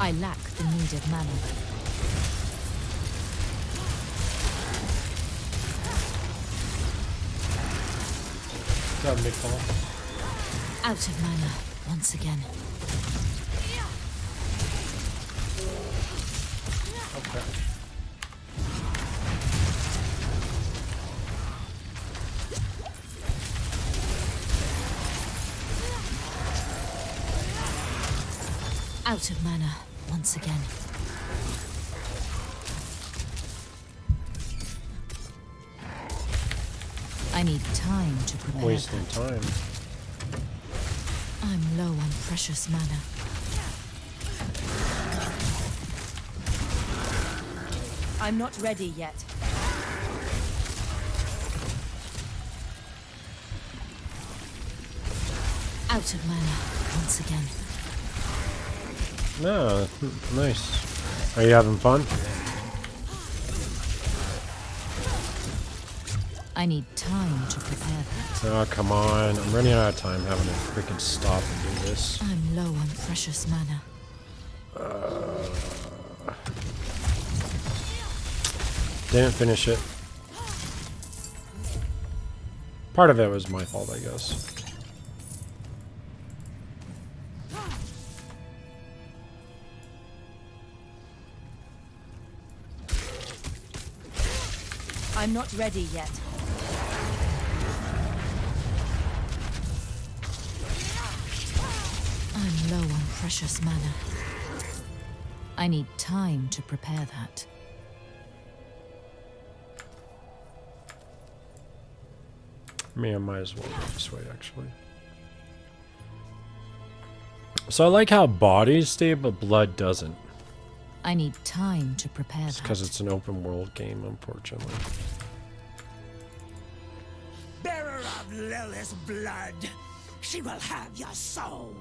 I lack the needed mana. Got a big call. Out of mana once again. Okay. Out of mana once again. I need time to prepare. Wasting time. I'm low on precious mana. I'm not ready yet. Out of mana once again. No, nice. Are you having fun? I need time to prepare that. Oh, come on. I'm running out of time having to freaking stop and do this. I'm low on precious mana. Didn't finish it. Part of it was my fault, I guess. I'm not ready yet. I'm low on precious mana. I need time to prepare that. I might as well go this way, actually. So I like how bodies stay, but blood doesn't. I need time to prepare It's that. because it's an open world game, unfortunately. Bearer of Lilith's blood, she will have your soul.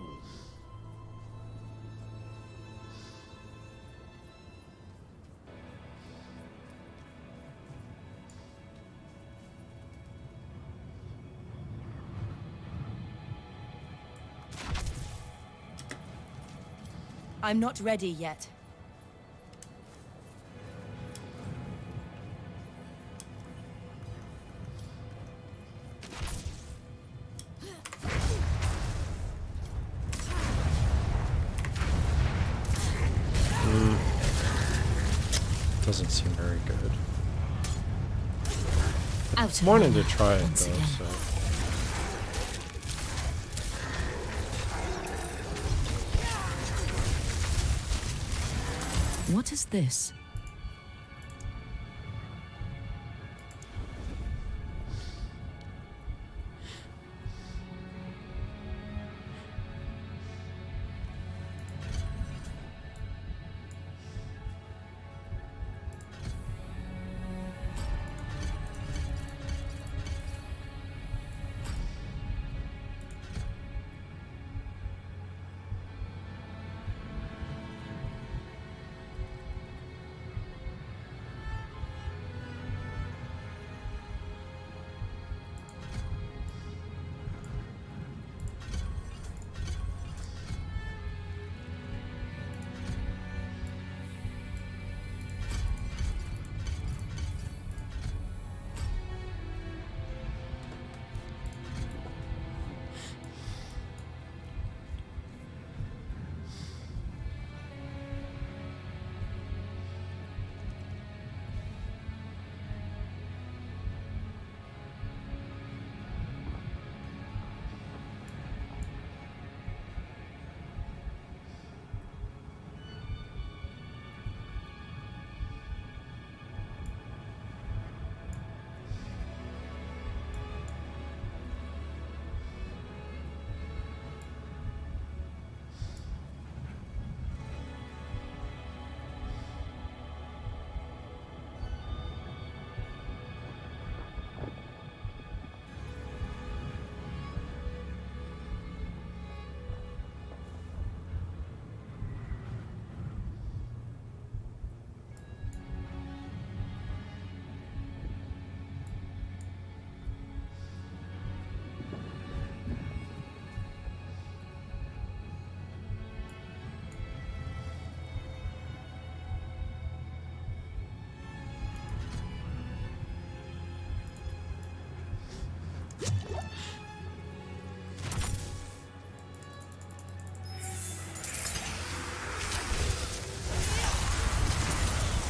I'm not ready yet. Doesn't seem very good. Out I of wanted to mana try it once though, again. so. What is this?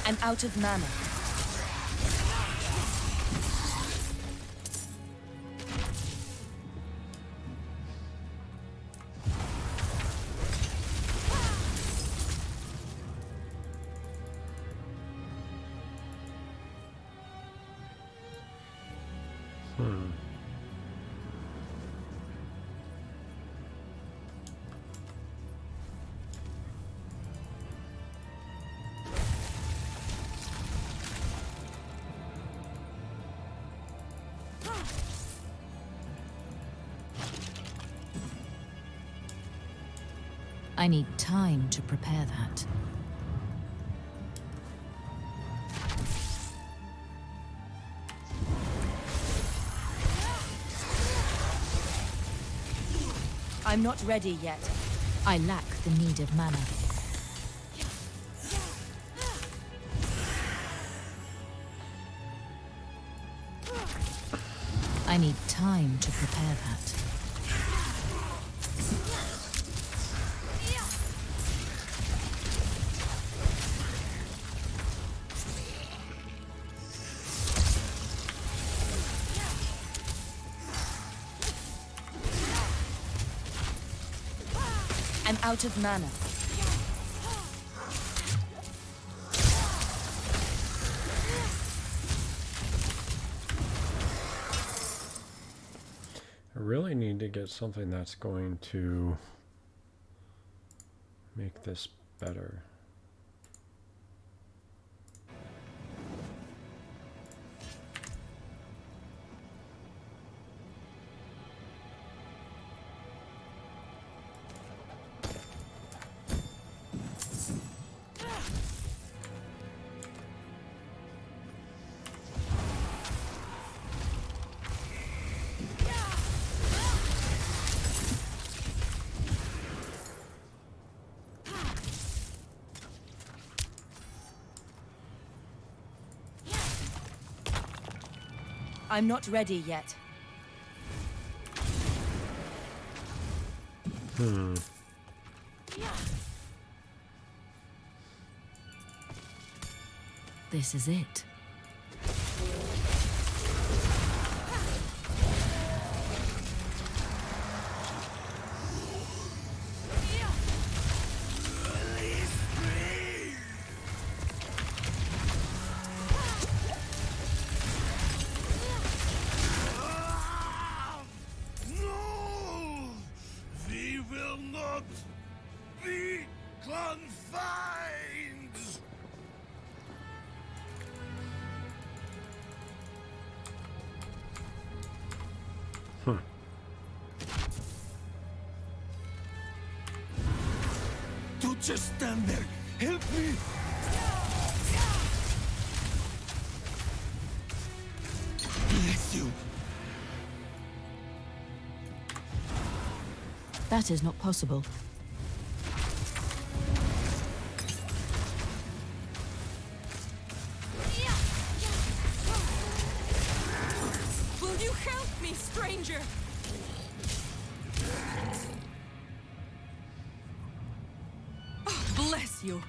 I'm out of mana. I need time to prepare that. I'm not ready yet. I lack the needed mana. I need time to prepare that. I'm out of mana. I really need to get something that's going to make this better. I'm not ready yet. This is it. No! We will not be confined! Don't just stand there! Help me! Bless you! That is not possible. Will you help me, stranger? Oh, bless you.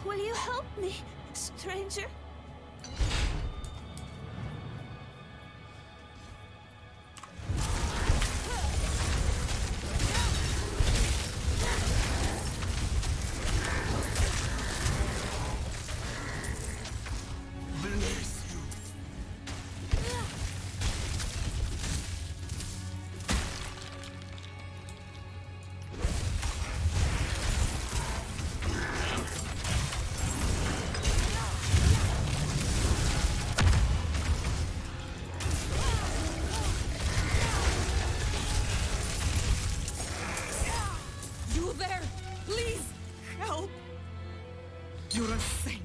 Will you help me, stranger? Bless you! You there! Please, help! You're a saint.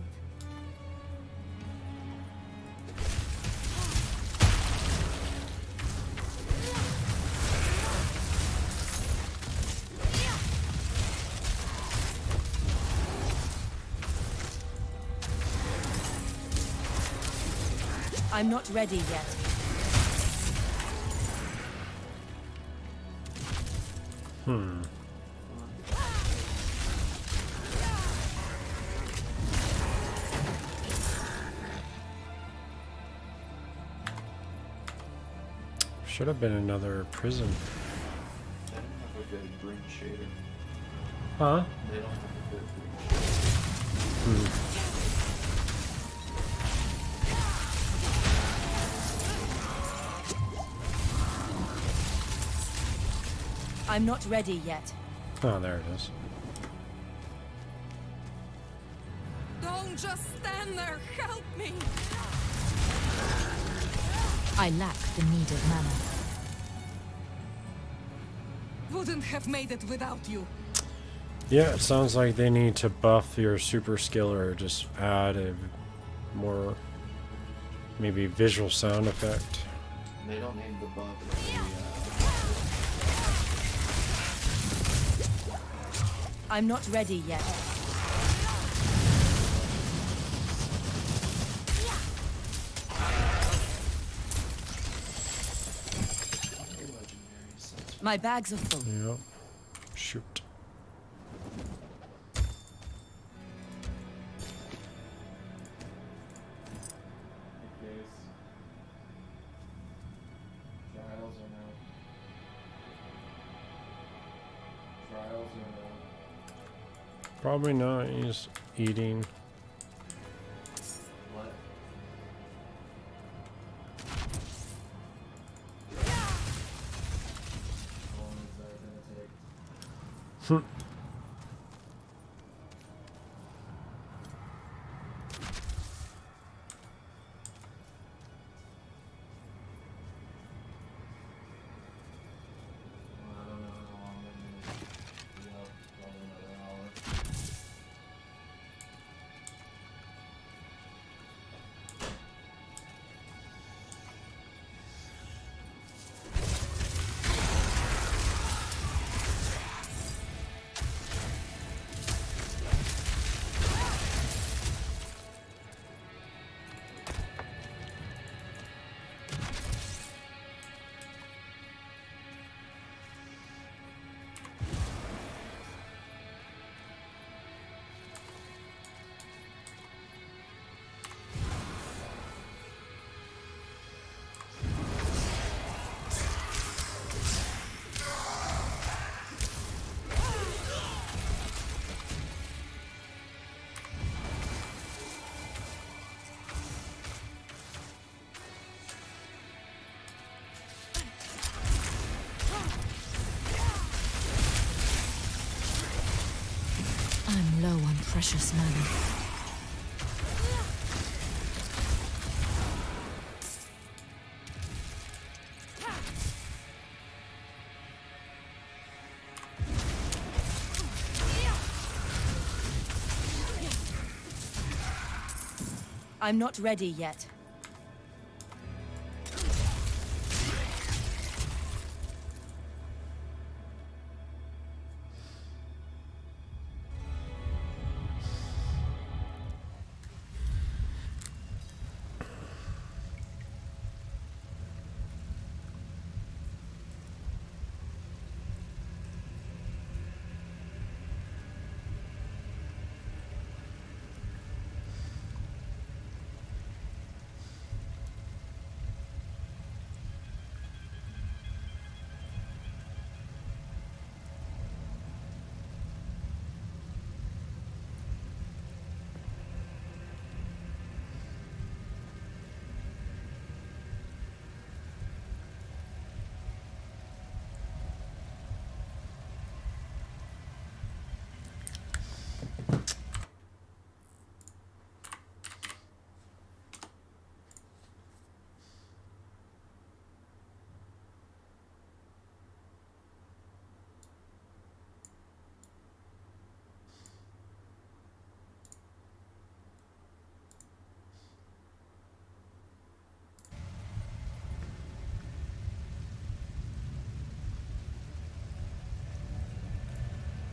I'm not ready yet. Should have been another prison. They don't have a good green shader. Huh? They don't have a good green shader. I'm not ready yet. Oh, there it is. Don't just stand there. Help me. I lack the needed mana. Wouldn't have made it without you. Yeah, it sounds like they need to buff your super skill or just add a more maybe visual sound effect. They don't need the buff. I'm not ready yet. My bags are full. Yep. Shoot. Probably not. He's eating. What? How long is that gonna take? Well, I don't know how long it is. Yep, probably another hour. I'm low on precious mana. I'm not ready yet.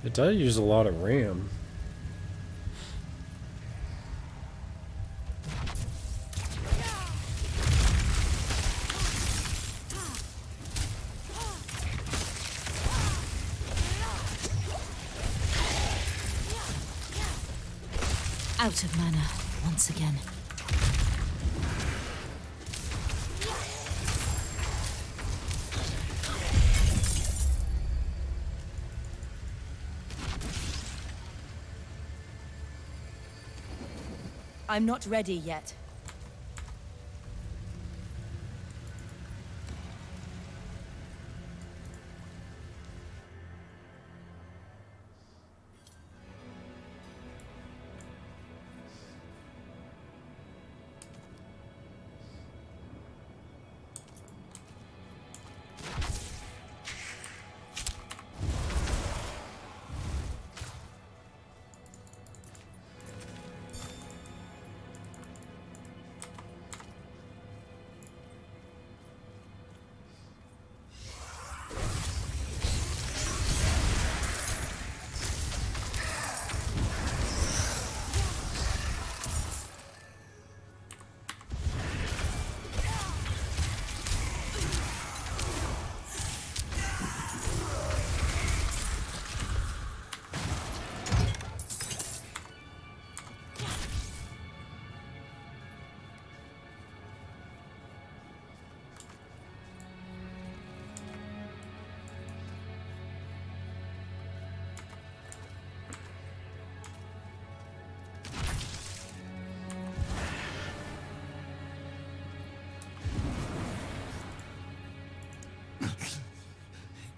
It does use a lot of RAM. Out of mana once again. I'm not ready yet.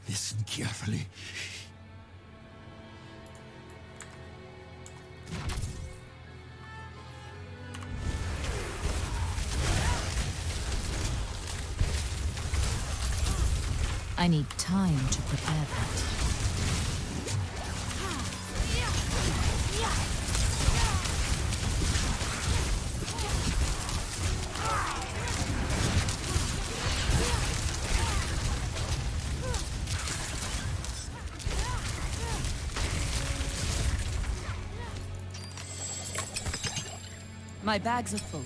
Listen carefully. I need time to prepare that. My bags are full.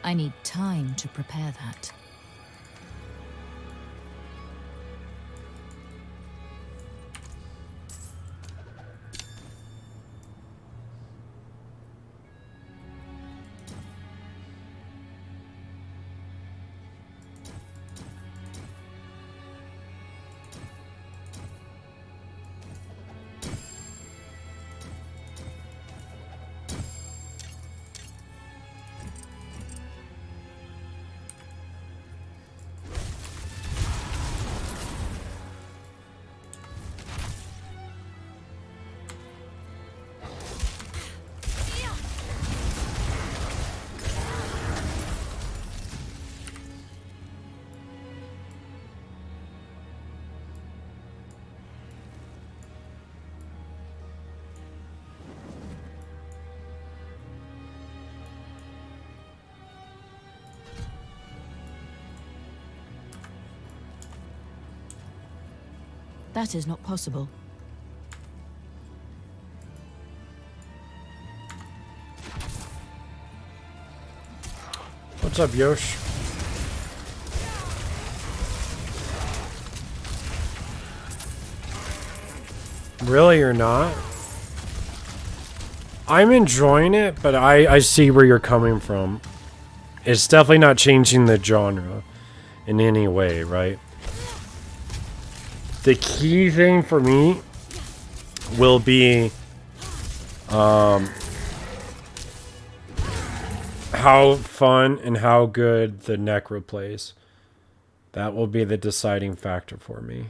I need time to prepare that. That is not possible. What's up, Yosh? Really, you're not? I'm enjoying it, but I see where you're coming from. It's definitely not changing the genre in any way, right? The key thing for me will be how fun and how good the Necro plays. That will be the deciding factor for me.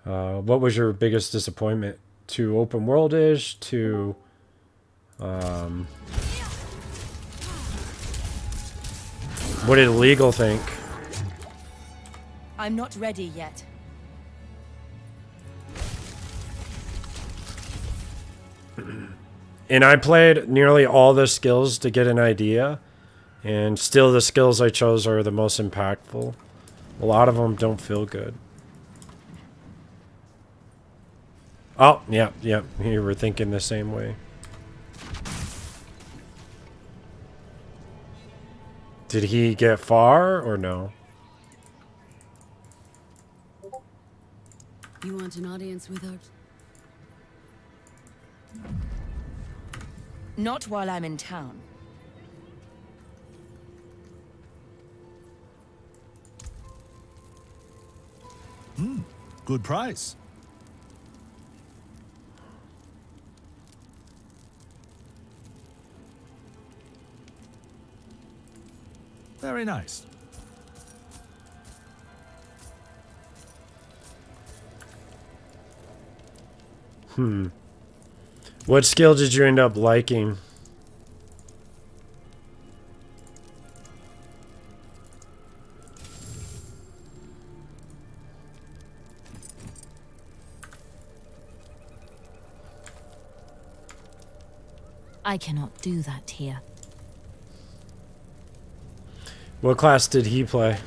What was your biggest disappointment? Too open world-ish? Too what did Legal think? I'm not ready yet. And I played nearly all the skills to get an idea. And still the skills I chose are the most impactful. A lot of them don't feel good. Oh, yeah, yeah. You were thinking the same way. Did he get far or no? You want an audience with her? Not while I'm in town. Good price. Very nice. What skill did you end up liking? I cannot do that here. What class did he play?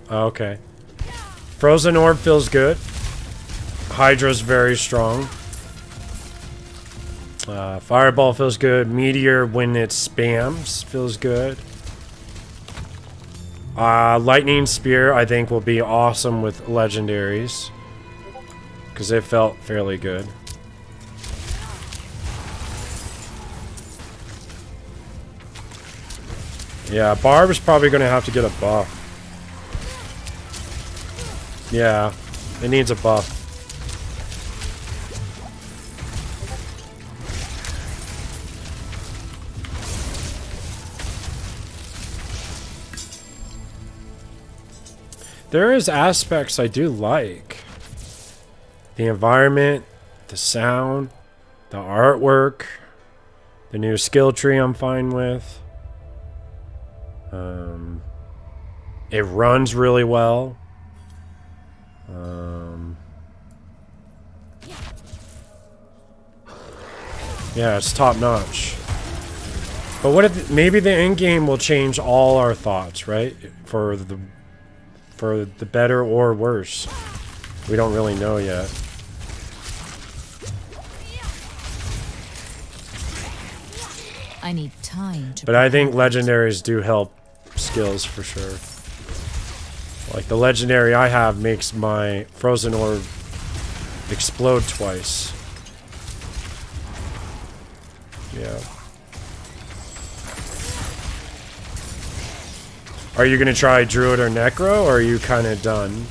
Oh, okay. Frozen Orb feels good. Hydra's very strong. Fireball feels good. Meteor, when it spams, feels good. Lightning Spear, I think, will be awesome with legendaries. Because they felt fairly good. Yeah, Barb's probably going to have to get a buff. Yeah, it needs a buff. There is aspects I do like. The environment, the sound, the artwork, the new skill tree I'm fine with. It runs really well. Yeah, it's top notch. But what if maybe the end game will change all our thoughts, right? For the better or worse. We don't really know yet. I need time to. But I think legendaries do help skills for sure. Like the legendary I have makes my frozen orb explode twice. Yeah. Are you gonna try Druid or Necro, or are you kind of done?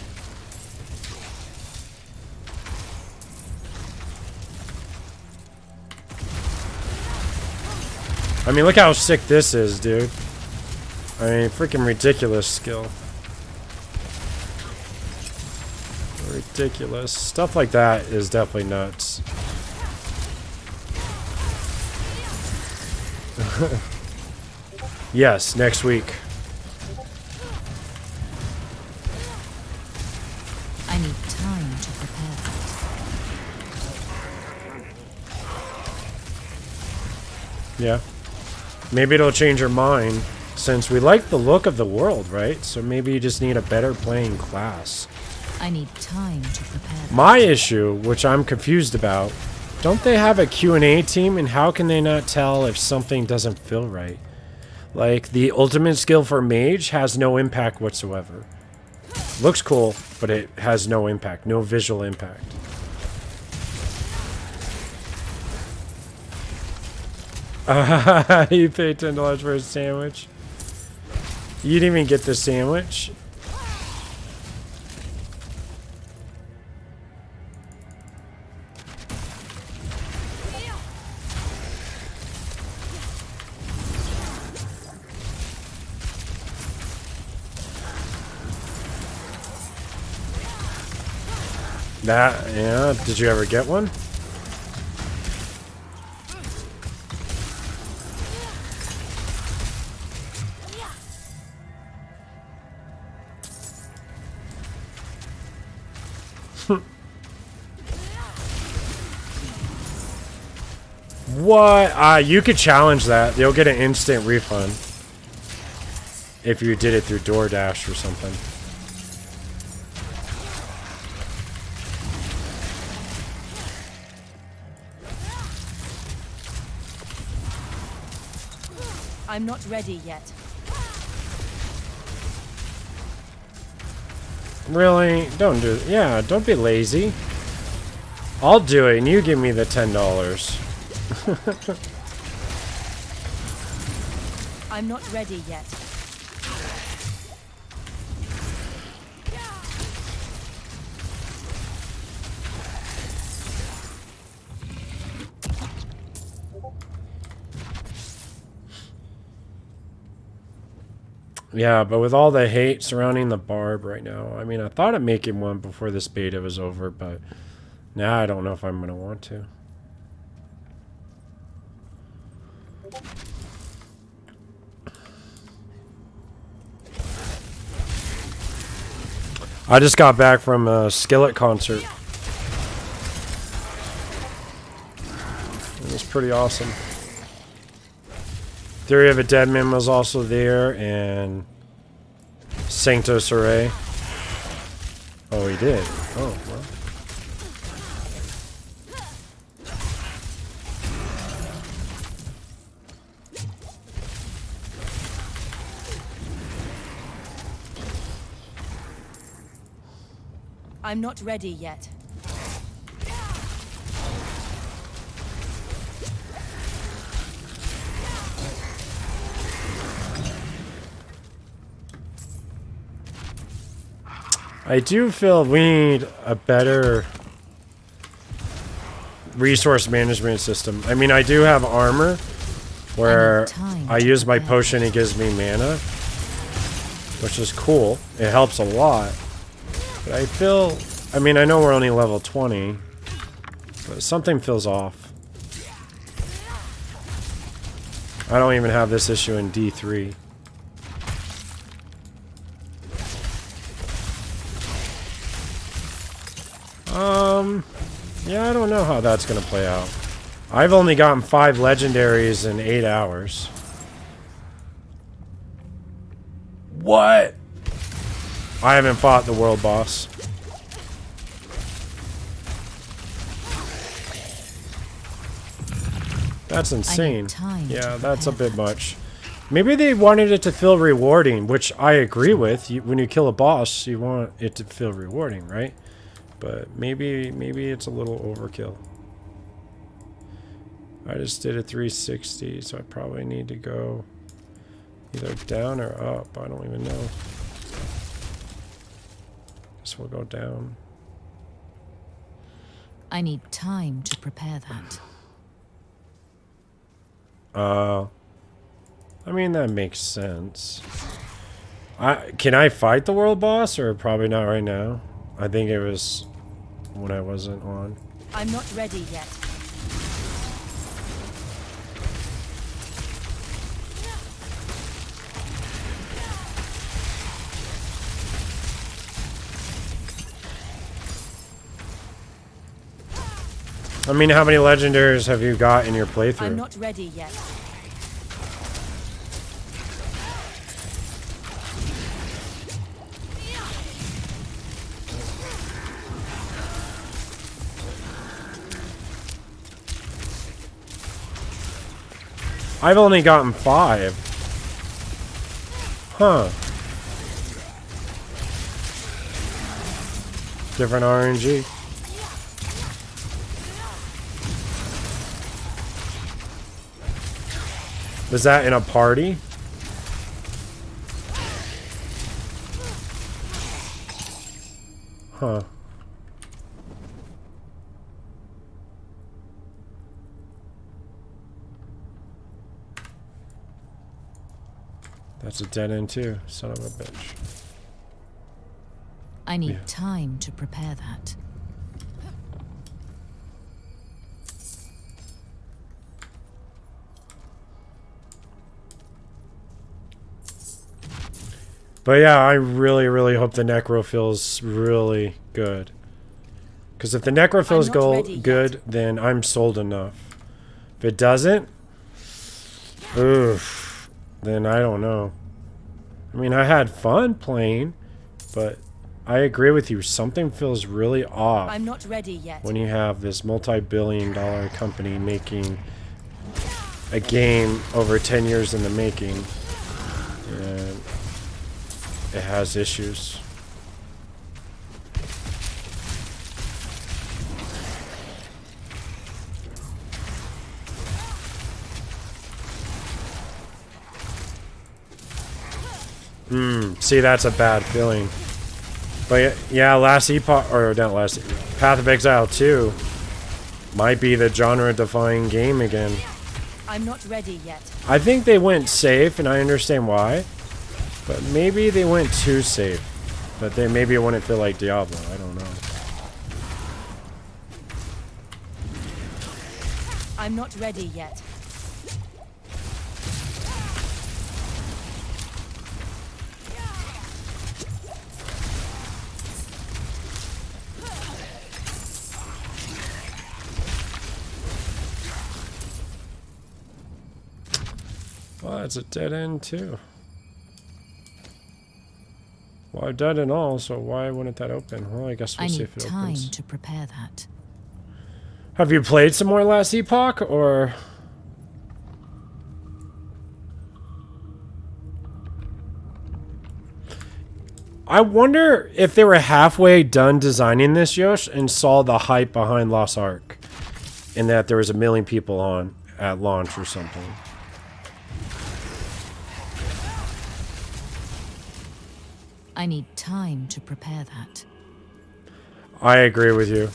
I mean, look how sick this is, dude. I mean, freaking ridiculous skill. Ridiculous. Stuff like that is definitely nuts. Yes, next week. I need time to prepare that. Yeah. Maybe it'll change your mind, since we like the look of the world, right? So maybe you just need a better playing class. I need time to prepare that. My issue, which I'm confused about, don't they have a Q&A team, and how can they not tell if something doesn't feel right? Like, the ultimate skill for mage has no impact whatsoever. Looks cool, but it has no impact, no visual impact. You paid $10 for a sandwich? You didn't even get the sandwich? Yeah, did you ever get one? What? You could challenge that. You'll get an instant refund if you did it through DoorDash or something. I'm not ready yet. Really? Don't do it. Yeah, don't be lazy. I'll do it and you give me the $10. I'm not ready yet. Yeah, but with all the hate surrounding the barb right now, I mean, I thought of making one before this beta was over, but now I don't know if I'm going to want to. I just got back from a Skillet concert. It was pretty awesome. Theory of a Deadman was also there, and Sancto Saray. Oh, he did. Oh, well. I'm not ready yet. I do feel we need a better resource management system. I mean, I do have armor where I use my potion, it gives me mana, which is cool. It helps a lot. But I feel, I mean, I know we're only level 20, but something feels off. I don't even have this issue in D3. Yeah, I don't know how that's gonna play out. I've only gotten 5 legendaries in 8 hours. What? I haven't fought the world boss. That's insane. Yeah, that's a bit much. Maybe they wanted it to feel rewarding, which I agree with. When you kill a boss, you want it to feel rewarding, right? But maybe it's a little overkill. I just did a 360, so I probably need to go either down or up. I don't even know. Guess we'll go down. I need time to prepare that. I mean, that makes sense. Can I fight the world boss, or probably not right now? I think it was when I wasn't on. I'm not ready yet. I mean, how many legendaries have you got in your playthrough? I'm not ready yet. I've only gotten 5. Huh. Different RNG. Was that in a party? Huh. That's a dead end too, son of a bitch. I need time to prepare that. But yeah, I really, really hope the Necro feels really good. Because if the Necro feels good, then I'm sold enough. If it doesn't, oof, then I don't know. I mean, I had fun playing, but I agree with you. Something feels really off I'm not ready yet. when you have this multi-billion-dollar company making a game over 10 years in the making, and it has issues. See, that's a bad feeling. But yeah, Last Epoch, or not Last, Path of Exile 2 might be the genre-defying game again. I'm not ready yet. I think they went safe, and I understand why. But maybe they went too safe. But they maybe it wouldn't feel like Diablo. I don't know. I'm not ready yet. Well, that's a dead end too. Well, I've done it all, so why wouldn't that open? Well, I guess we'll I see need if it time opens. to prepare that. Have you played some more Last Epoch, or? I wonder if they were halfway done designing this, Yosh, and saw the hype behind Lost Ark, and that there was 1 million people on at launch or something. I need time to prepare that. I agree with you.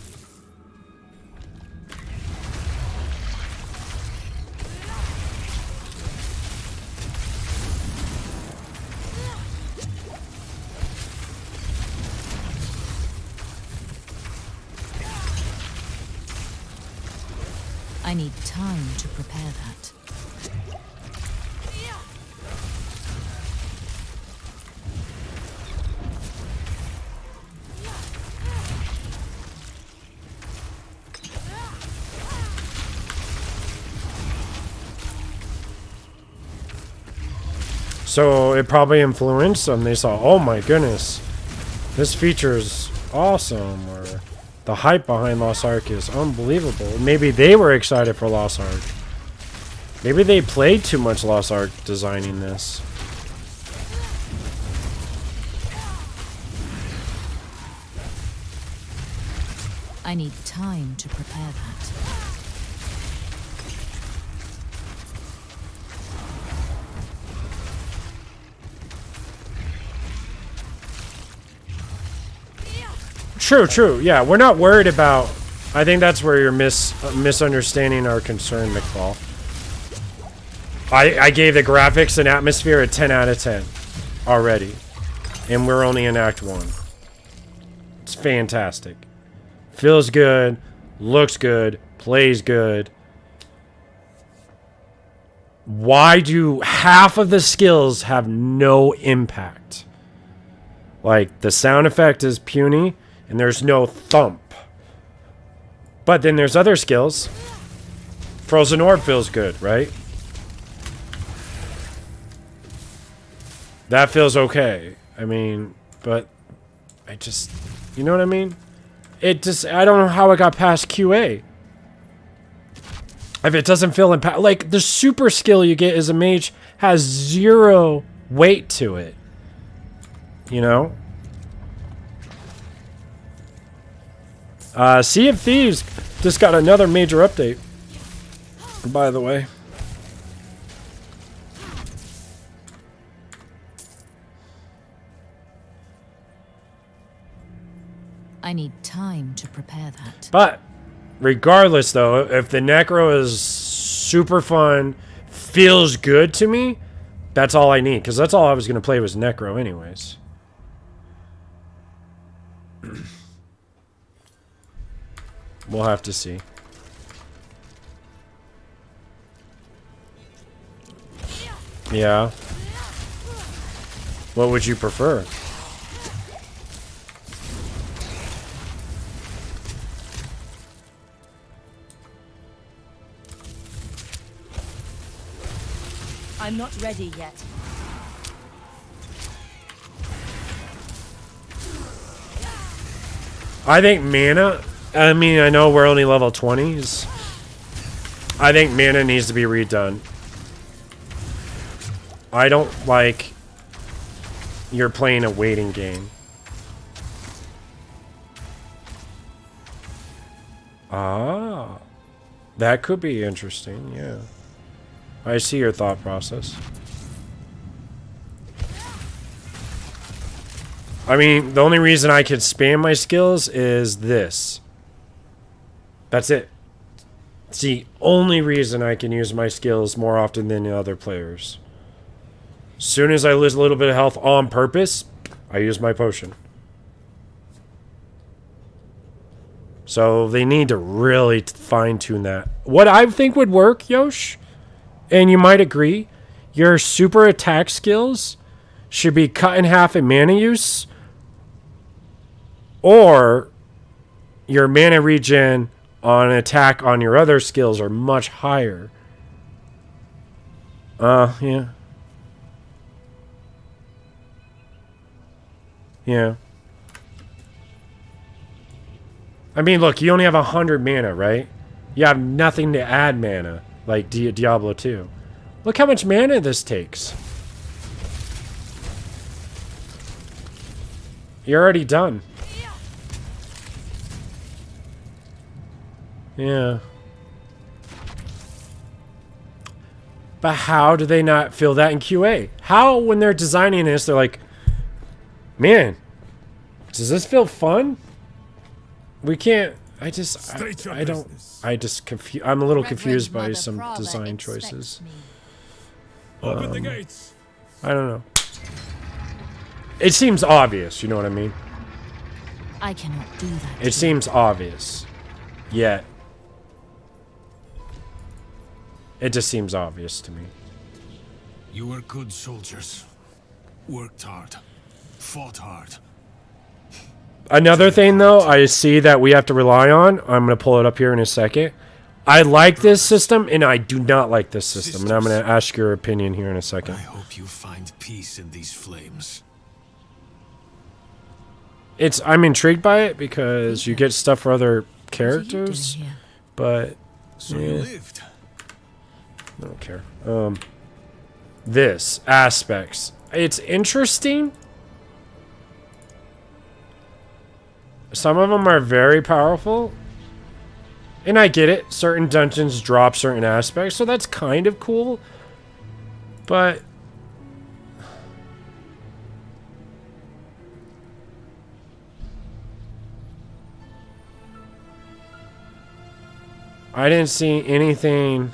I need time to prepare that. So it probably influenced them. They saw, oh my goodness, this feature is awesome, or the hype behind Lost Ark is unbelievable. Maybe they were excited for Lost Ark. Maybe they played too much Lost Ark designing this. I need time to prepare that. True. Yeah, we're not worried about... I think that's where you're misunderstanding our concern, McFall. I gave the graphics and atmosphere a 10 out of 10 already. And we're only in Act 1. It's fantastic. Feels good, looks good, plays good. Why do half of the skills have no impact? Like, the sound effect is puny, and there's no thump. But then there's other skills. Frozen Orb feels good, right? That feels okay. I mean, but I just... You know what I mean? It just... I don't know how it got past QA. If it doesn't feel impact... Like, the super skill you get as a mage has 0 weight to it. You know? Sea of Thieves just got another major update, by the way. I need time to prepare that. But, regardless though, if the Necro is super fun, feels good to me, that's all I need. Because that's all I was going to play was Necro anyways. We'll have to see. Yeah. What would you prefer? I'm not ready yet. I think mana, I mean, I know we're only level 20s. I think mana needs to be redone. I don't like you're playing a waiting game. Ah, that could be interesting, yeah. I see your thought process. I mean, the only reason I could spam my skills is this. That's it. It's the only reason I can use my skills more often than the other players. As soon as I lose a little bit of health on purpose, I use my potion. So they need to really fine-tune that. What I think would work, Yosh, and you might agree, your super attack skills should be cut in half in mana use, or your mana regen on an attack on your other skills are much higher. Yeah. Yeah. I mean, look, you only have 100 mana, right? You have nothing to add mana, like Diablo 2. Look how much mana this takes. You're already done. Yeah. But how do they not feel that in QA? How, when they're designing this, they're like, man, does this feel fun? We can't. I don't. I'm a little confused by some design choices. Open the gates. I don't know. It seems obvious, you know what I mean? I cannot do that. It seems obvious. Yet. It just seems obvious to me. You were good soldiers. Worked hard. Fought hard. Another thing, though, I see that we have to rely on. I'm going to pull it up here in a second. I like this system, and I do not like this system. And I'm going to ask your opinion here in a second. I hope you find peace in these flames. I'm intrigued by it because you get stuff for other characters, but So you lived. I don't care. This aspects. It's interesting. Some of them are very powerful. And I get it. Certain dungeons drop certain aspects, so that's kind of cool. But I didn't see anything.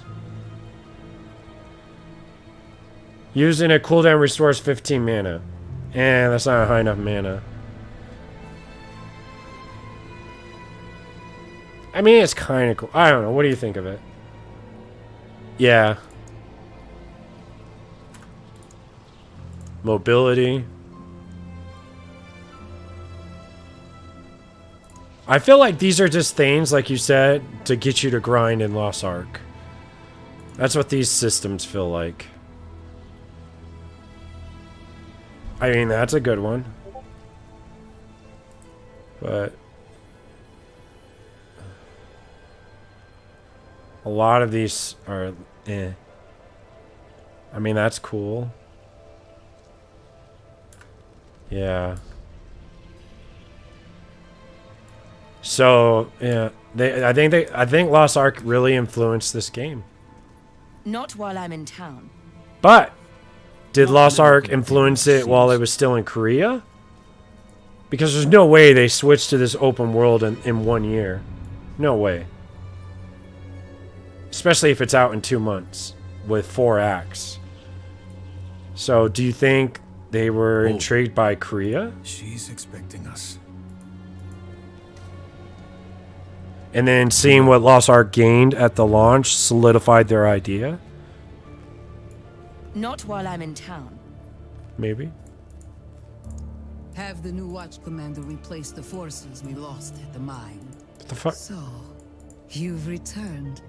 Using a cooldown restores 15 mana. And that's not high enough mana. I mean, it's kind of cool. I don't know. What do you think of it? Yeah. Mobility. I feel like these are just things, like you said, to get you to grind in Lost Ark. That's what these systems feel like. I mean, that's a good one. But a lot of these are eh. I mean, that's cool. Yeah. So, yeah, I think Lost Ark really influenced this game. Not while I'm in town. But did Lost Ark influence it while it was still in Korea? Because there's no way they switched to this open world in 1 year. No way. Especially if it's out in 2 months with 4 acts. So, do you think they were intrigued by Korea? She's expecting us. And then seeing what Lost Ark gained at the launch solidified their idea? Not while I'm in town. Maybe. Have the new watch commander replace the forces we lost at the mine. What the fuck? So, you've returned.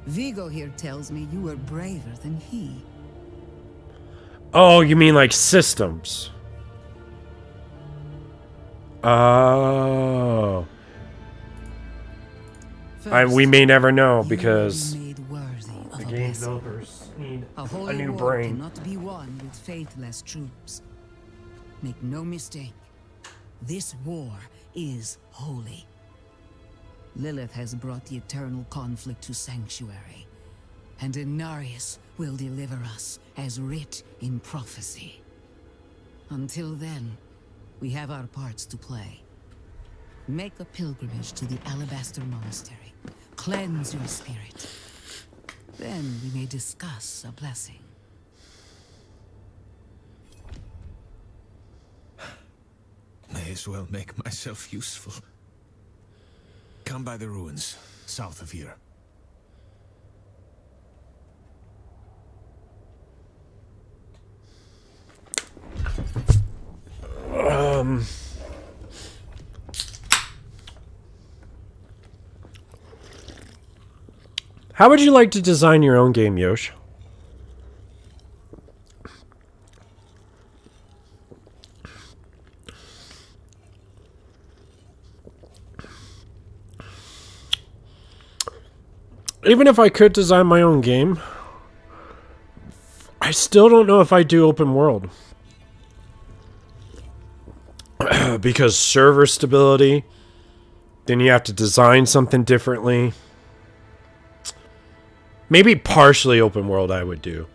Vigo here tells me you were braver than he. Oh, you mean like systems? Oh. We may never know because the game developers need a new brain. Cannot be won with faithless troops. Make no mistake, this war is holy. Lilith has brought the eternal conflict to Sanctuary, and Inarius will deliver us as writ in prophecy. Until then, we have our parts to play. Make a pilgrimage to the Alabaster Monastery. Cleanse your spirit. Then we may discuss a blessing. May as well make myself useful. Come by the ruins, south of here. How would you like to design your own game, Yosh? Even if I could design my own game, I still don't know if I do open world. Because server stability, then you have to design something differently. Maybe partially open world I would do.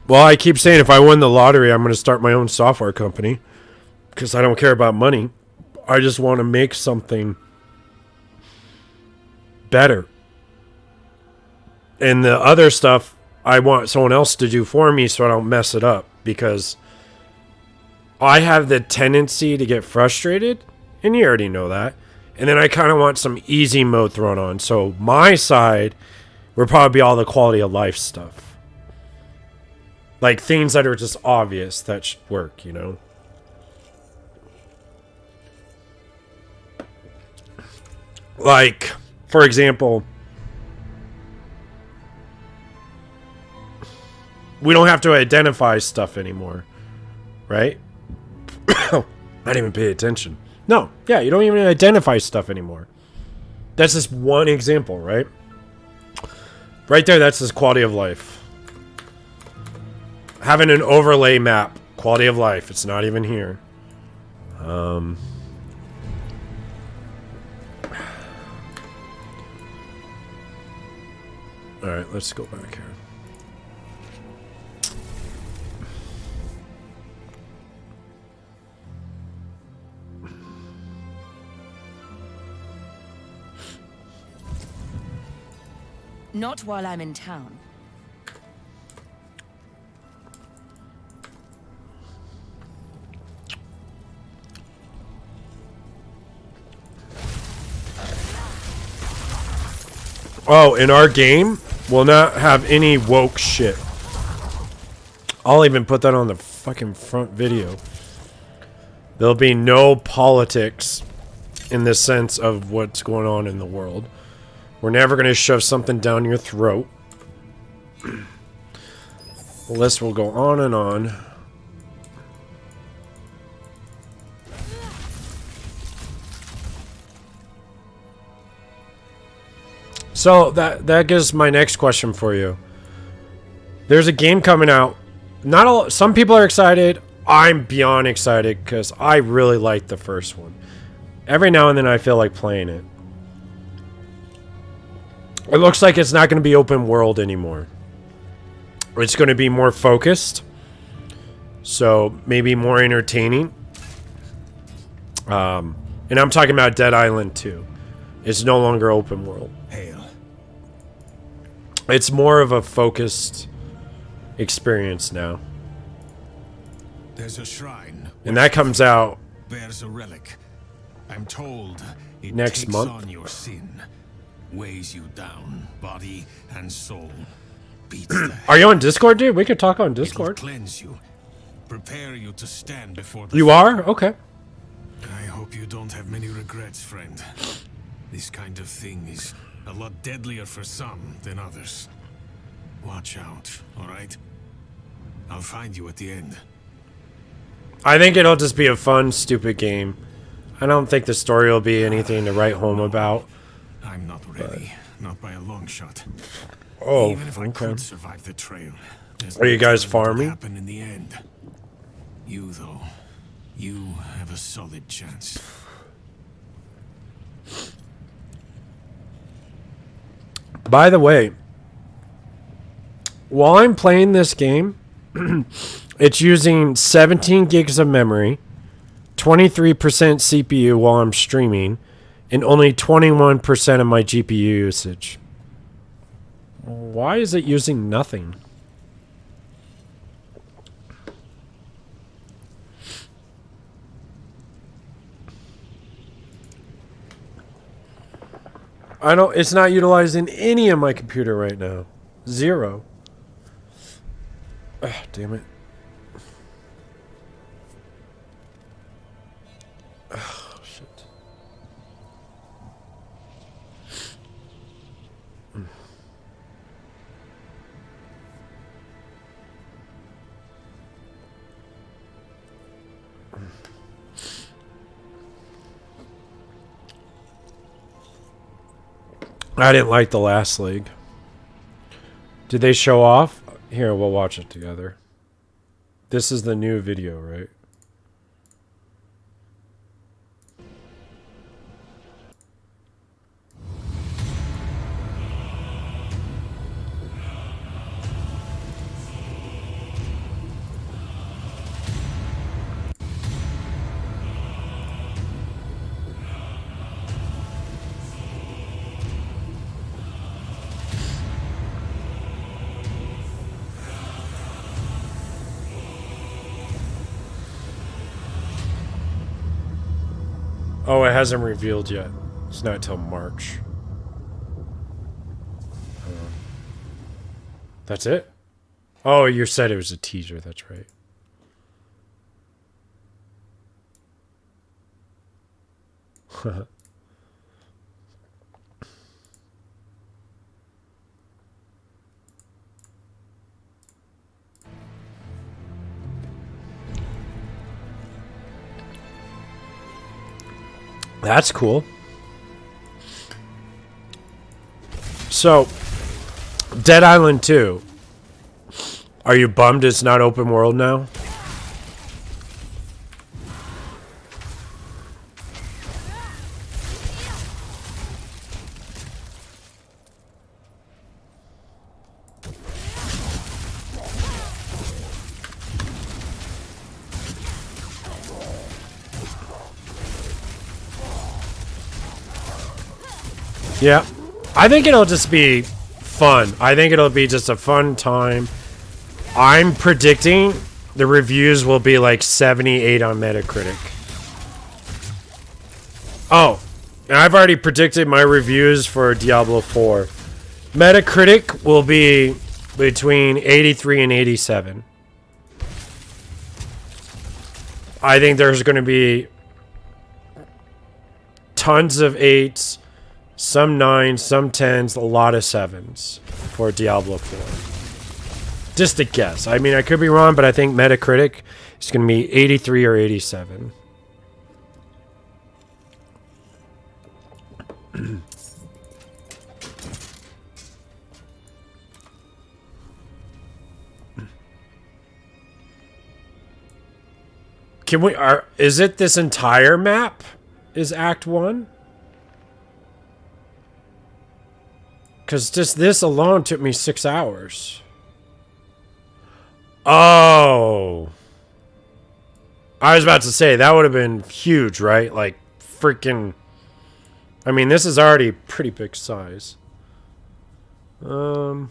Well, I keep saying if I win the lottery, I'm going to start my own software company. Because I don't care about money. I just want to make something better. And the other stuff, I want someone else to do for me so I don't mess it up. Because I have the tendency to get frustrated. And you already know that. And then I kind of want some easy mode thrown on. So my side would probably be all the quality of life stuff. Like things that are just obvious that should work, you know? Like, for example, we don't have to identify stuff anymore, right? I didn't even pay attention. No, yeah, you don't even identify stuff anymore. That's just one example, right? Right there, that's just quality of life. Having an overlay map, quality of life, it's not even here. Alright, let's go back here. Not while I'm in town. Oh, in our game, we'll not have any woke shit. I'll even put that on the fucking front video. There'll be no politics in the sense of what's going on in the world. We're never going to shove something down your throat. The list will go on and on. So that gives my next question for you. There's a game coming out. Some people are excited. I'm beyond excited because I really liked the first one. Every now and then I feel like playing it. It looks like it's not going to be open world anymore. It's going to be more focused. So maybe more entertaining. And I'm talking about Dead Island 2. It's no longer open world. Hail. It's more of a focused experience now. There's a shrine. And that comes out Bears a relic. I'm told it next takes month. on your sin, weighs you down, body and soul. Beats the Are you on Discord, dude? We could talk on Discord. It'll cleanse you, prepare you to stand before the You are? Okay. I hope hope you don't have many regrets, friend. This kind of thing is a lot deadlier for some than others. Watch out, alright? I'll find you at the end. I think it'll just be a fun, stupid game. I don't think the story will be anything to write home about. I'm not ready. Not by a long shot. Oh, Even if I okay. could survive the trail, there's Are you no guys telling what'll farming? happen in the end. You, though, you have a solid chance. By the way, while I'm playing this game, it's using 17 gigs of memory, 23% CPU while I'm streaming, and only 21% of my GPU usage. Why is it using nothing? It's not utilizing any of my computer right now. Zero. Ugh, damn it. Oh, shit. I didn't like the last league. Did they show off? Here, we'll watch it together. This is the new video, right? Oh, it hasn't revealed yet. It's not till March. That's it? Oh, you said it was a teaser. That's right. That's cool. So, Dead Island 2. Are you bummed it's not open world now? Yeah. I think it'll just be fun. I think it'll be just a fun time. I'm predicting the reviews will be like 78 on Metacritic. Oh, and I've already predicted my reviews for Diablo 4. Metacritic will be between 83 and 87. I think there's going to be tons of 8s, some 9s, some 10s, a lot of 7s for Diablo 4. Just a guess. I mean, I could be wrong, but I think Metacritic is going to be 83 or 87. Can we... is it this entire map is Act 1? Because just this alone took me 6 hours. Oh. I was about to say, that would have been huge, right? Like, freaking... I mean, this is already pretty big size. Oh,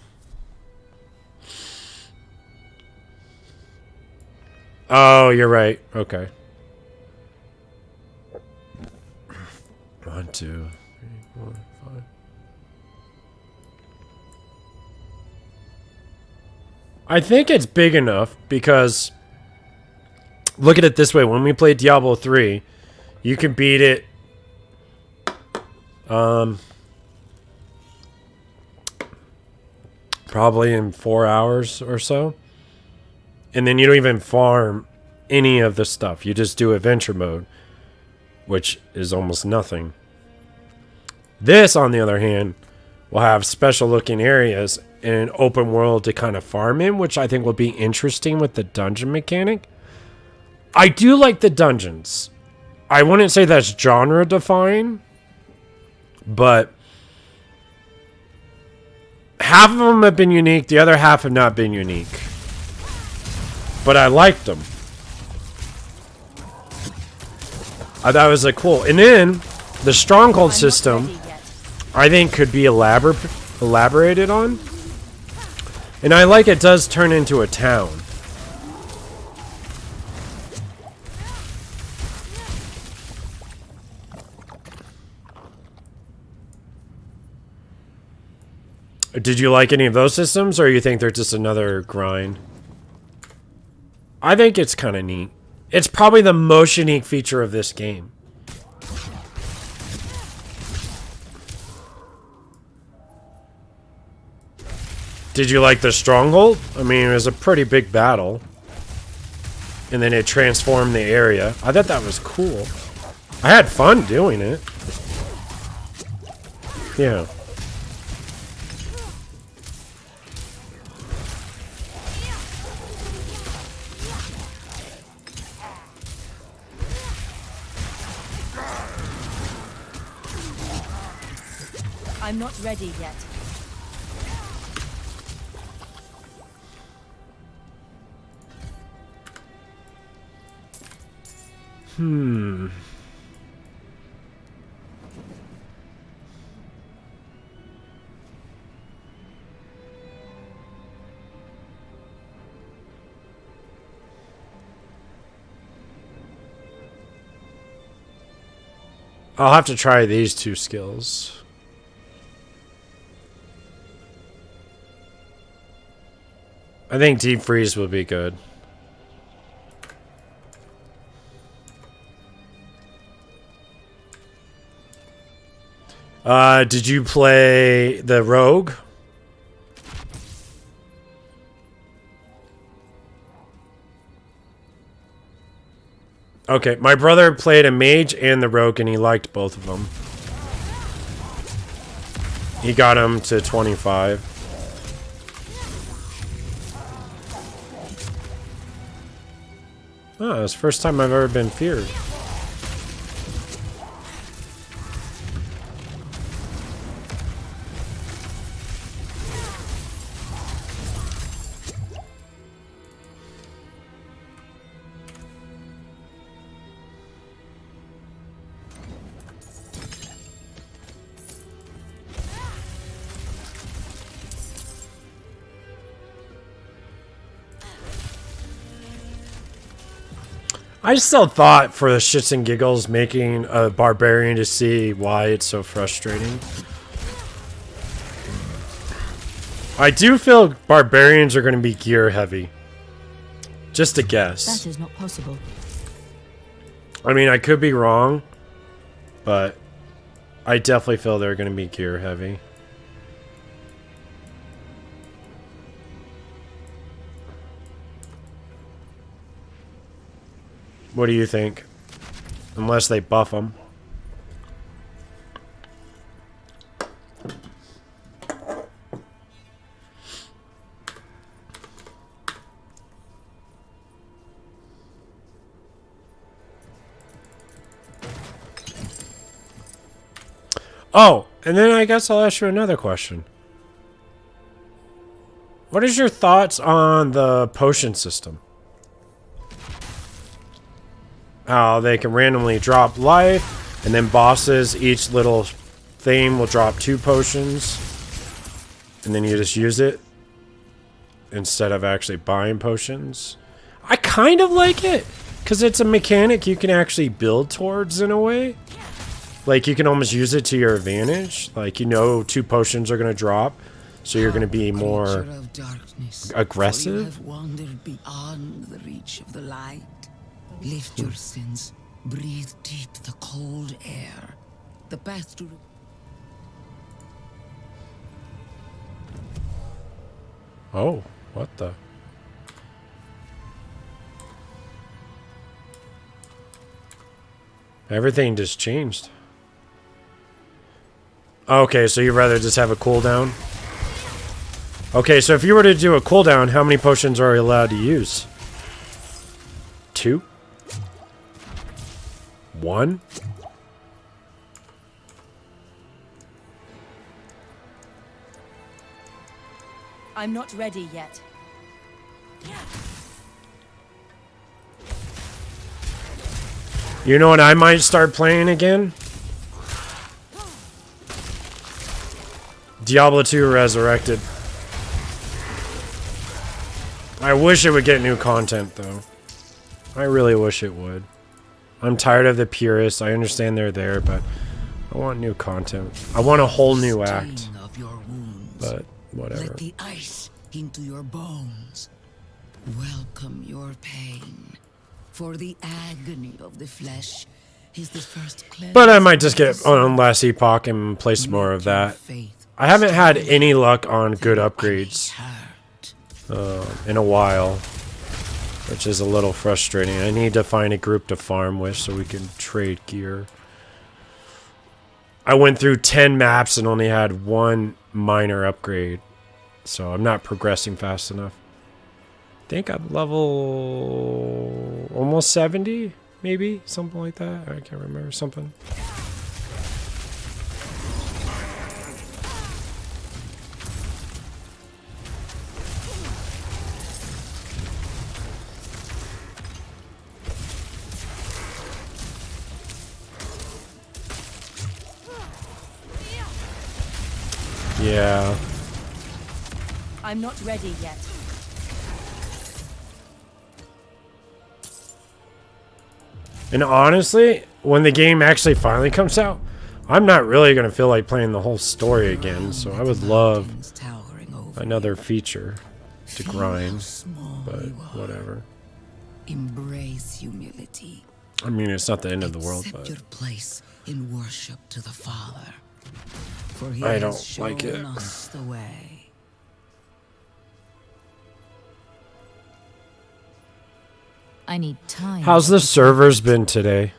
you're right. Okay. 1, 2, 3, 4, 5. I think it's big enough because look at it this way. When we played Diablo 3, You can beat it. Probably in 4 hours or so. And then you don't even farm any of the stuff. You just do adventure mode, which is almost nothing. This, on the other hand, will have special looking areas and an open world to kind of farm in, which I think will be interesting with the dungeon mechanic. I do like the dungeons. I wouldn't say that's genre defying, but half of them have been unique, the other half have not been unique. But I liked them. I thought it was cool. And then the stronghold system, I think, could be elaborated on. And I like it does turn into a town. Did you like any of those systems, or you think they're just another grind? I think it's kind of neat. It's probably the most unique feature of this game. Did you like the stronghold? I mean, it was a pretty big battle. And then it transformed the area. I thought that was cool. I had fun doing it. Yeah. I'm not ready yet. I'll have to try these two skills. I think deep freeze would be good. Did you play the rogue? Okay, my brother played a mage and the rogue, and he liked both of them. He got him to 25. Oh, it's the first time I've ever been feared. I still thought, for the shits and giggles, making a barbarian to see why it's so frustrating. I do feel barbarians are going to be gear heavy. Just a guess. That is not possible. I mean, I could be wrong, but I definitely feel they're going to be gear heavy. What do you think? Unless they buff them. Oh, and then I guess I'll ask you another question. What is your thoughts on the potion system? How they can randomly drop life, and then bosses, each little thing will drop 2 potions, and then you just use it instead of actually buying potions. I kind of like it, because it's a mechanic you can actually build towards in a way. Like, you can almost use it to your advantage. Like, you know 2 potions are going to drop, so you're going to be more aggressive. You have wandered beyond the reach of the light. Lift your sins Breathe deep the cold air. The path to... Oh, what the? Everything just changed. Okay, so you'd rather just have a cooldown? Okay, so if you were to do a cooldown, how many potions are you allowed to use? 2? 1? I'm not ready yet. You know what I might start playing again? Diablo 2 Resurrected. I wish it would get new content, though. I really wish it would. I'm tired of the purists. I understand they're there, but I want new content. I want a whole new act. Of your wounds. But whatever. Let the ice into your bones. Welcome your pain. For the agony of the flesh is the first cleanse. But I might just get on Last Epoch and play some more of that. I haven't had any luck on good upgrades in a while, which is a little frustrating. I need to find a group to farm with so we can trade gear. I went through 10 maps and only had one minor upgrade, so I'm not progressing fast enough. I think I'm level almost 70, maybe? Something like that. I can't remember. Something. Yeah. I'm not ready yet. And honestly, when the game actually finally comes out, I'm not really going to feel like playing the whole story again, so I would love another feature to grind, but whatever. Embrace humility. I mean, it's not the end of the world, Accept but your place in worship to the Father. For he I has don't like it. shown us the way. I need time. How's the servers been today?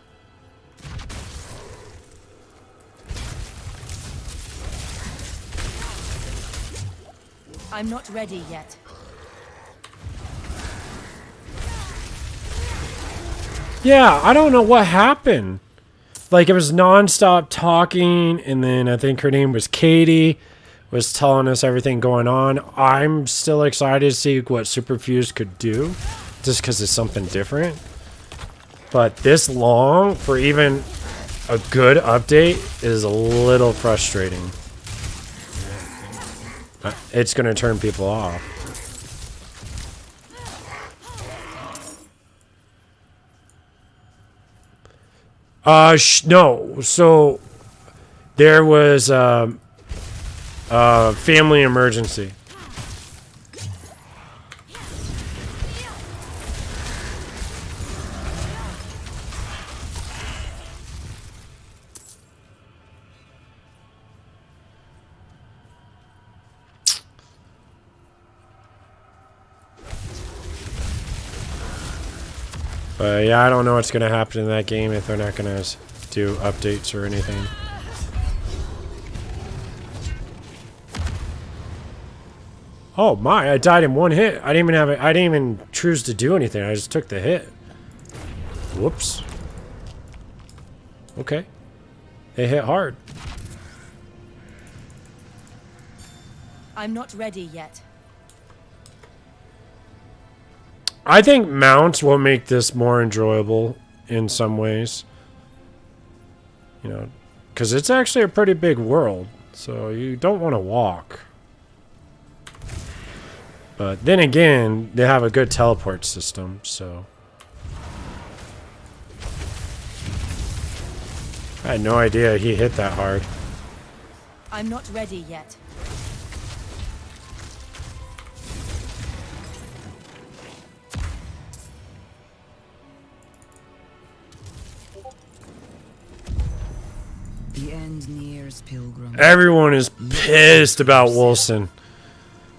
I'm not ready yet. Yeah, I don't know what happened. Like, it was non-stop talking, and then I think her name was Katie, was telling us everything going on. I'm still excited to see what Superfuse could do, just because it's something different. But this long for even a good update is a little frustrating. It's going to turn people off. No. So there was a family emergency. But yeah, I don't know what's going to happen in that game if they're not going to do updates or anything. Oh my, I died in one hit. I didn't even choose to do anything. I just took the hit. Whoops. Okay. It hit hard. I'm not ready yet. I think mounts will make this more enjoyable in some ways. You know, because it's actually a pretty big world, so you don't want to walk. But then again, they have a good teleport system, so... I had no idea he hit that hard. I'm not ready yet. end nears, Pilgrim. Everyone is pissed about Wilson.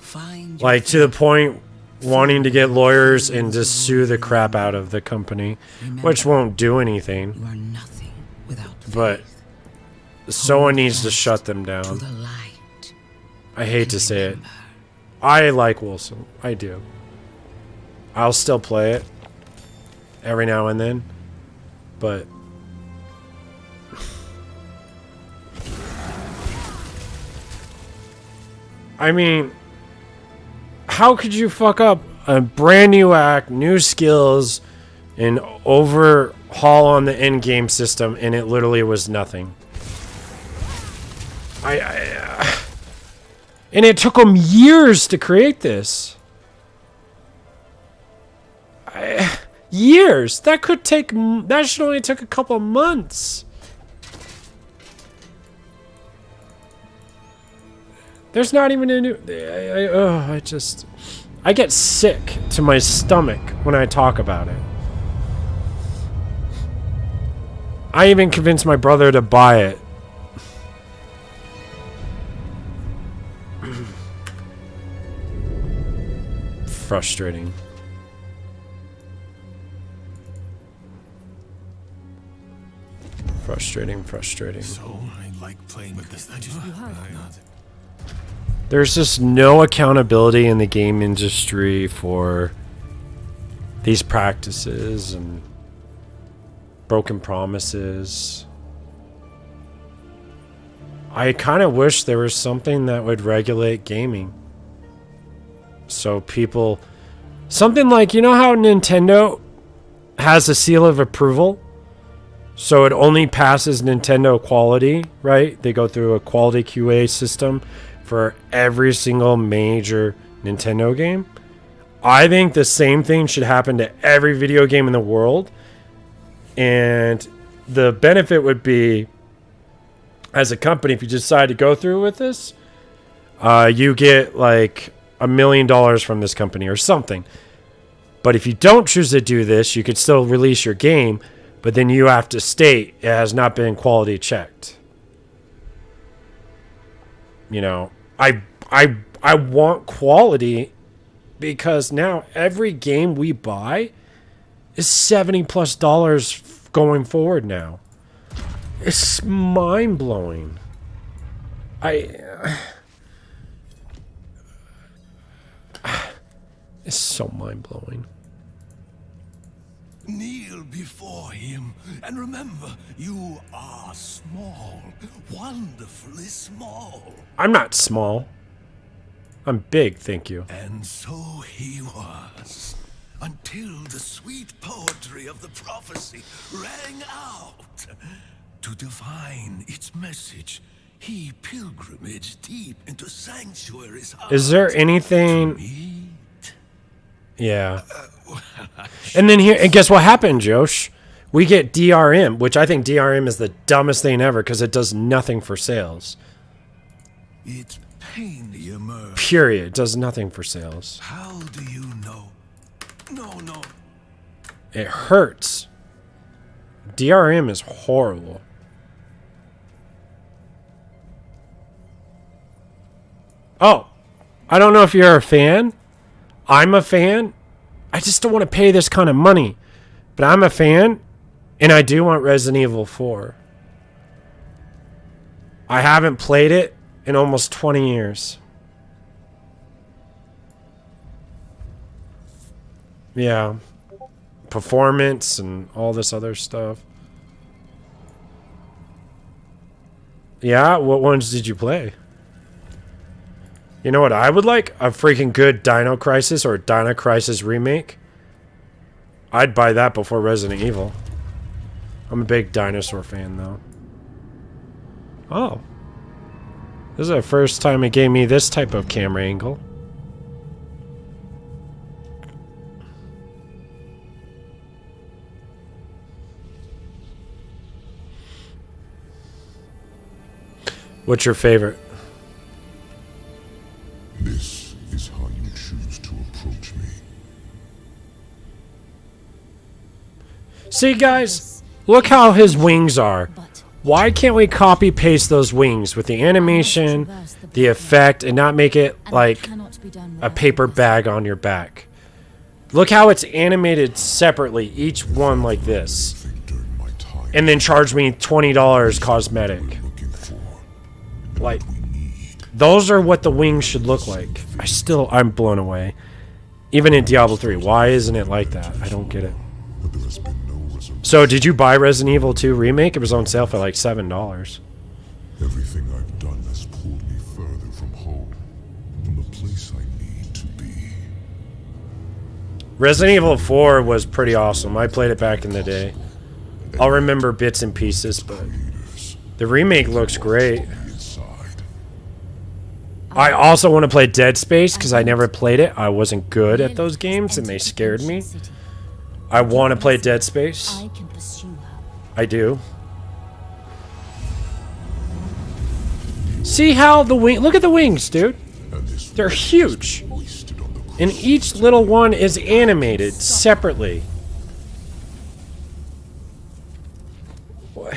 Find Like, to the point wanting to get lawyers and just sue the crap out of the company, which won't do anything. you are nothing without But faith. someone needs to shut them To down. the light. I hate to say it. I like Wilson. I do. I'll still play it every now and then. But I mean, how could you fuck up a brand new act, new skills, and overhaul on the end game system, and it literally was nothing? And it took them years to create this. Years. That could take. That should only took a couple of months. There's not even a new. I get sick to my stomach when I talk about it. I even convinced my brother to buy it. Frustrating. Frustrating. So I like playing with this. I just There's just no accountability in the game industry for these practices and broken promises. I kind of wish there was something that would regulate gaming. So people... Something like, you know how Nintendo has a seal of approval? So it only passes Nintendo quality, right? They go through a quality QA system for every single major Nintendo game. I think the same thing should happen to every video game in the world. And the benefit would be, as a company, if you decide to go through with this, you get like $1 million from this company or something. But if you don't choose to do this, you could still release your game, but then you have to state it has not been quality checked. You know, I want quality because now every game we buy is $70+ going forward now. It's mind blowing. It's so mind blowing. Kneel before him and remember, you are small, wonderfully small. I'm not small. I'm big, thank you. And so he was, until the sweet poetry of the prophecy rang out. To divine its message, he pilgrimaged deep into sanctuaries. Is there anything... Meet. Yeah. And then here, and guess what happened, Josh? We get DRM, which I think DRM is the dumbest thing ever because it does nothing for sales. It's pain you emerge. Period. It does nothing for sales. How do you know? No. It hurts. DRM is horrible. Oh, I don't know if you're a fan. I'm a fan. I just don't want to pay this kind of money. But I'm a fan, and I do want Resident Evil 4. I haven't played it in almost 20 years. Yeah. Performance and all this other stuff. Yeah, what ones did you play? You know what I would like? A freaking good Dino Crisis or Dino Crisis remake. I'd buy that before Resident Evil. I'm a big dinosaur fan, though. Oh. This is the first time it gave me this type of camera angle. What's your favorite? This is how you choose to approach me. See, guys? Look how his wings are. Why can't we copy paste those wings with the animation, the effect, and not make it like a paper bag on your back? Look how it's animated separately, each one like this. And then charge me $20 cosmetic. Like, those are what the wings should look like. I'm blown away. Even in Diablo 3, why isn't it like that? I don't get it. So, did you buy Resident Evil 2 Remake? It was on sale for like $7. Everything I've done has pulled me further from home, from the place I need to be. Resident Evil 4 was pretty awesome. I played it back in the day. I'll remember bits and pieces, but the remake looks great. I also want to play Dead Space because I never played it. I wasn't good at those games and they scared me. I want to play Dead Space. I do. See how the wing... Look at the wings, dude. They're huge. And each little one is animated separately. What?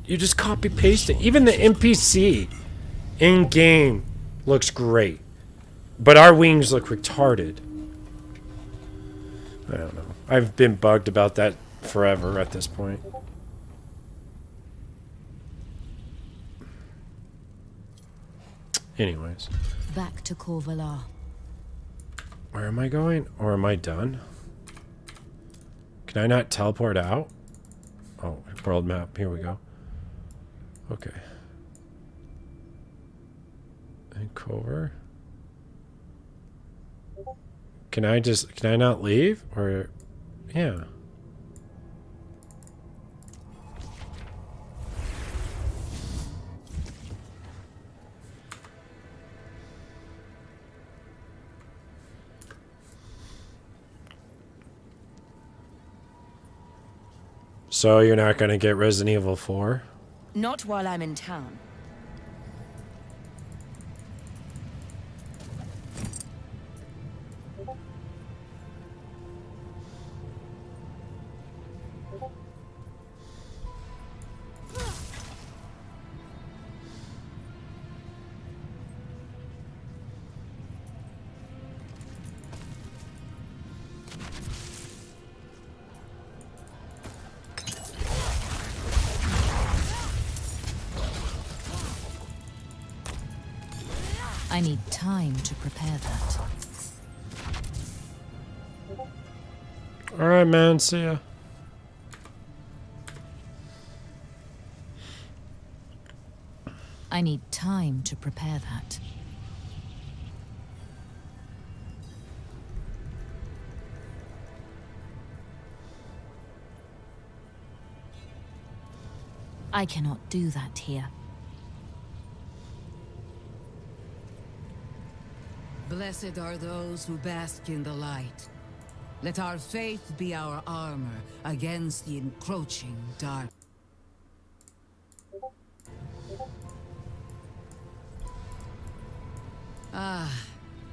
You just copy paste it. Even the NPC in game looks great, but our wings look retarded. I don't know. I've been bugged about that forever at this point. Anyways, back to Corvalar. Where am I going? Or am I done? Can I not teleport out? Oh, world map. Here we go. Okay. And cover. Can I not leave? Or, yeah. So you're not going to get Resident Evil 4? Not while I'm in town. I need time to prepare that. Alright, man. See ya. I need time to prepare that. I cannot do that here. Blessed are those who bask in the light. Let our faith be our armor against the encroaching dark. Ah,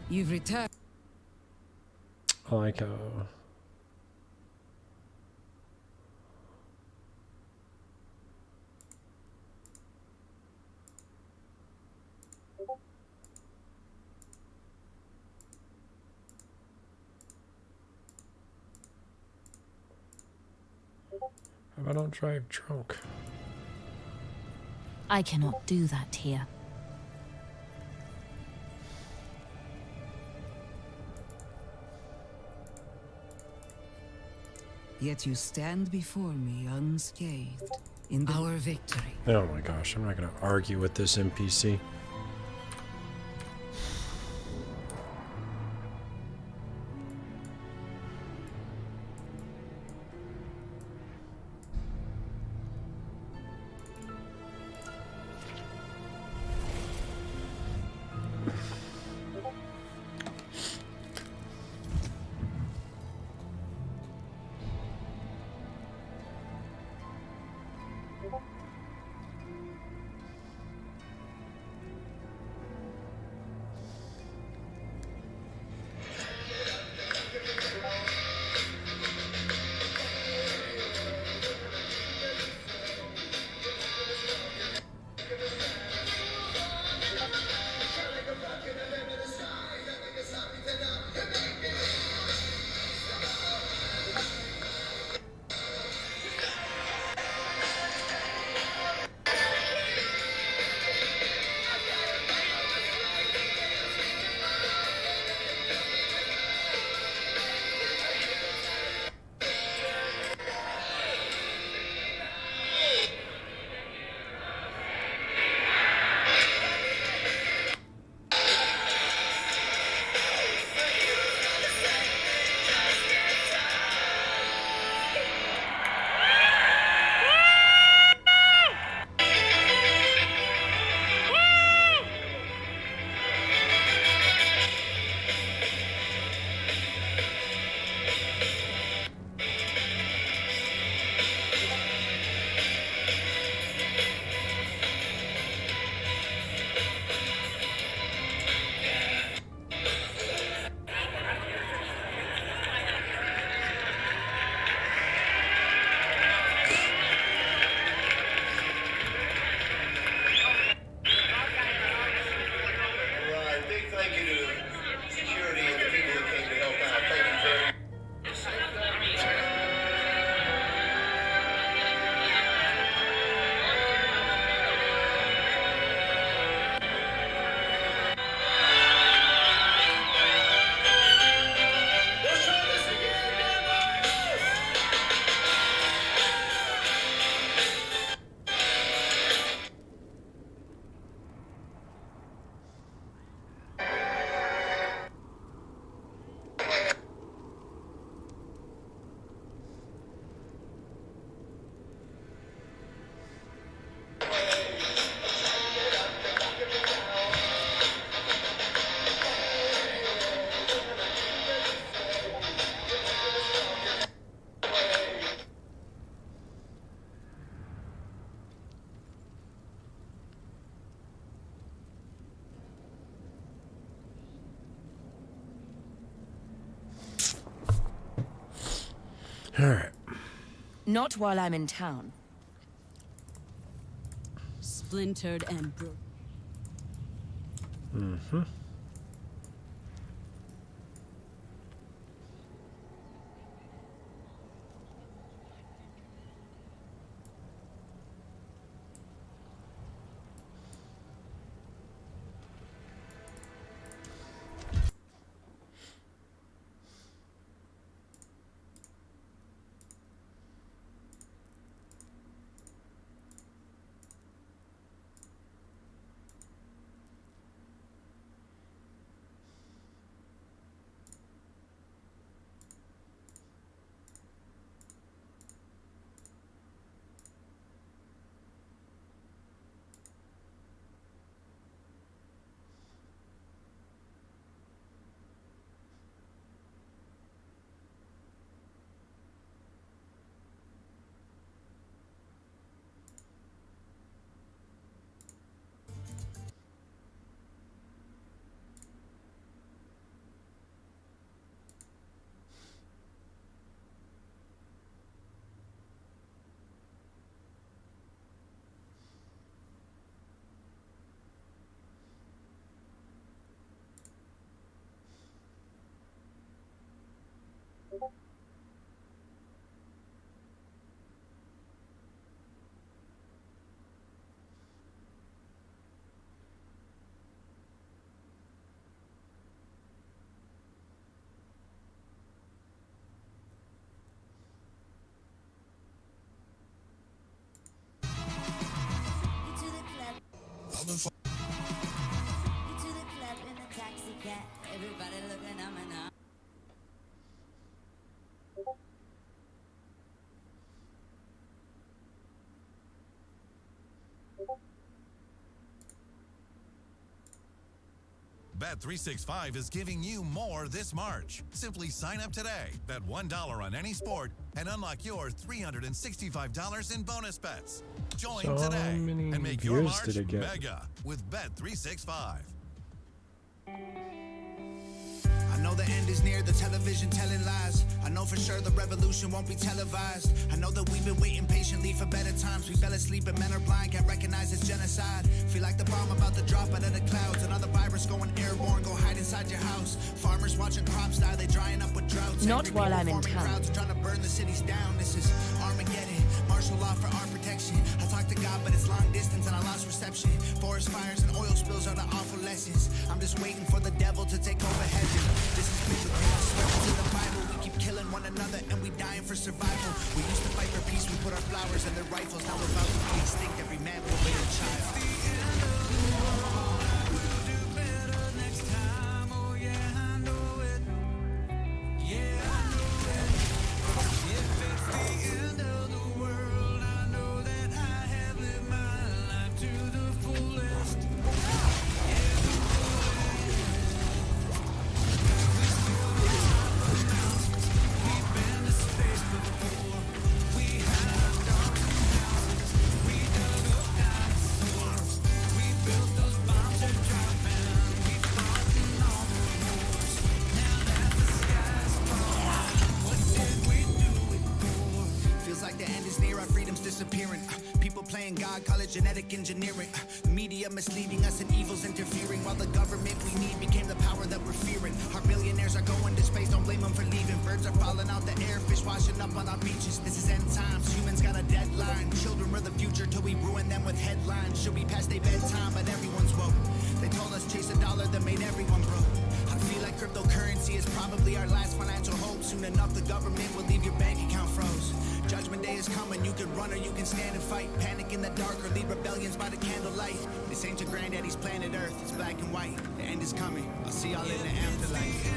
you've returned. I like how... I don't drive drunk. I cannot do that here. Yet you stand before me unscathed in our victory. Oh my gosh, I'm not going to argue with this NPC. All right. Not while I'm in town. Splintered and broken. Mm-hmm. Bet365 is giving you more this March. Simply sign up today, bet $1 on any sport, and unlock your $365 in bonus bets. Join So today many and make your views March did it get? mega with Bet365. I know the end is near, the television telling lies. I know for sure the revolution won't be televised. I know that we've been waiting patiently for better times. We fell asleep and men are blind, can't recognize it's genocide. Feel like the bomb about to drop out of the clouds. Another virus going airborne, go hide inside your house. Farmers watching crops die, they drying up with droughts. Not Angry while people I'm in forming town. crowds trying to burn the cities down. This is Armageddon, martial law for our protection. I talk to God, but it's long distance and I lost reception. Forest fires and oil spills are the awful lessons. I'm just waiting for the devil to take over heaven. This is biblical, I swear to the Bible. We keep killing one another and we dying for survival. We used to fight for peace, we put our flowers and their rifles. Now we're about to be extinct, every man will be a child. Disappearing. People playing God, call it genetic engineering. The media misleading us and evil's interfering. While the government we need became the power that we're fearing. Our billionaires are going to space, don't blame them for leaving. Birds are falling out the air, fish washing up on our beaches. This is end times, humans got a deadline. Children are the future till we ruin them with headlines. Should be past their bedtime, but everyone's woke. They told us chase a dollar that made everyone broke. I feel like cryptocurrency is probably our last financial hope. Soon enough the government will leave your bank account froze. Judgment day is coming, you can run or you can stand and fight. Panic in the dark or lead rebellions by the candlelight. This ain't your granddaddy's planet Earth, it's black and white. The end is coming, I'll see y'all in the afterlife.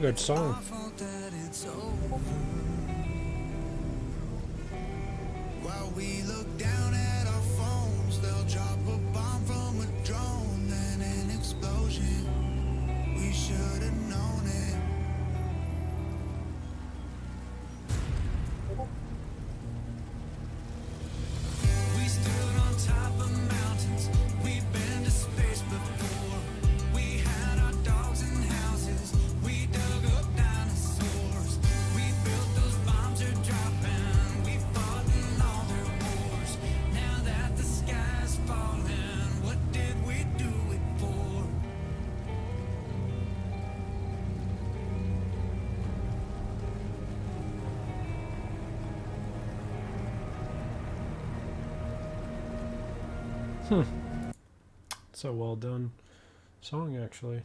good song. While we look down at our phones, they'll drop a bomb from a drone, then an explosion. We should have known it. We stood on top of mountains. We've been to space before. We had our dogs and houses. We dug up dinosaurs. We built those bombs are dropping. We fought in all their wars. Now that the sky's falling, what did we do it for? It's a well done song, actually.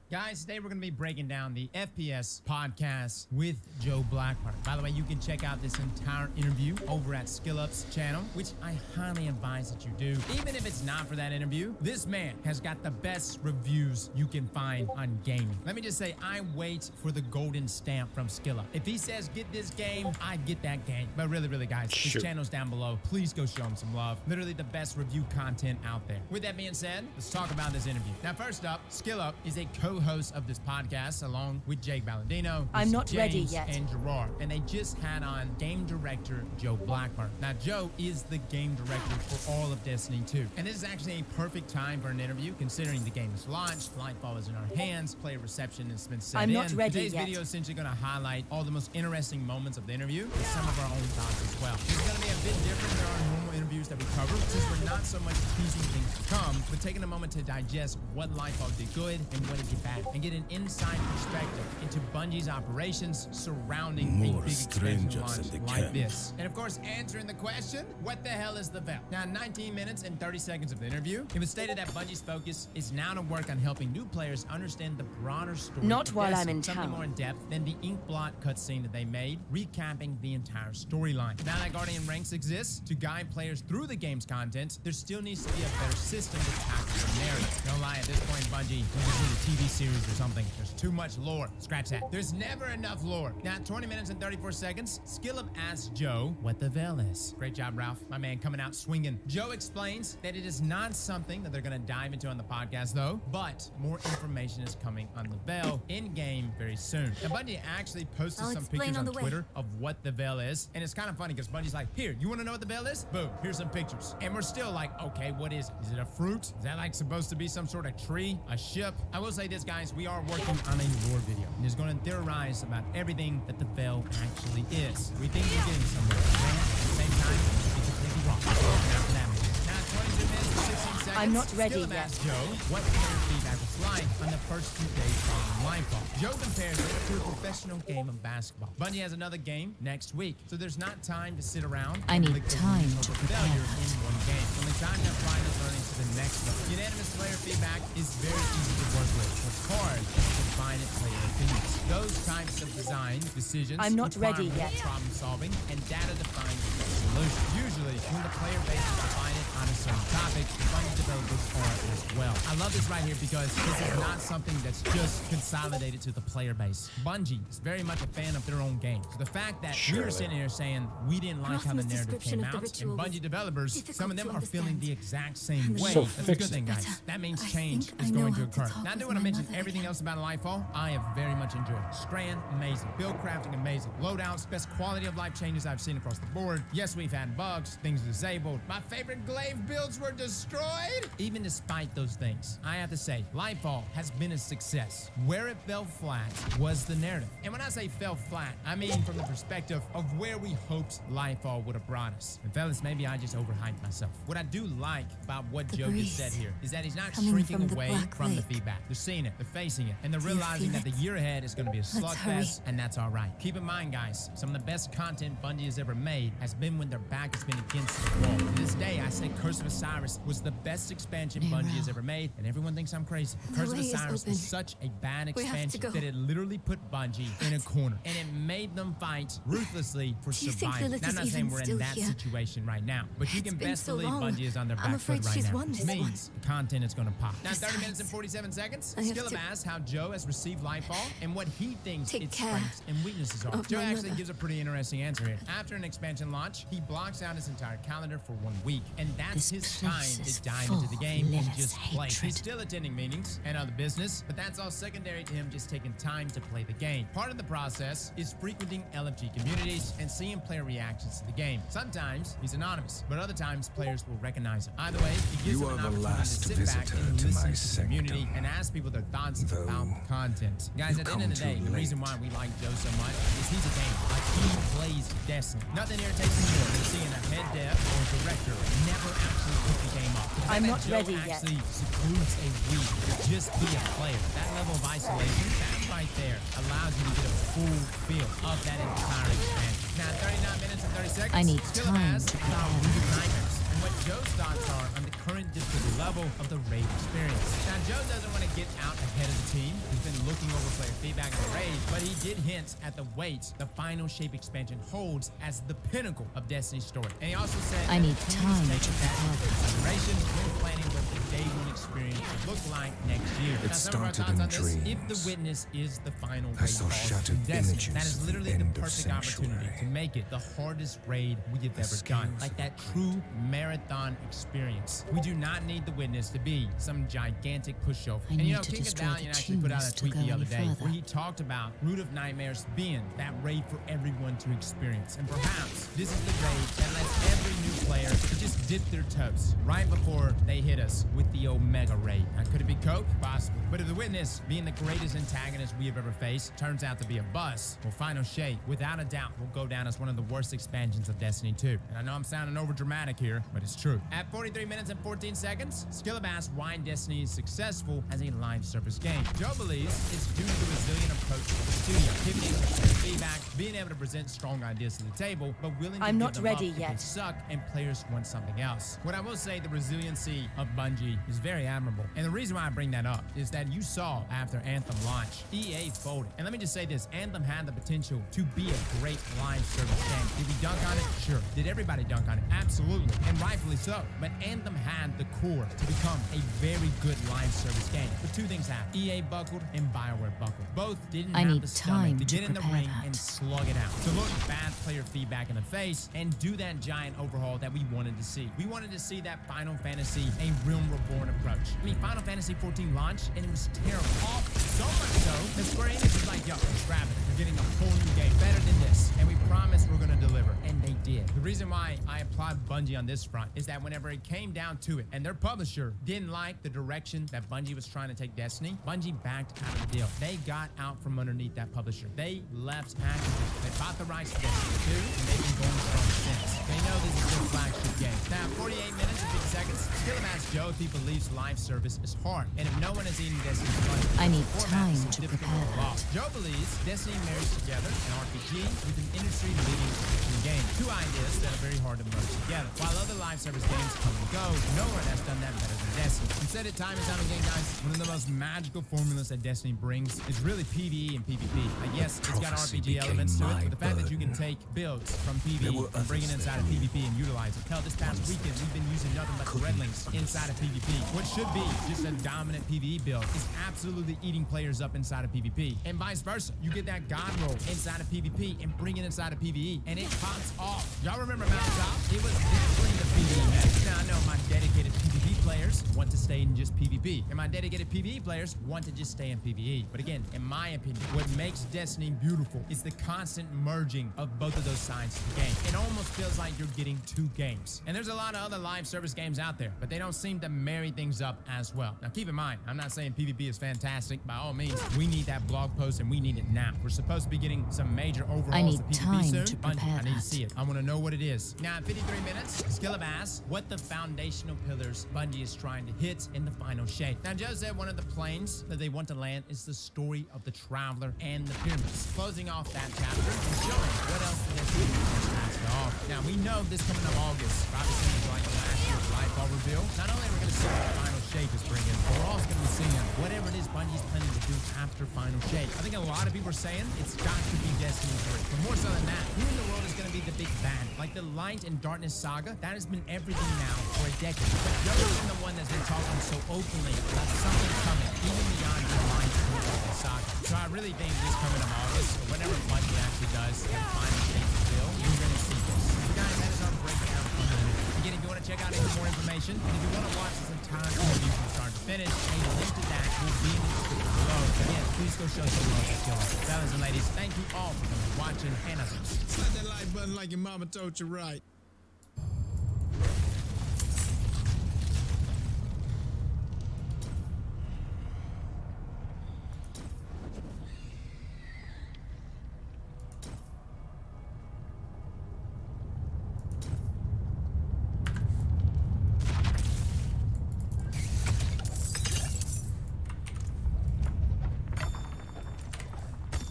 Guys, today we're going to be breaking down the FPS podcast with Joe Blackheart. By the way, you can check out this entire interview over at SkillUp's channel, which I highly advise that you do. Even if it's not for that interview, this man has got the best reviews you can find on gaming. Let me just say, I wait for the golden stamp from SkillUp. If he says get this game, I get that game. But really, guys, his channel's down below. Please go show him some love. Literally the best review content out there. With that being said, let's talk about this interview. Now, first up, SkillUp is a co-host of this podcast along with Jake Balladino, I'm not James ready yet. and Gerard, and they just had on game director Joe Blackheart. Now, Joe is the game director for all of Destiny 2, and this is actually a perfect time for an interview considering the game is launched, Lightfall is in our hands, player reception has been set I'm in. not ready Today's yet. video is essentially going to highlight all the most interesting moments of the interview and some of our own thoughts as well. It's going to be a bit different than our normal interviews that we cover, since we're not so much teasing things to come, but taking a moment to digest what Lightfall did good and what it did bad, and get an inside perspective into Bungie's operations surrounding a big expansion launch like this. And of course, answering the question, what the hell is the Veil? Now, 19 minutes and 30 seconds of the interview, it was stated that Bungie's focus is now to work on helping new players understand the broader story. Not of while Destiny, I'm in something town. more in depth than the Inkblot cutscene that they made, recapping the entire storyline. Now that Guardian Ranks exists to guide players through the game's content, there still needs to be a better system to tackle the narrative. No lie, at this point, Bungie, we just need a TV series or something. There's too much lore. Scratch that. There's never enough lore. Now, 20 minutes and 34 seconds, SkillUp asks Joe what the Veil is. Great job, Ralph. My man coming out swinging. Joe explains that it is not something that they're going to dive into on the podcast, though, but more information is coming on the Veil in-game very soon. Now, Bungie actually posted I'll some explain pictures on on the way. Twitter of what the Veil is, and it's kind of funny because Bungie's like, here, you want to know what the Veil is? Boom, here's some pictures. And we're still like, okay, what is it? Is it a fruit? Is that like supposed to be some sort of tree? A ship? I will say this, guys, we are working on a lore video, and it's going to theorize about everything that the Veil actually is. We think we're getting somewhere, and at the same time, it's completely wrong. So after that, now 22 minutes and 16 seconds. I'm not ready SkillUp yet. asked Joe what player feedback was like on the first 2 days following Lightfall. Joe compares it to a professional game of basketball. Bungie has another game next week, so there's not time to sit around. I and need lick the time wounds to over prepare. failure in one game. Only time to apply those learnings to the next level. Unanimous player feedback is very easy to work with. What's hard is defining player opinions. Those types of design decisions I'm not require ready more yet. problem solving and data-defined solution. Usually, when the player base is defined on a certain topic, Bungie developers are as well. I love this right here because this is not something that's just consolidated to the player base. Bungie is very much a fan of their own games. So the fact that we are sitting here saying we didn't like how the narrative came out, and Bungie developers, some of them are feeling the exact same way. So That's a good thing, guys. That means change is going to occur. Now, I do want to mention everything else about Lightfall. I have very much enjoyed. Strand, amazing. Build crafting, amazing. Loadouts, best quality of life changes I've seen across the board. Yes, we've had bugs, things disabled. My favorite glaive builds were destroyed. Even despite those things, I have to say, Lightfall has been a success. Where it fell flat was the narrative. And when I say fell flat, I mean from the perspective of where we hoped Lightfall would have brought us. And fellas, maybe I just overhyped myself. What I do like about what Joe just said here is that he's not shrinking away from the feedback. They're seeing it, they're facing it, and they're realizing that the year ahead is going to be a slugfest, and that's all right. Keep in mind, guys, some of the best content Bungie has ever made has been when their back has been against the wall. To this day, I say Curse of Osiris was the best expansion Bungie has ever made, and everyone thinks I'm crazy. Curse of Osiris was such a bad expansion that it literally put Bungie in a corner, and it made them fight ruthlessly for survival. Now, I'm not saying we're in that situation right now, but you can best believe Bungie is on their back foot right now, which means the content is going to pop. Now, 30 minutes and 47 seconds. Skillum asks how Joe has received Lightfall and what he thinks its strengths and weaknesses are. Joe actually gives a pretty interesting answer here. After an expansion launch, he blocks out his entire calendar for 1 week, and that's his time to dive into the game and just play. He's still attending meetings and other business, but that's all secondary to him just taking time to play the game. Part of the process is frequenting LFG communities and seeing player reactions to the game. Sometimes he's anonymous, but other times players will recognize him. Either way, he gives them an opportunity to sit back and listen to the community and ask people their thoughts about the content. Guys, at the end of the day, the reason why we like Joe so much is he's a gamer. Like, he plays Destiny. Nothing irritates me more than seeing a head dev or director never actually put the game up. I'm not Joe ready yet. actually secludes a week to just be a player. That level of isolation, that right there allows you to get a full feel of that entire expansion. Now, 39 minutes and 30 seconds. I need Skillum time asks to about Root of Nightmares and what Joe's thoughts are on the current difficulty level of the raid experience. Now, Joe doesn't want to get out ahead of the team. He's been looking over player feedback in the raid, but he did hint at the weight the final shape expansion holds as the pinnacle of Destiny's story. And he also said I need that time he's to taking that prepare. into consideration when planning what the day one experience should look like next year. It Now, some of our started thoughts in on this, if dreams. the witness is the final I raid saw boss shattered in Destiny, images that is of the literally the end of perfect opportunity Sanctuary. to make it the hardest raid we have ever done. Like that true marathon experience. We do not need the witness to be some gigantic pushover. I And you need know, to King destroy Medallion the actually put out tombs a to tweet go the other any day further. where he talked about Root of Nightmares being that raid for everyone to experience. And perhaps this is the raid that lets every new player to just dip their toes right before they hit us with the Omega raid. Now, could it be Coke? Possibly. But if the witness, being the greatest antagonist we have ever faced, turns out to be a bust, well, Final Shape, without a doubt, will go down as one of the worst expansions of Destiny 2. And I know I'm sounding over dramatic here, but it's true. At 43 minutes and 14 seconds, Skillum asks why Destiny is successful as a live service game. Joe believes it's due to the resilient approach of the studio, pivoting to player feedback, being able to present strong ideas to the table, but willing to I'm give not them ready up if yet. they suck and players want something else. What I will say, the resiliency of Bungie is very admirable. And the reason why I bring that up is that you saw after Anthem launched, EA folded. And let me just say this, Anthem had the potential to be a great live service game. Did we dunk on it? Sure. Did everybody dunk on it? Absolutely. And rightfully so. But Anthem had the core to become a very good live service game. But two things happened. EA buckled and BioWare buckled. Both didn't I have need the stomach time to to get in the prepare ring that. and slug it out. To look bad player feedback in the face and do that giant overhaul that we wanted to see. We wanted to see that Final Fantasy, a Realm Reborn approach. I mean, Final Fantasy 14 launched and it was terrible. Awful. So much so that Square Enix was like, yo, scrap it. We're getting a whole new game. Better than this. And we promised we're going to deliver. And they did. The reason why I applaud Bungie on this front is that whenever it came down to it and their publisher didn't like the direction that Bungie was trying to take Destiny, Bungie backed out of the deal. They got out from underneath that publisher. They left Activision. They bought the rights to Destiny 2 and they've been going strong since. They know this is their flagship game. Now, 48 minutes and 50 seconds. Skillum asks Joe if he believes live service is hard. And if no one has eaten Destiny I need time to difficult prepare to launch. that. Joe believes Destiny marries together an RPG with an industry-leading action game. Two ideas that are very hard to merge together. While other live service games come and go, nowhere has done that better than Destiny. You said it time and time again, guys, one of the most magical formulas that Destiny brings is really PvE and PvP. Yes, it's got RPG elements to it, but the fact that you can take builds from PvE and bring it inside of PvP and utilize it. Hell, this past weekend, we've been using nothing but the red links inside of PvP. What should be just a dominant PvE build is absolutely eating players up inside of PvP. And vice versa. You get that god roll inside of PvP and bring it inside of PvE, and it pops off. Y'all remember Mount Top? It was different the PvE match. Now, I know my dedicated PvP players want to stay in just PvP, and my dedicated PvE players want to just stay in PvE. But again, in my opinion, what makes Destiny beautiful is the constant merging of both of those sides of the game. It almost feels like you're getting two games. And there's a lot of other live service games out there, but they don't seem to marry things up as well. Now, keep in mind, I'm not saying PvP is fantastic. By all means, we need that blog post, and we need it now. We're supposed to be getting some major overhauls I need to PvP time soon. to Bungie, prepare I need to that. see it. I want to know what it is. Now, at 53 minutes, Skillab asks what the foundational pillars Bungie is trying to hit in the final shape. Now, Joe said one of the planes that they want to land is the story of the Traveler and the Pyramids. Closing off that chapter and showing what else the Destiny universe has to offer. Now, we know this coming up August, probably seems like last year's Lightfall reveal. Not only are we going to see what the final shape is bringing, but we're also going to be seeing whatever it is Bungie's planning to do after final shape. I think a lot of people are saying it's got to be Destiny 3. But more so than that, who in the world is going to be the big bad? Like the Light and Darkness saga, that has been everything now for a decade. But Joe's been the one that's been talking so openly about something coming, even beyond the Light and Darkness saga. So I really think this coming up August, or whenever Bungie actually does the final shape reveal, you're going to see this. So guys, that is our breakdown on the movie. Again, if you want to check out any more information, and if you want to watch this entire interview from start to finish, a link to that will be in the description below. Again, please go show some love to Skillab. Fellas and ladies, thank you all for coming, watching, and I'll see you. Slap that like button like your mama told you right.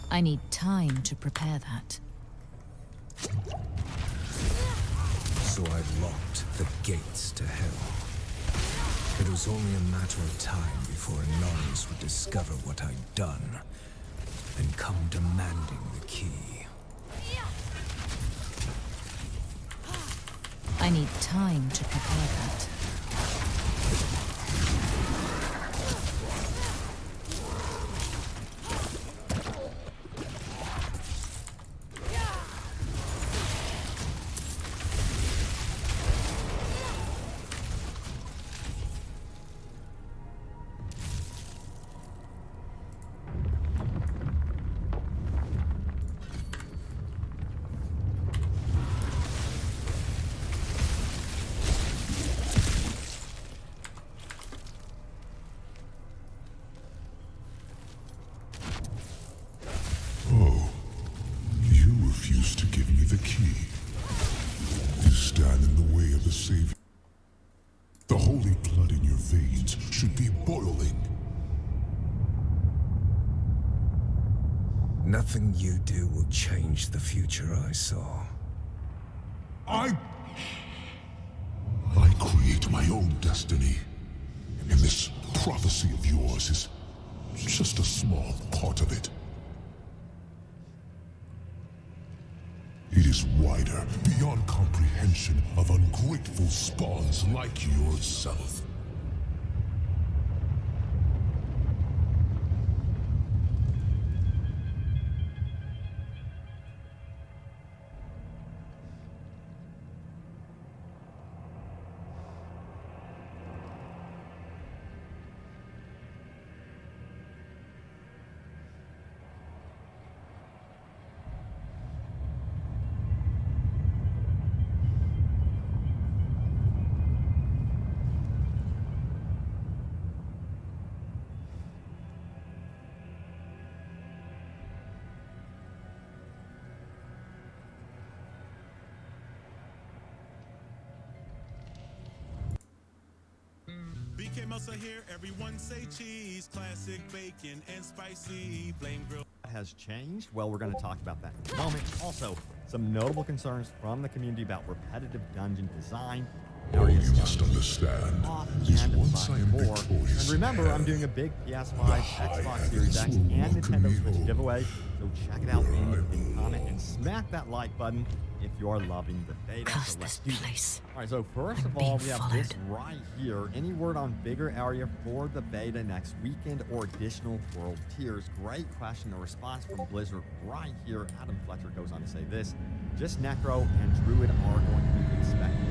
I need time to prepare that. So I locked the gates to hell. It was only a matter of time before Anonymous would discover what I'd done and come demanding the key. I need time to prepare that. Oh, you refuse to give me the key. You stand in the way of the Savior. The holy blood in your veins should be boiling. Nothing you do will change the future I saw. I create my own destiny. And this prophecy of yours is just a small part of it. It is wider, beyond comprehension of ungrateful spawns like yourself. BK Muscle here. Everyone say cheese. Classic bacon and spicy. Flame grill. Has changed? Well, we're going to talk about that in a moment. Also, some notable concerns from the community about repetitive dungeon design All you must understand is once I am more. victorious, And remember, I'm doing a big PS5, Xbox Series X, and Nintendo Switch giveaway. So check it out and comment and smack that like button if you are loving the beta. So let's do this. All right, so first of all, we have this right here. Any word on bigger area for the beta next weekend or additional world tiers? Great question. A response from Blizzard right here. Adam Fletcher goes on to say this. Just Necro and Druid are going to be expected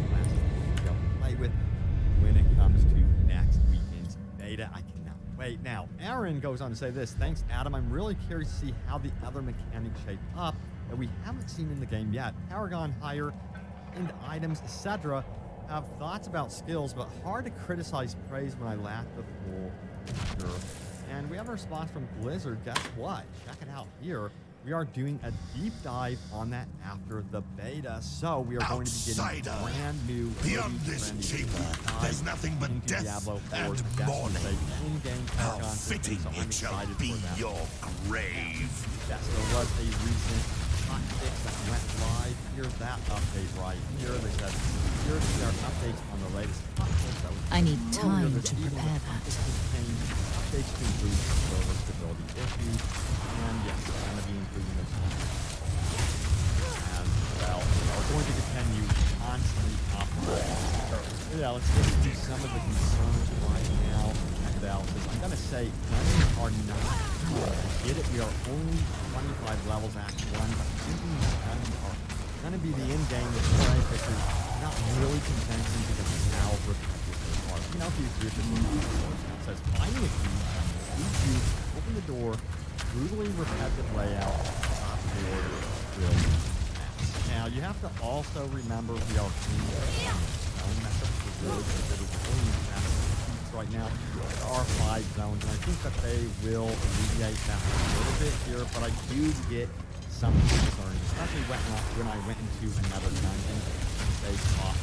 classes to play with when it comes to next weekend's beta. I cannot wait. Now, Aaron goes on to say this. Thanks, Adam. I'm really curious to see how the other mechanics shape up that we haven't seen in the game yet. Paragon, higher end items, etc. Have thoughts about skills, but hard to criticize praise when I lack the full picture. And we have a response from Blizzard. Guess what? Check it out here. We are doing a deep dive on that after the beta, so we are going to be getting brand new beyond this chamber. There's nothing but death Diablo 4 and mourning. In-game How Paragon fitting system, so I'm it shall excited be for that. your grave. Yes, there was a recent hot fix that went live. Here's that update right here. They said, here's their updates on the latest hot fix that was I need earlier time this to evening. prepare The that. fix contains updates to improve server stability issues. And yes, it's going to be improving those as well. We're going to continue constantly optimizing. Yeah, let's get into some of the concerns right now. Check it out. I'm going to say dungeons are not good. I get it. We are only 25 levels Act 1, but thinking that dungeons are going to be the end game display, which is not really convincing because of how repetitive they are. You know, if you hear this it says finding a key, lead you, open the door, brutally repetitive layout, top order, will pass. Now, you have to also remember we are in zone method, which is really considered only right now. There are 5 zones, and I think that they will alleviate that a little bit here, but I do get some concerns, especially when I went into another dungeon based off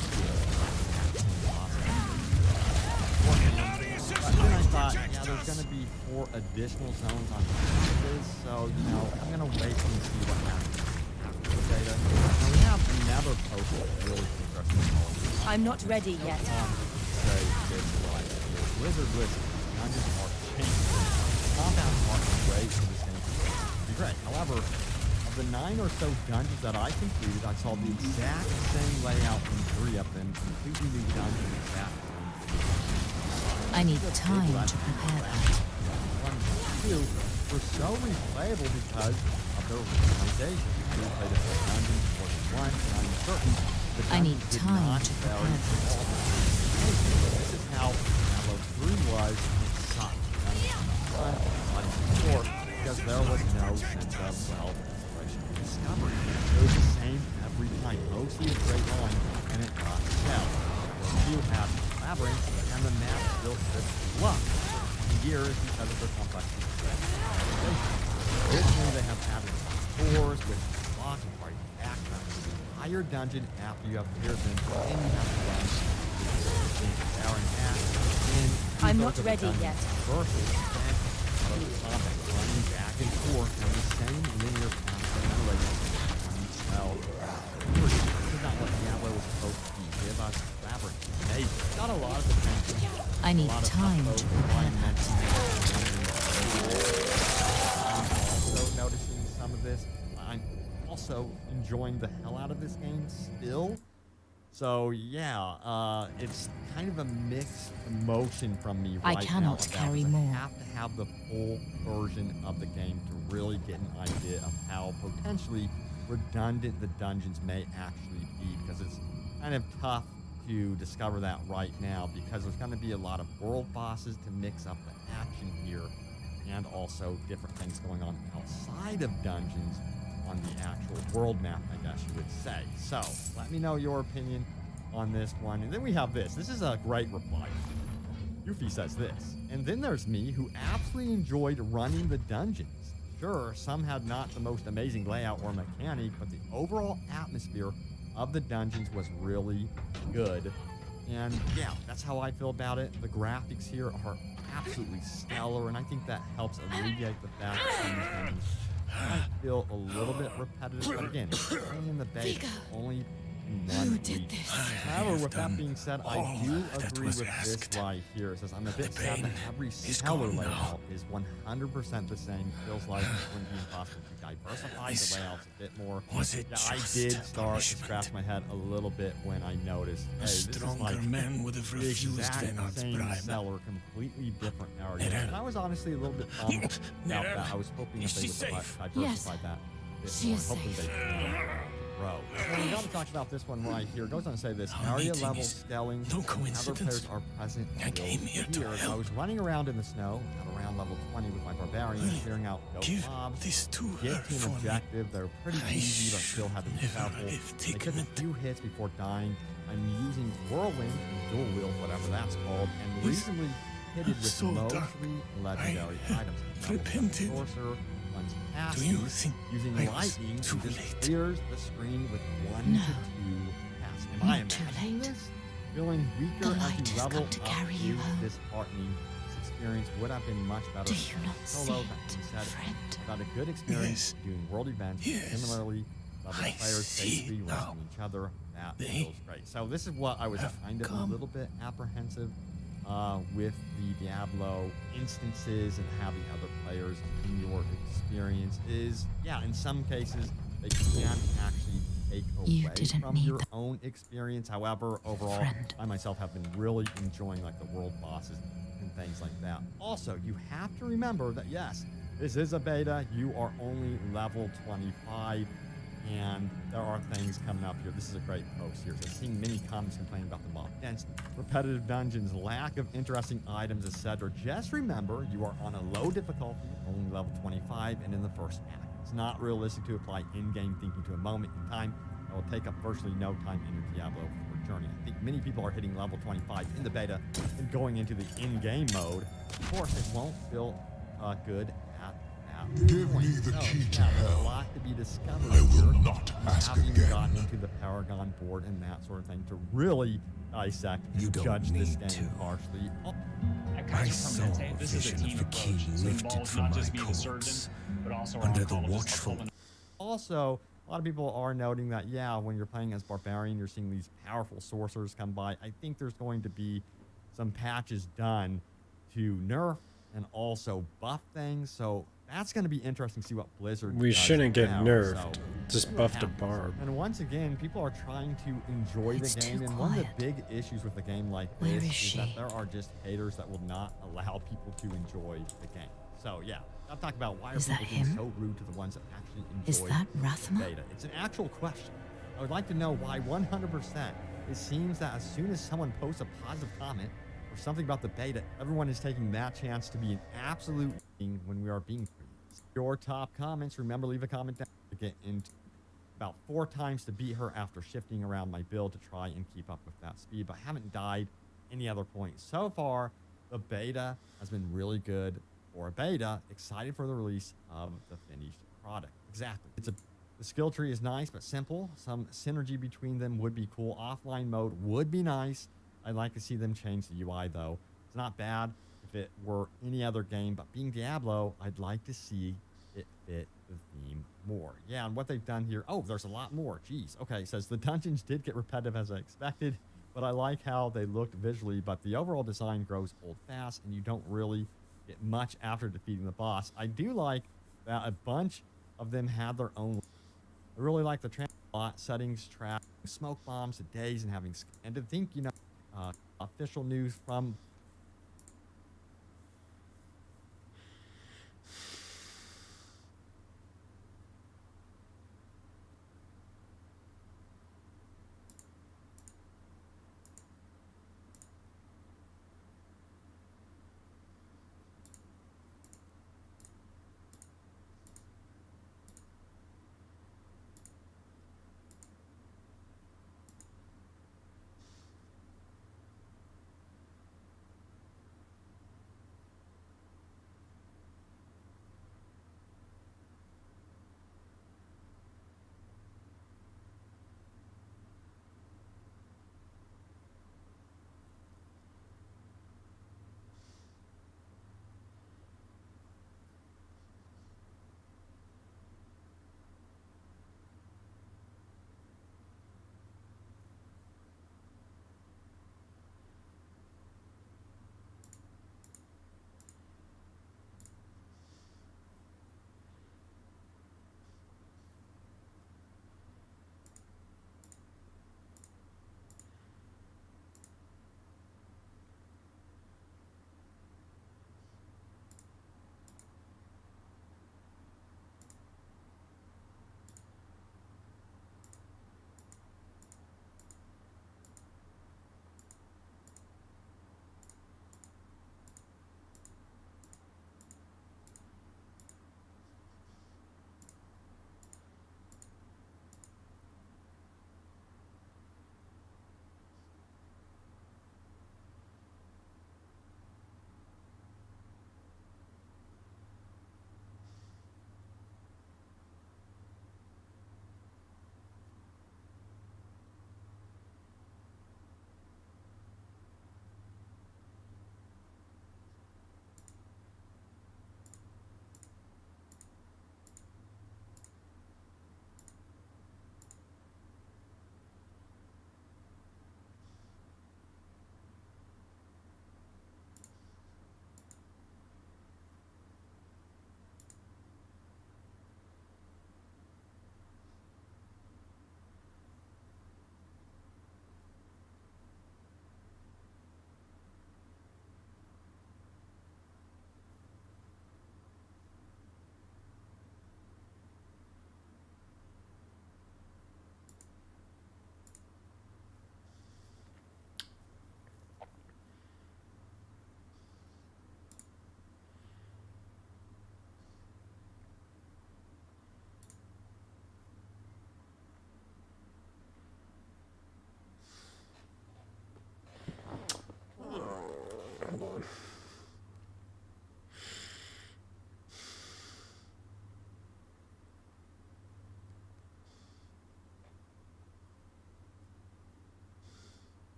but then I thought, yeah, there's going to be 4 additional zones on top of this, so, you know, I'm going to wait and see what happens after the beta. Now, we have another post that's really interesting. I'm not ready yet. Say this right here. Blizzard list dungeons are changing. Compound are great for this game. Be great. However, of the 9 or so dungeons that I completed, I saw the exact same layout in 3 of them, completely new dungeons that I need time to prepare that. 1 and 2 were so replayable because of their randomization. You played a dungeon more than once, and I'm certain the I need dungeons did time not to vary prepare at all. This is how Diablo 3 was, and it sucked. Dungeon 1, because there was no sense of, well, exploration and discovery. It was the same every time. Mostly a straight line, and it got shell. You have Labyrinth, and the map still sits luck for years because of the complexity. Additionally, they have added doors with blocks and party back to the entire dungeon after you have cleared them, and you have to run the hour and a half in. I'm not ready yet. Versus then out of the combat, running back and forth on the same linear path generated on each cell. This is not what Diablo was supposed to be. Give us Labyrinth. They got a lot of attention. I need time to prepare that. I'm also noticing some of this. I'm also enjoying the hell out of this game still. So yeah, it's kind of a mixed emotion from me right now. I cannot carry I more. have to have the full version of the game to really get an idea of how potentially redundant the dungeons may actually be, because it's kind of tough to discover that right now, because there's going to be a lot of world bosses to mix up the action here, and also different things going on outside of dungeons on the actual world map, I guess you would say. So let me know your opinion on this one. And then we have this. This is a great reply. Yuffie says this. And then there's me, who absolutely enjoyed running the dungeons. Sure, some had not the most amazing layout or mechanic, but the overall atmosphere of the dungeons was really good. And yeah, that's how I feel about it. The graphics here are absolutely stellar, and I think that helps alleviate the fact that some of these dungeons might feel a little bit repetitive. But again, playing in the base, only in 1 week. However, with that being said, I do agree with this right here. It says, I'm a bit sad that every seller layout is 100% the same. Feels like it wouldn't be impossible to diversify the layouts a bit more. Yeah, I did start to scratch my head a little bit when I noticed, hey, this is like the exact same seller, completely different areas. And I was honestly a little bit bummed about that. I was hoping that they would diversify that a bit more. Hopefully they grow. So we got to talk about this one right here. It goes on to say this area level scaling. Other players are present. I came here to help. I was running around in the snow at around level 20 with my barbarian, clearing out goat mobs. Get to an objective. They're pretty easy, but still have to be careful. They took a few hits before dying. I'm using whirlwind, dual wield, whatever that's called, and reasonably hitted with mostly legendary items. Repented. Sorcerer runs past using lightning to just clears the screen with 1 to 2 passes. Am I imagining this? Feeling weaker as you level up is disheartening. This experience would have been much better solo. That being said, got a good experience doing world events. Similarly, level players basically wrestling each other. That feels great. So this is what I was kind of a little bit apprehensive with the Diablo instances and having other players in your experience is, yeah, in some cases they can actually take away from your own experience. However, overall, I myself have been really enjoying like the world bosses and things like that. Also, you have to remember that yes, this is a beta. You are only level 25. And there are things coming up here. This is a great post here. So seeing many comments complaining about the mob dense, repetitive dungeons, lack of interesting items, etc. Just remember, you are on a low difficulty, only level 25, and in the first act. It's not realistic to apply in-game thinking to a moment in time. It will take up virtually no time in your Diablo for journey. I think many people are hitting level 25 in the beta and going into the in-game mode. Of course, it won't feel good at Give me the key to hell. A lot to be discovered. I will not ask haven't again. gotten into the Paragon board and that sort of thing to really dissect and judge this game harshly. I saw a vision of the king lifted from my corpse under the watchful. Also, a lot of people are noting that, yeah, when you're playing as Barbarian, you're seeing these powerful sorcerers come by. I think there's going to be some patches done to nerf and also buff things. So that's going to be interesting to see what Blizzard We does shouldn't get now. nerfed. So, Just buffed a barb. And once again, people are trying to enjoy the game. And one of the big issues with a game like this is that there are just haters that will not allow people to enjoy the game. So yeah, I'm talking about why are people being so rude to the ones that actually enjoy the beta. It's an actual question. I would like to know why 100%. It seems that as soon as someone posts a positive comment or something about the beta, everyone is taking that chance to be an absolute thing when we are being your top comments. Remember, leave a comment down to get into about 4 times to beat her after shifting around my build to try and keep up with that speed, but I haven't died any other point. So far, the beta has been really good for a beta. Excited for the release of the finished product. Exactly. The skill tree is nice but simple. Some synergy between them would be cool. Offline mode would be nice. I'd like to see them change the UI though. It's not bad if it were any other game, but being Diablo, I'd like to see it fit the theme more. Yeah, and what they've done here, oh, there's a lot more. Jeez. Okay, it says the dungeons did get repetitive as I expected, but I like how they looked visually, but the overall design grows old fast and you don't really get much after defeating the boss. I do like that a bunch of them had their own. I really like the transport settings, trap, smoke bombs, the days, and having, and to think, you know, official news from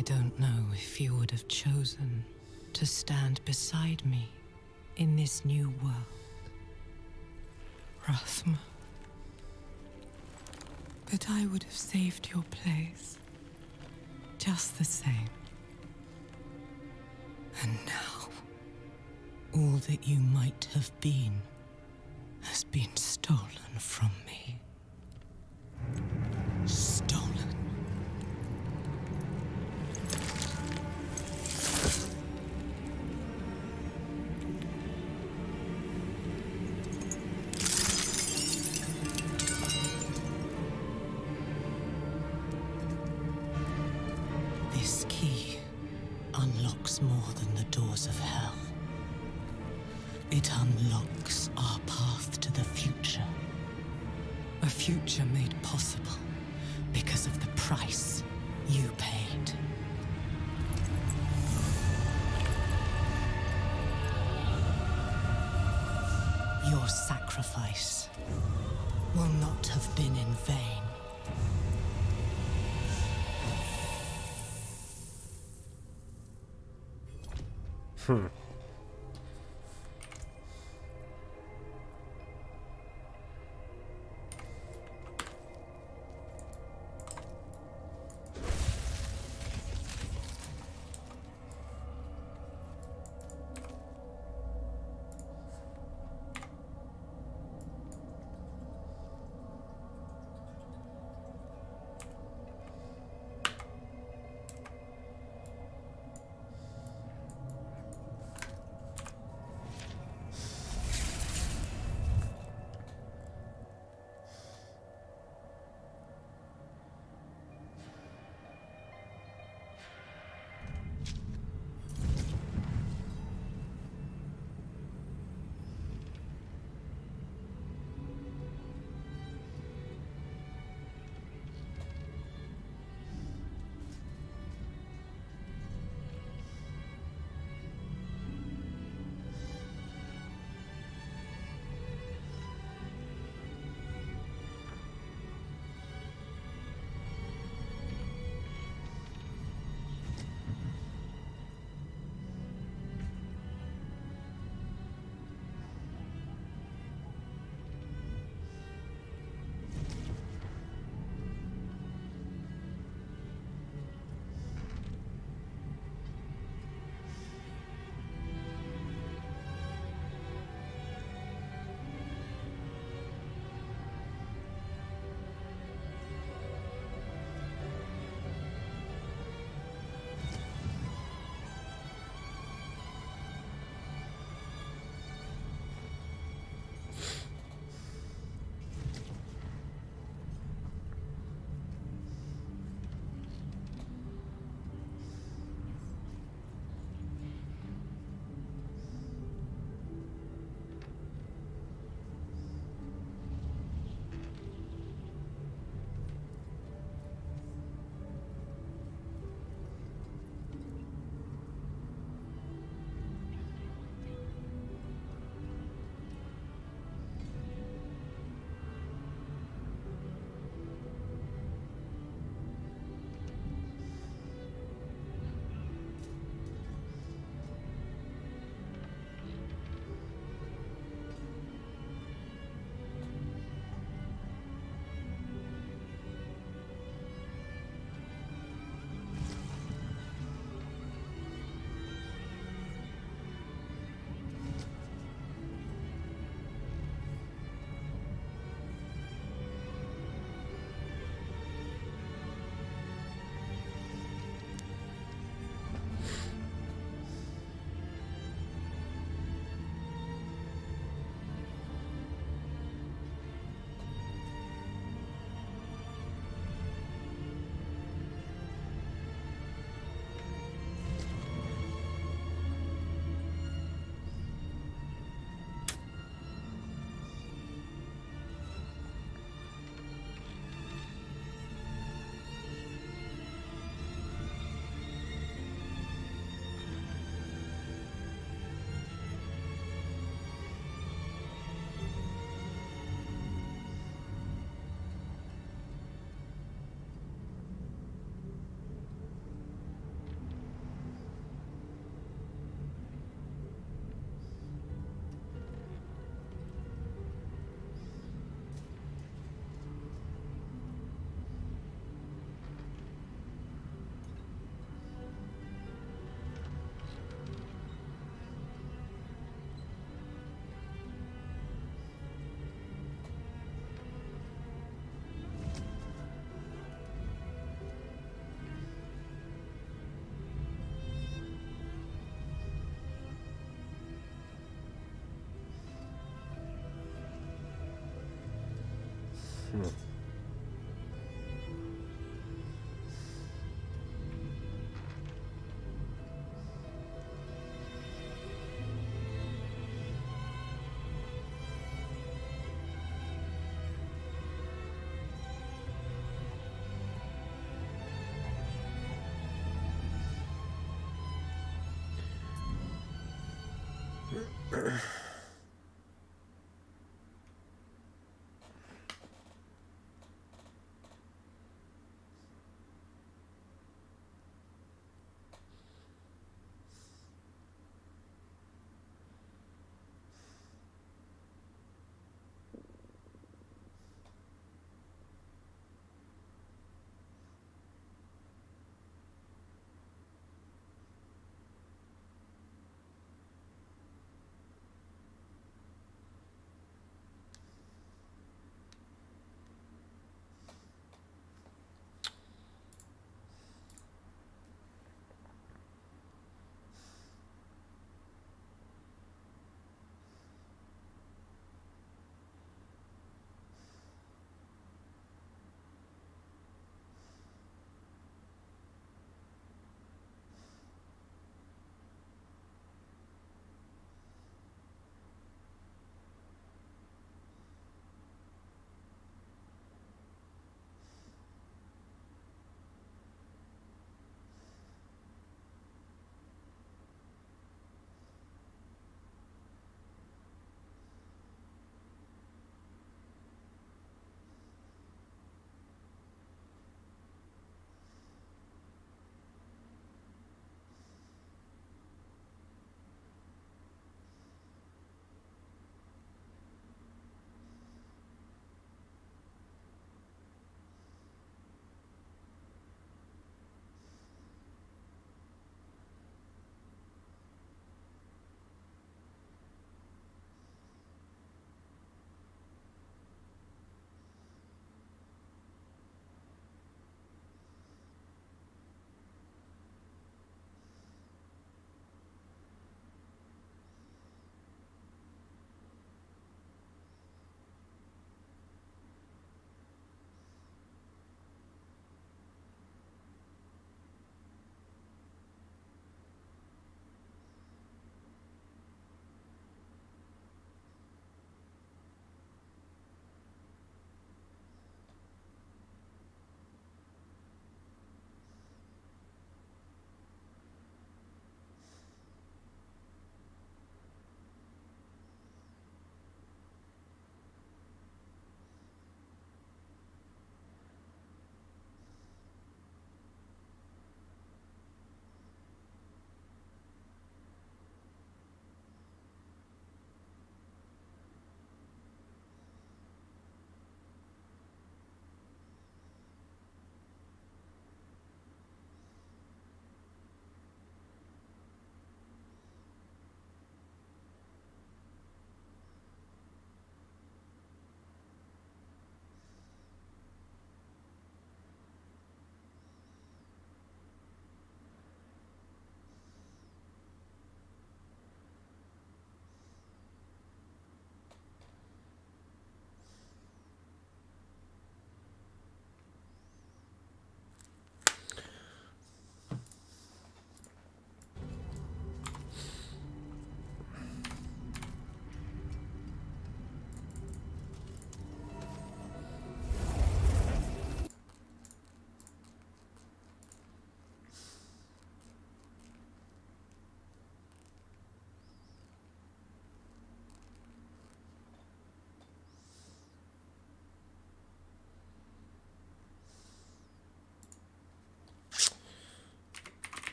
I don't know if you would have chosen to stand beside me in this new world, Rathma. But I would have saved your place, just the same. And now, all that you might have been has been stolen from me. Stolen. This key unlocks more than the doors of hell. It unlocks our path to the future. A future made possible because of the price you paid. Your sacrifice will not have been in vain.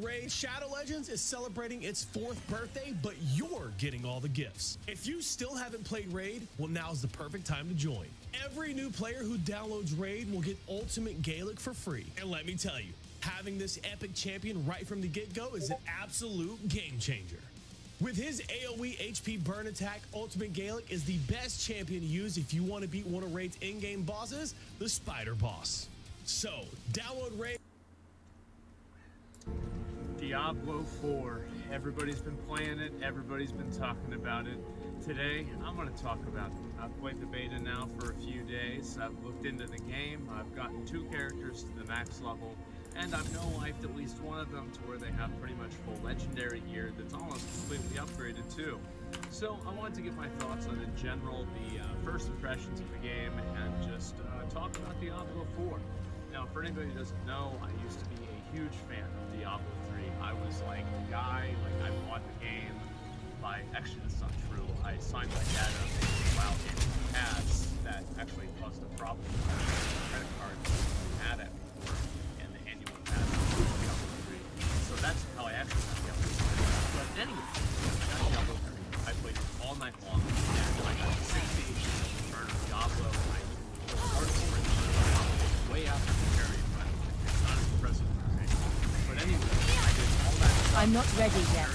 Raid Shadow Legends is celebrating its 4th birthday, but you're getting all the gifts. If you still haven't played Raid, well, now's the perfect time to join. Every new player who downloads Raid will get Ultimate Gaelic for free. And let me tell you, having this epic champion right from the get-go is an absolute game changer. With his AoE HP burn attack, Ultimate Gaelic is the best champion to use if you want to beat one of Raid's in-game bosses, the Spider Boss. So, download Raid. Diablo 4. Everybody's been playing it, everybody's been talking about it. Today, I'm going to talk about it. I've played the beta now for a few days. I've looked into the game, I've gotten 2 characters to the max level, and I've no-lifed at least one of them to where they have pretty much full legendary gear that's almost completely upgraded too. So I wanted to give my thoughts on, in general, the first impressions of the game, and just talk about Diablo 4. Now, for anybody who doesn't know, I used to be a huge fan of Diablo 3. I was like the guy, I bought the game by, actually that's not true, I signed my dad up a WoW game pass that actually caused a problem with my credit card we had it before, and the annual pass was Diablo 3. So that's how I actually got Diablo 3. But anyway, I got Diablo 3. I played it all night long, and I got 60 turn of Diablo. I hardcore in Diablo way after the period, by the way. It's not impressive for me. But anyway, I did all that stuff. I'm not ready yet.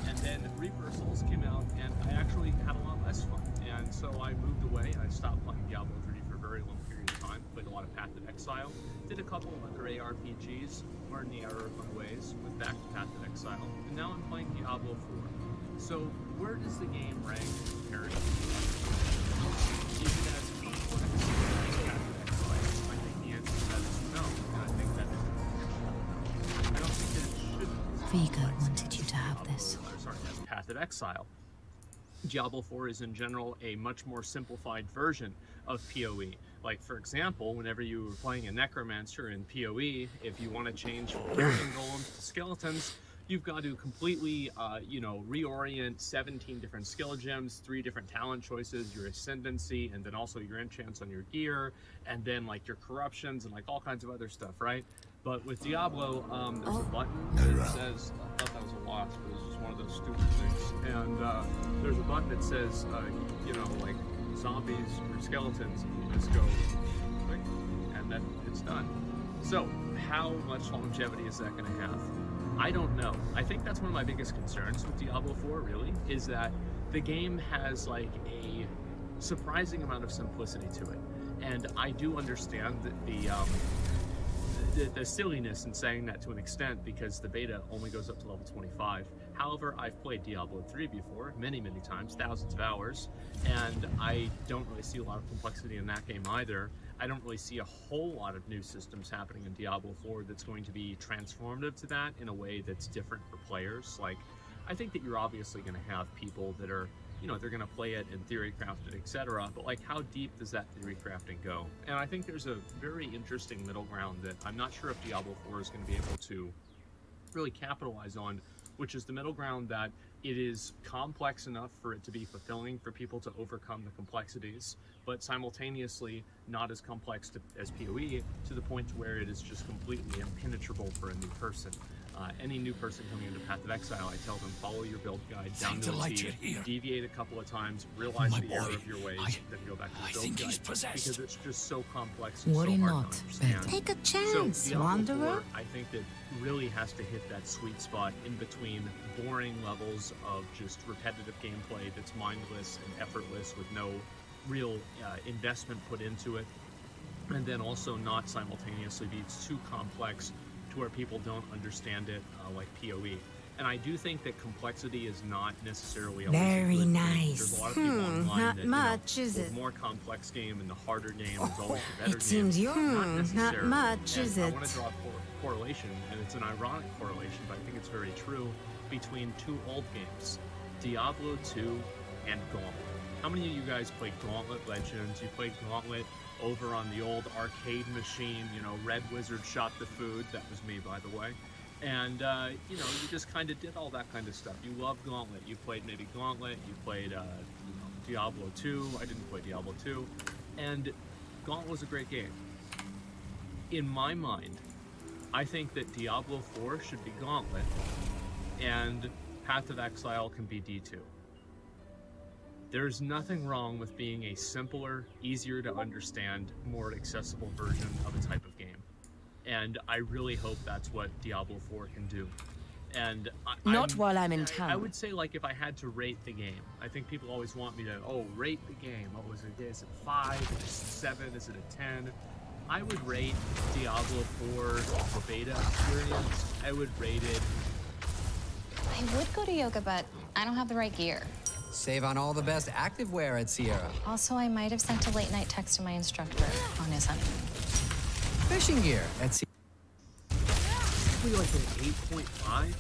And then Reaper Souls came out, and I actually had a lot less fun. And so I moved away. I stopped playing Diablo 3 for a very long period of time. Played a lot of Path of Exile. Did a couple of other ARPGs. Learned the error of my ways. Went back to Path of Exile. And now I'm playing Diablo 4. So where does the game rank compared to is it as complex as Path of Exile? I think the answer to that is no. And I think that is I don't think that it should be. Vigo wanted you to have this. Sorry, as Path of Exile. Diablo 4 is in general a much more simplified version of PoE. Like, for example, whenever you were playing a Necromancer in PoE, if you want to change from carrion golems to skeletons, you've got to completely, reorient 17 different skill gems, 3 different talent choices, your ascendancy, and then also your enchants on your gear, and then like your corruptions and like all kinds of other stuff, right? But with Diablo, there's a button that says, I thought that was a loss, but it was just one of those stupid things. And there's a button that says, like zombies or skeletons, and you just go click, and then it's done. So how much longevity is that going to have? I don't know. I think that's one of my biggest concerns with Diablo 4, really, is that the game has like a surprising amount of simplicity to it. And I do understand that the silliness in saying that to an extent, because the beta only goes up to level 25. However, I've played Diablo 3 before, many times, thousands of hours, and I don't really see a lot of complexity in that game either. I don't really see a whole lot of new systems happening in Diablo 4 that's going to be transformative to that in a way that's different for players. Like, I think that you're obviously going to have people that are, they're going to play it and theory craft it, etc. But like, how deep does that theory crafting go? And I think there's a very interesting middle ground that I'm not sure if Diablo 4 is going to be able to really capitalize on, which is the middle ground that it is complex enough for it to be fulfilling for people to overcome the complexities, but simultaneously not as complex as PoE, to the point where it is just completely impenetrable for a new person. Any new person coming into Path of Exile, I tell them, follow your build guide down to a T, deviate a couple of times, realize the error of your ways, then go back to the build guide, because it's just so complex and so hard to understand. Take a chance, so Diablo Wanderer. 4, I think that really has to hit that sweet spot in between boring levels of just repetitive gameplay that's mindless and effortless with no real investment put into it, and then also not simultaneously be too complex to where people don't understand it, like PoE. And I do think that complexity is not necessarily always Very a good nice. thing. There's a lot of people online Not that, much, is the it? more complex game and the harder game is always the better game. It seems you're Not not necessarily. much, And is I it? want to draw a correlation, and it's an ironic correlation, but I think it's very true, between 2 old games, Diablo 2 and Gauntlet. How many of you guys played Gauntlet Legends? You played Gauntlet over on the old arcade machine, Red Wizard shot the food. That was me, by the way. And, you just kind of did all that kind of stuff. You love Gauntlet. You played maybe Gauntlet. You played, Diablo 2. I didn't play Diablo 2. And Gauntlet was a great game. In my mind, I think that Diablo 4 should be Gauntlet, and Path of Exile can be D2. There's nothing wrong with being a simpler, easier to understand, more accessible version of a type of game. And I really hope that's what Diablo 4 can do. And Not while I'm in town. I would say, like, if I had to rate the game, I think people always want me to, rate the game. Is it 5? Is it 7? Is it a 10? I would rate Diablo 4 the beta experience. I would rate it. I would go to yoga, but I don't have the right gear. Save on all the best activewear at Sierra. Also, I might have sent a late night text to my instructor on his honeymoon. Fishing gear at Sierra. Probably like an 8.5.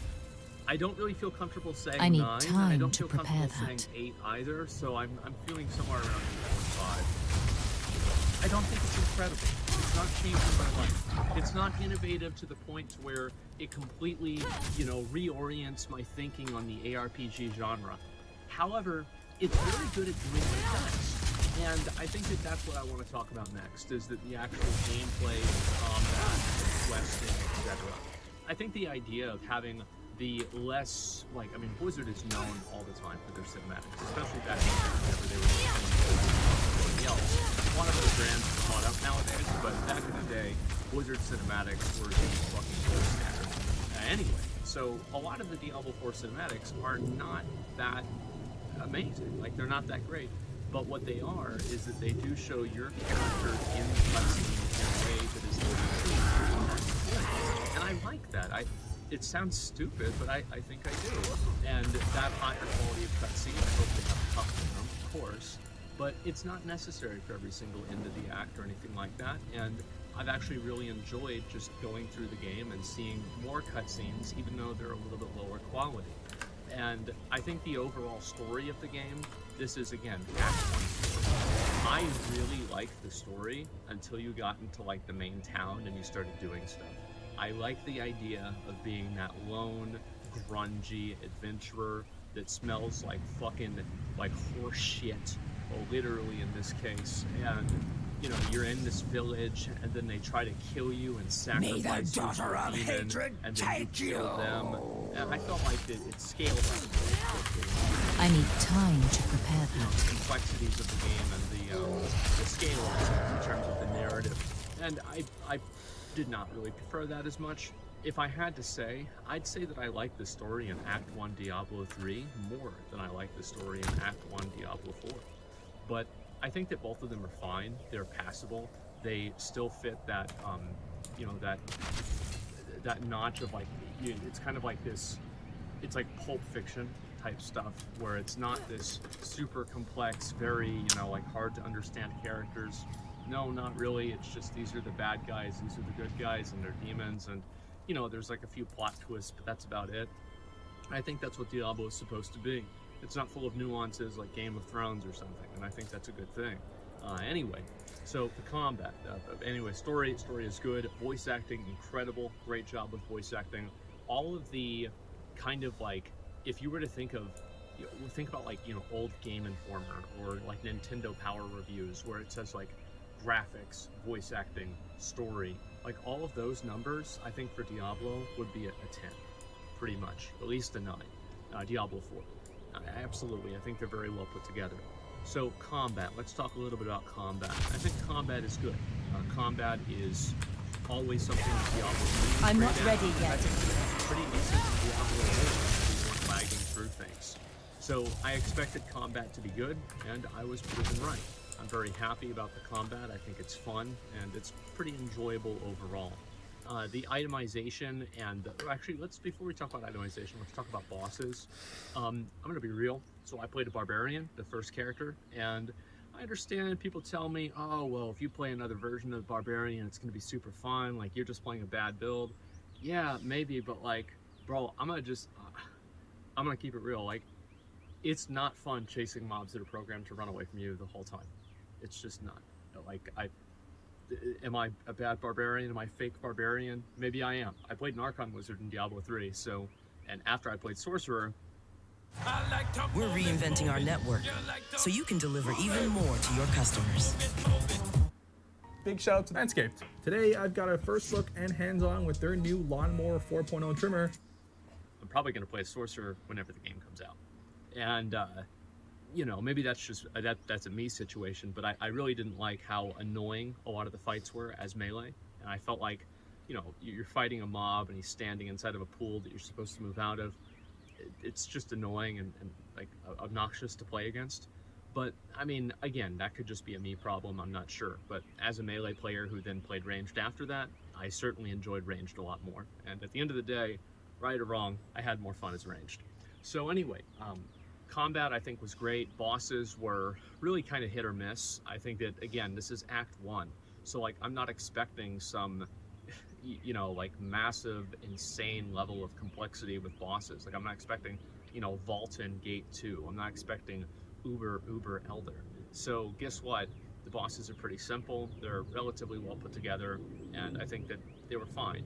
I don't really feel comfortable saying I need 9, and I time don't to feel prepare comfortable that. saying 8 either, so I'm feeling somewhere around 8.5. I don't think it's incredible. It's not changing my life. It's not innovative to the point to where it completely, reorients my thinking on the ARPG genre. However, it's very good at doing mechanics. And I think that that's what I want to talk about next, is that the actual gameplay, combat, questing, etc. I think the idea of having the less, Blizzard is known all the time for their cinematics, especially back whenever they were doing else. A lot of other brands are caught up nowadays, but back in the day, Blizzard cinematics were just fucking gold standard. Anyway, so a lot of the Diablo 4 cinematics are not that amazing. Like, they're not that great. But what they are is that they do show your character in the cutscene in a way that is and I like that. It sounds stupid, but I think I do. And that higher quality of cutscene, I hope they have a couple of them, of course. But it's not necessary for every single end of the act or anything like that. And I've actually really enjoyed just going through the game and seeing more cutscenes, even though they're a little bit lower quality. And I think the overall story of the game, this is, again, Act 1 story. I really liked the story until you got into, the main town and you started doing stuff. I like the idea of being that lone, grungy adventurer that smells like fucking, horse shit, literally in this case. And, you're in this village, and then they try to kill you and sacrifice May the daughter of hatred and then take you kill them. And I felt like it scaled up really quickly. I need time to prepare that. The complexities of the game and the scale of it in terms of the narrative. And I did not really prefer that as much. If I had to say, I'd say that I like the story in Act 1 Diablo 3 more than I like the story in Act 1 Diablo 4. But I think that both of them are fine. They're passable. They still fit that, that notch of it's kind of like this, it's like Pulp Fiction type stuff where it's not this super complex, very, hard to understand characters. No, not really. It's just these are the bad guys, these are the good guys, and they're demons, and there's a few plot twists, but that's about it. I think that's what Diablo is supposed to be. It's not full of nuances like Game of Thrones or something, and I think that's a good thing. Anyway, so the combat. Story is good. Voice acting, incredible. Great job with voice acting. All of the kind of if you were to think of, think about old Game Informer or Nintendo Power Reviews where it says graphics, voice acting, story, all of those numbers, I think for Diablo would be a 10, pretty much, at least a 9. Diablo 4. Absolutely, I think they're very well put together. So combat, let's talk a little bit about combat. I think combat is good. Combat is always something that Diablo is I'm great not at. ready yet. I think that it's pretty decent in Diablo if we weren't lagging through things. So I expected combat to be good, and I was proven right. I'm very happy about the combat. I think it's fun, and it's pretty enjoyable overall. The itemization and actually, before we talk about itemization, let's talk about bosses. I'm gonna be real. So I played a barbarian, the first character, and I understand people tell me, oh well, if you play another version of barbarian, it's gonna be super fun. You're just playing a bad build. Yeah, maybe, but bro, I'm gonna keep it real. It's not fun chasing mobs that are programmed to run away from you the whole time. It's just not. Am I a bad barbarian? Am I a fake barbarian? Maybe I am. I played an Archon Wizard in Diablo 3, and after I played Sorcerer... We're reinventing our network, so you can deliver even more to your customers. Big shout out to Manscaped. Today, I've got a first look and hands-on with their new Lawnmower 4.0 trimmer. I'm probably going to play Sorcerer whenever the game comes out. And, maybe that's just that's a me situation, but I really didn't like how annoying a lot of the fights were as melee, and I felt like, you're fighting a mob and he's standing inside of a pool that you're supposed to move out of. It's just annoying and obnoxious to play against. But I mean, again, that could just be a me problem, I'm not sure. But as a melee player who then played ranged after that, I certainly enjoyed ranged a lot more. And at the end of the day, right or wrong, I had more fun as ranged. So anyway, combat I think was great. Bosses were really kind of hit or miss. I think that, again, this is Act 1. So like, I'm not expecting some, you know, like massive, insane level of complexity with bosses. Like, I'm not expecting, you know, Vaulton Gate 2. I'm not expecting Uber Elder. So guess what? The bosses are pretty simple. They're relatively well put together, and I think that they were fine.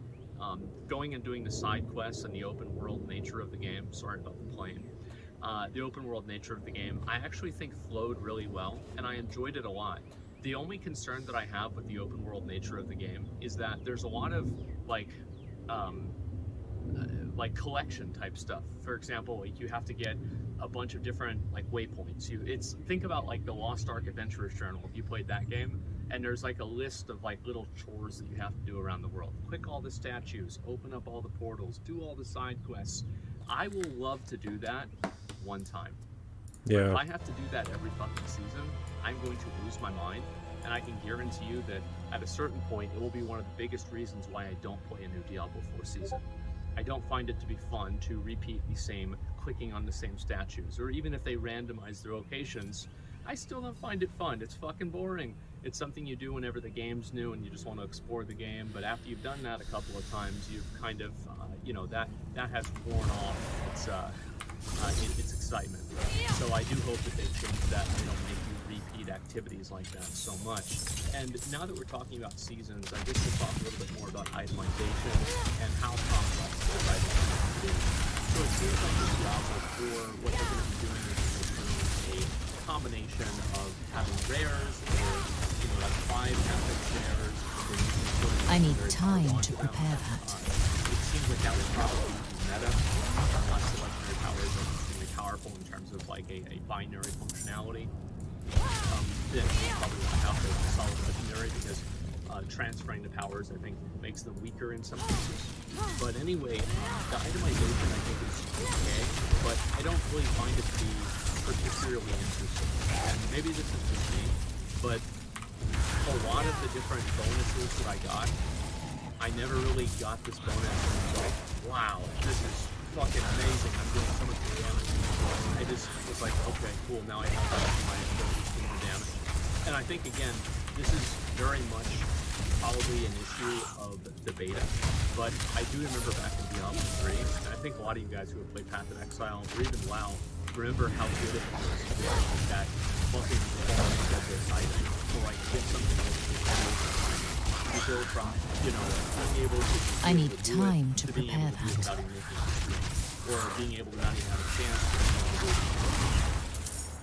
Going and doing the side quests and the open world nature of the game, sorry about the plane, the open world nature of the game, I actually think flowed really well, and I enjoyed it a lot. The only concern that I have with the open world nature of the game is that there's a lot of like collection type stuff. For example, like you have to get a bunch of different like waypoints. Think about like the Lost Ark Adventurer's Journal if you played that game, and there's like a list of like little chores that you have to do around the world. Click all the statues, open up all the portals, do all the side quests. I will love to do that one time. Yeah. But if I have to do that every fucking season, I'm going to lose my mind, and I can guarantee you that at a certain point it will be one of the biggest reasons why I don't play a new Diablo 4 season. I don't find it to be fun to repeat the same clicking on the same statues, or even if they randomize their locations, I still don't find it fun. It's fucking boring. It's something you do whenever the game's new and you just want to explore the game, but after you've done that a couple of times, you've kind of, you know, that has worn off its excitement. So I do hope that they change that and they don't make you repeat activities like that so much. And now that we're talking about seasons, I guess we'll talk a little bit more about itemization and how complex those items can be. So it seems like with Diablo 4, what they're going to be doing is a combination of having rares, or you know, like 5 epic shares. I need time to prepare that. It seems like that would probably be meta, unless the legendary powers are extremely powerful in terms of like a binary functionality. Then you probably want to have the solid legendary, because transferring the powers I think makes them weaker in some cases. But anyway, the itemization I think is okay, but I don't really find it to be particularly interesting. And maybe this is just me, but a lot of the different bonuses that I got, I never really got this bonus and was like, wow, this is fucking amazing, I'm doing so much more damage. I just was like, okay, cool, now I have my ability to do more damage. And I think, again, this is very much probably an issue of the beta, but I do remember back in Diablo 3, and I think a lot of you guys who have played Path of Exile, or even WoW, remember how good it was to be able to get that fucking quality of this item, or like get something else you go from, you know, being able to I need time to being prepare able to do it that. without even making a mistake, or being able to not even have a chance to be able to do it.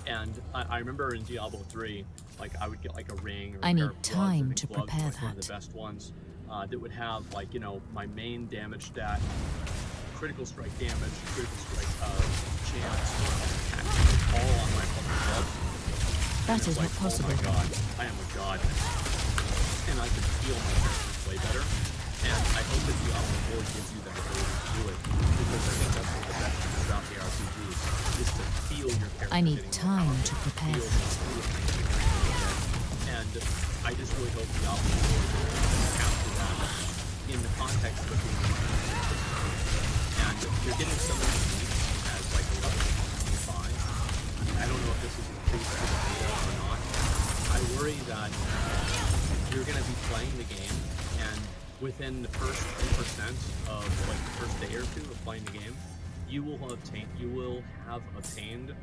And I remember in Diablo 3, like I would get like a ring or a I pair need of gloves. time I think to gloves prepare was one of that. the best ones that would have like, you know, my main damage stat, critical strike damage, critical strike chance, attack all on my fucking gloves. That And is it's not like, possible. Oh my god, I am a god. And I could feel my characters play better. And I hope that Diablo 4 gives you that ability to do it, because I think that's one of the best things about the RPGs, is to feel your character. I need getting time more to prepare feel that. and I just really hope Diablo 4 will capture that in the context of being and you're getting so many unique as like a level 25. I don't know if this is increased to the beta or not. I worry that you're going to be playing the game, and within the first 10% of like the first day or two of playing the game, you will have obtained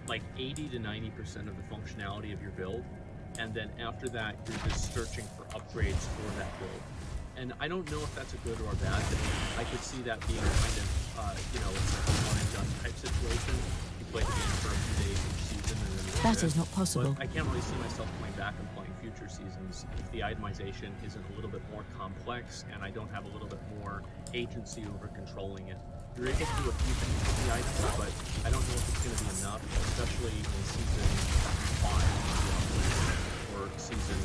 like 80 to 90% of the functionality of your build, and then after that you're just searching for upgrades for that build. And I don't know if that's a good or a bad thing. I could see that being kind of you know, it's like a one and done type situation. You play the game for a few days each season and then That is not possible. But I can't really see myself coming back and playing future seasons if the itemization isn't a little bit more complex and I don't have a little bit more agency over controlling it. You're able to do a few things with the items, but I don't know if it's going to be enough, especially in season 5 or season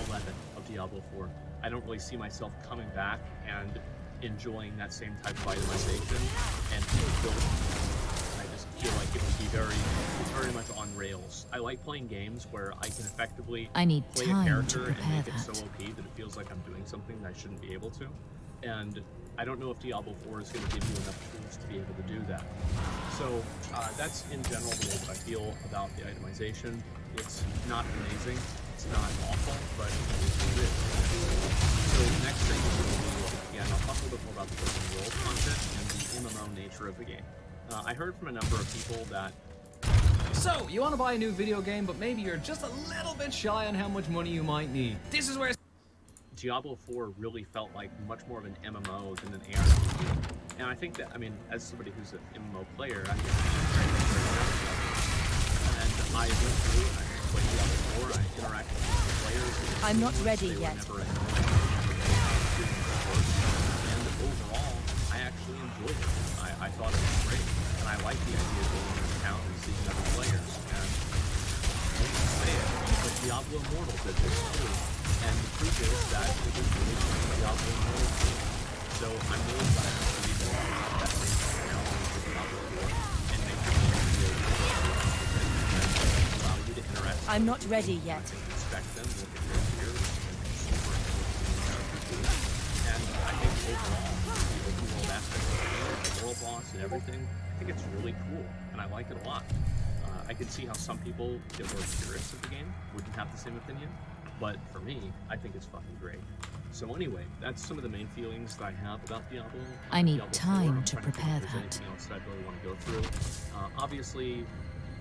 11 of Diablo 4. I don't really see myself coming back and enjoying that same type of itemization and building. And I just feel like it would be very much on rails. I like playing games where I can effectively play a character and make it so OP that it feels like I'm doing something that I shouldn't be able to. And I don't know if Diablo 4 is going to give you enough tools to be able to do that. So that's in general the way that I feel about the itemization. It's not amazing, it's not awful, but it is what it is. So the next thing is going to be, again, I'll talk a little bit more about the open world content and the MMO nature of the game. I heard from a number of people that So, you want to buy a new video game, but maybe you're just a little bit shy on how much money you might need. This is where Diablo 4 really felt like much more of an MMO than an ARPG. And I think that, I mean, as somebody who's an MMO player, I get and I went through and I played Diablo 4, I interacted with players. I'm not ready yet. And overall, I actually enjoyed it. I thought it was great. And I like the idea of going into town and seeing other players. And say it, but Diablo Immortal did this too. And the truth is that it was really Diablo Immortal too. So I'm really glad to see that they now for Diablo 4 and make it allow you to interact. I'm not ready yet. Inspect them, look at their gear, and I think overall, the open world aspect of the game, the world boss and everything, I think it's really cool, and I like it a lot. I can see how some people that were curious of the game wouldn't have the same opinion, but for me, I think it's fucking great. So anyway, that's some of the main feelings that I have about Diablo. I need Diablo 4. time I'm to trying prepare think if there's anything else that I really want to go through. Obviously,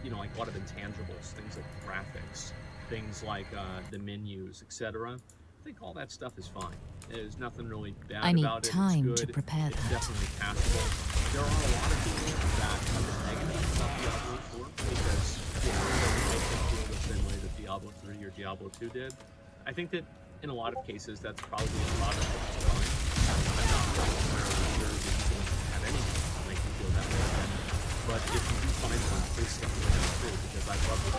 you know, like a lot of intangibles, things like graphics, things like the menus, etc. I think all that stuff is fine. There's nothing really bad I need about it. time It's to good. prepare It's that. definitely passable. There are a lot of people that have been negative about Diablo 4 because it doesn't make them feel the same way that Diablo 3 or Diablo 2 did. I think that in a lot of cases, that's probably a lot of what's fine. I'm not necessarily sure that you can have anything to make you feel that way. But if you do find one, please stick with it too, because I love it.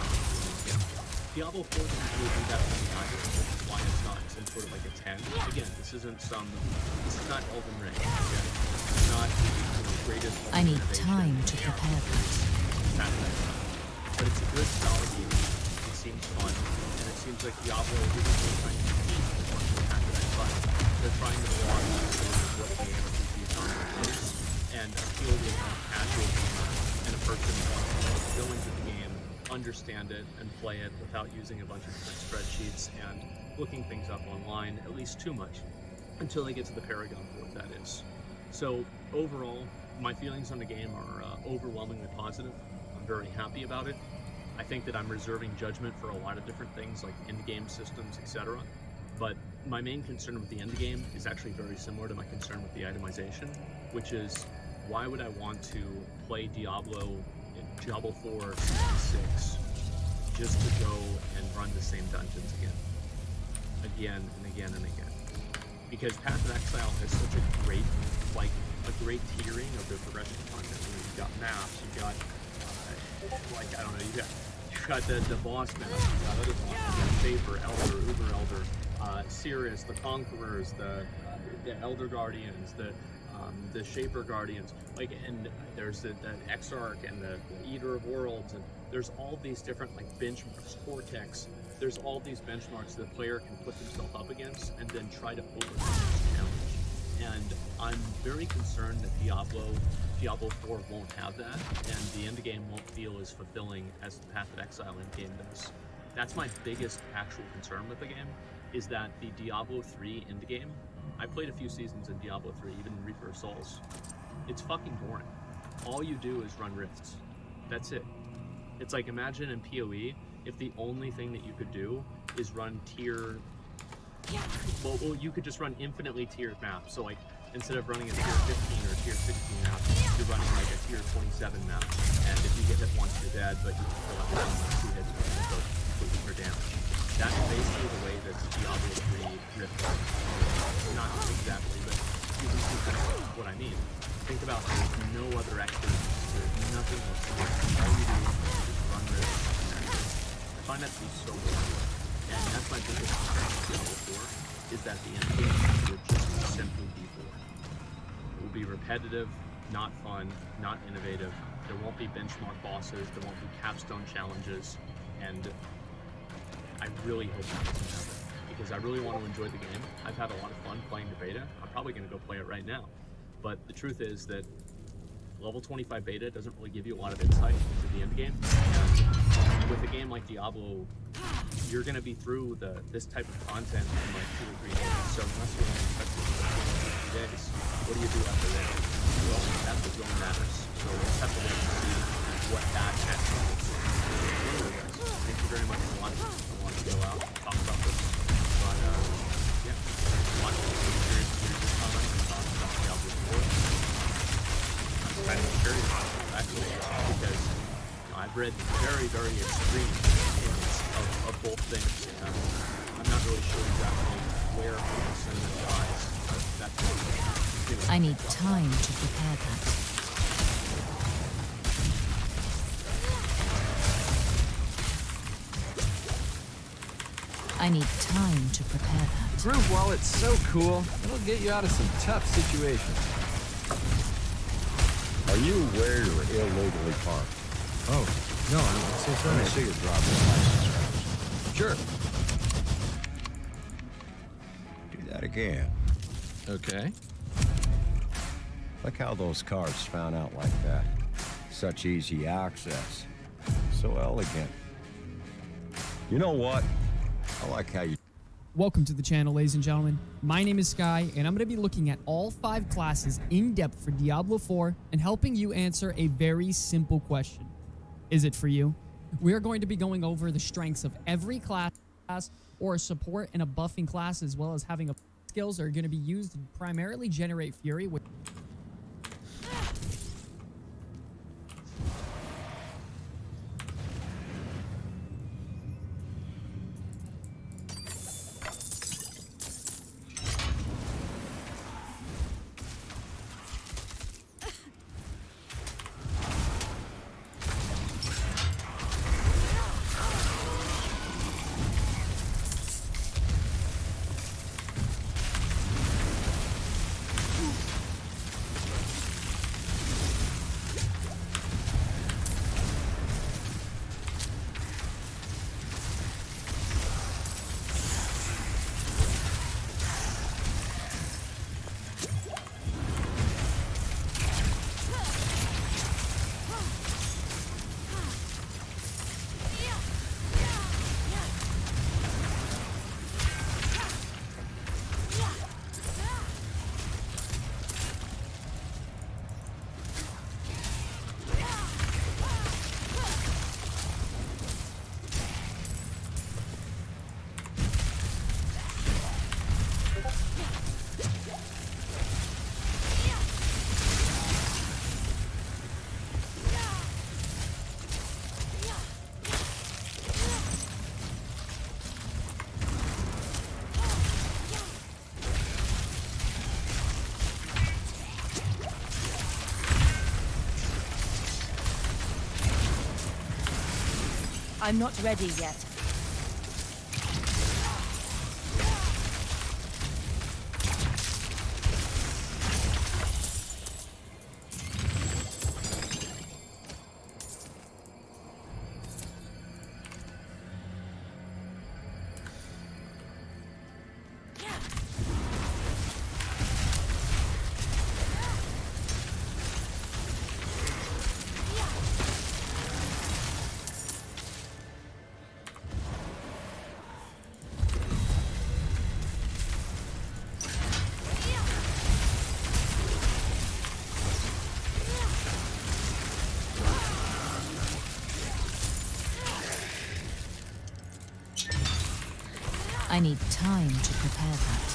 Diablo 4 doesn't really do that for me either, which is why it's not some sort of like a 10. Again, this is not Elden Ring, okay? It's not the greatest I need innovation time in to ARPG. prepare that. But it's a good, solid game. It seems fun, and it seems like Diablo isn't really trying to compete with one of the Patrick, but they're trying to belong to what the ARPG genre is, and appeal to a casual gamer and a person who wants to go into the game, understand it, and play it without using a bunch of different spreadsheets and looking things up online, at least too much, until they get to the Paragon board, that is. So overall, my feelings on the game are overwhelmingly positive. I'm very happy about it. I think that I'm reserving judgment for a lot of different things like end-game systems, etc. But my main concern with the end game is actually very similar to my concern with the itemization, which is why would I want to play Diablo 4 66 just to go and run the same dungeons again and again and again? Because Path of Exile has such a great tiering of the progression content. You've got maps, you've got you've got the boss maps, you've got other bosses, you've got Shaper, Elder, Uber Elder, Sirius, the Conquerors, the Elder Guardians, the Shaper Guardians, and there's the Exarch and the Eater of Worlds, and there's all these different benchmarks, Cortex. There's all these benchmarks that the player can put themselves up against and then try to overcome this challenge. And I'm very concerned that Diablo 4 won't have that, and the end game won't feel as fulfilling as the Path of Exile end game does. That's my biggest actual concern with the game, is that the Diablo 3 end game, I played a few seasons in Diablo 3, even in Reaper of Souls. It's fucking boring. All you do is run rifts. That's it. It's like, imagine in PoE, if the only thing that you could do is run tier... Well, you could just run infinitely tiered maps. So instead of running a tier 15 or tier 16 map, you're running a tier 27 map. And if you get hit once, you're dead, but you can still have two hits and go completely for damage. That's basically the way that Diablo 3 Rift works. Not exactly, but you can see kind of what I mean. Think about how there's no other activity. There's nothing else to do. All you do is just run Rift. I find that to be so boring. And that's my biggest concern with Diablo 4, is that the end game will just simply be boring. It will be repetitive, not fun, not innovative. There won't be benchmark bosses, there won't be capstone challenges, and I really hope that doesn't happen, because I really want to enjoy the game. I've had a lot of fun playing the beta. I'm probably going to go play it right now. But the truth is that level 25 beta doesn't really give you a lot of insight into the end game. And with a game like Diablo, you're going to be through this type of content in like 2 or 3 days. So unless you want to expect it to be 2 days, what do you do after that? Well, that's what really matters. So we'll just have to wait and see what that actually looks like. Thank you very much for watching. I want to go out and talk about this. But yeah, watch this series this time and talk about Diablo 4. I'm kind of curious actually, because I've read very, very extreme opinions of both things, and I'm not really sure exactly where the sentiment lies. That's I need time to prepare that. I need time to prepare that. Groove Wallet's so cool, it'll get you out of some tough situations. Are you aware you're illegally parked? Oh, no, I'm so sorry. Let me see your driver's license. Sure. Do that again. Okay. Like how those cars found out like that. Such easy access. So elegant. You know what? I like how you... Welcome to the channel, ladies and gentlemen. My name is Sky, and I'm going to be looking at all 5 classes in depth for Diablo 4 and helping you answer a very simple question. Is it for you? We are going to be going over the strengths of every class, or a support and a buffing class, as well as having a skills that are going to be used to primarily generate fury. I'm not ready yet. I need time to prepare that.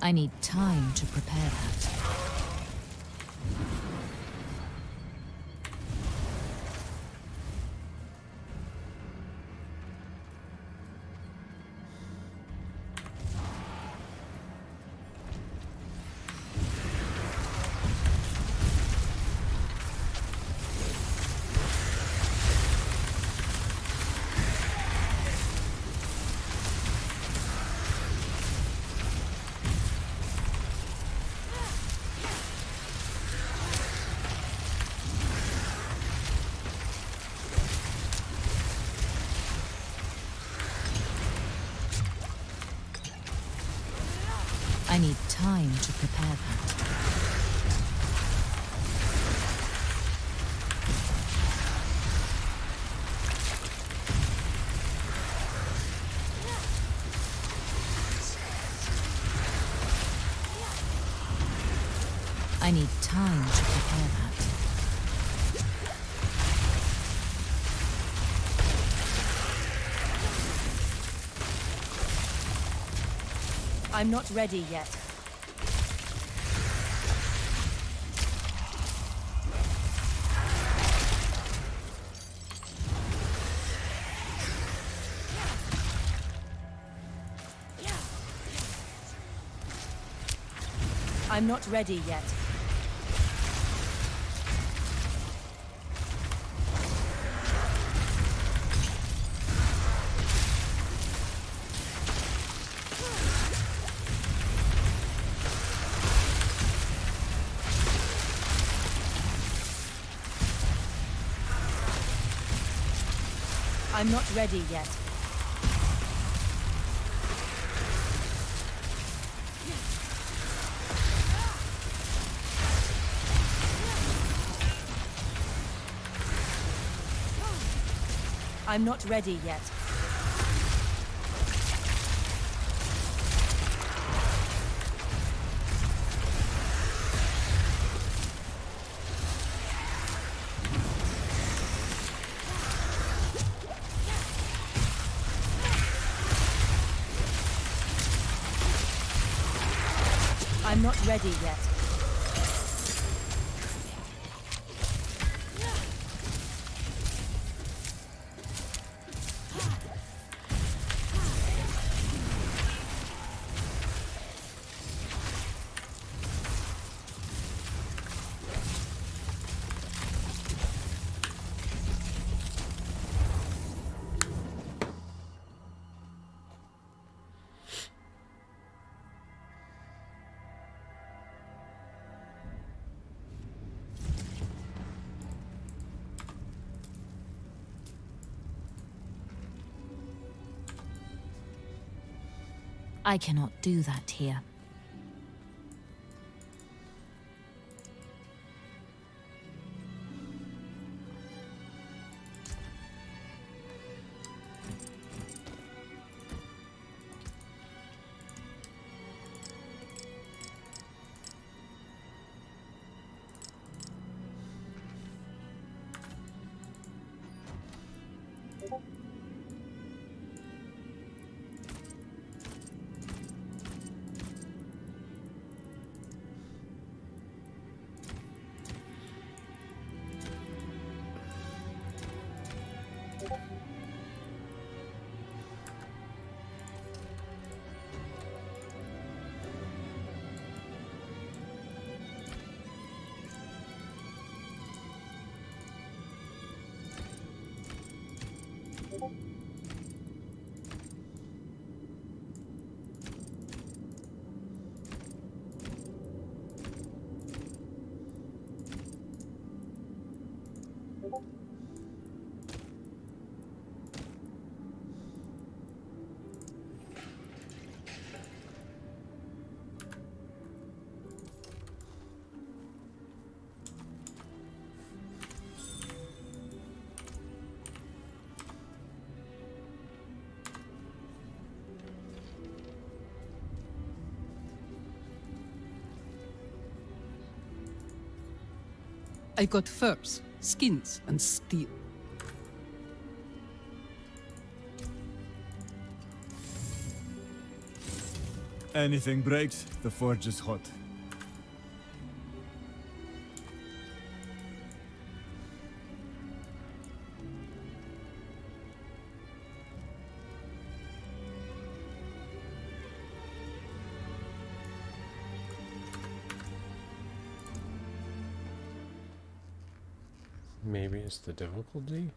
I need time to prepare that. time to prepare that. I need time to prepare that. I'm not ready yet. I'm not ready yet. I'm not ready yet. I'm not ready yet. I'm not ready yet. I cannot do that here. I got furs, skins, and steel. Anything breaks, the forge is hot. Maybe it's the difficulty?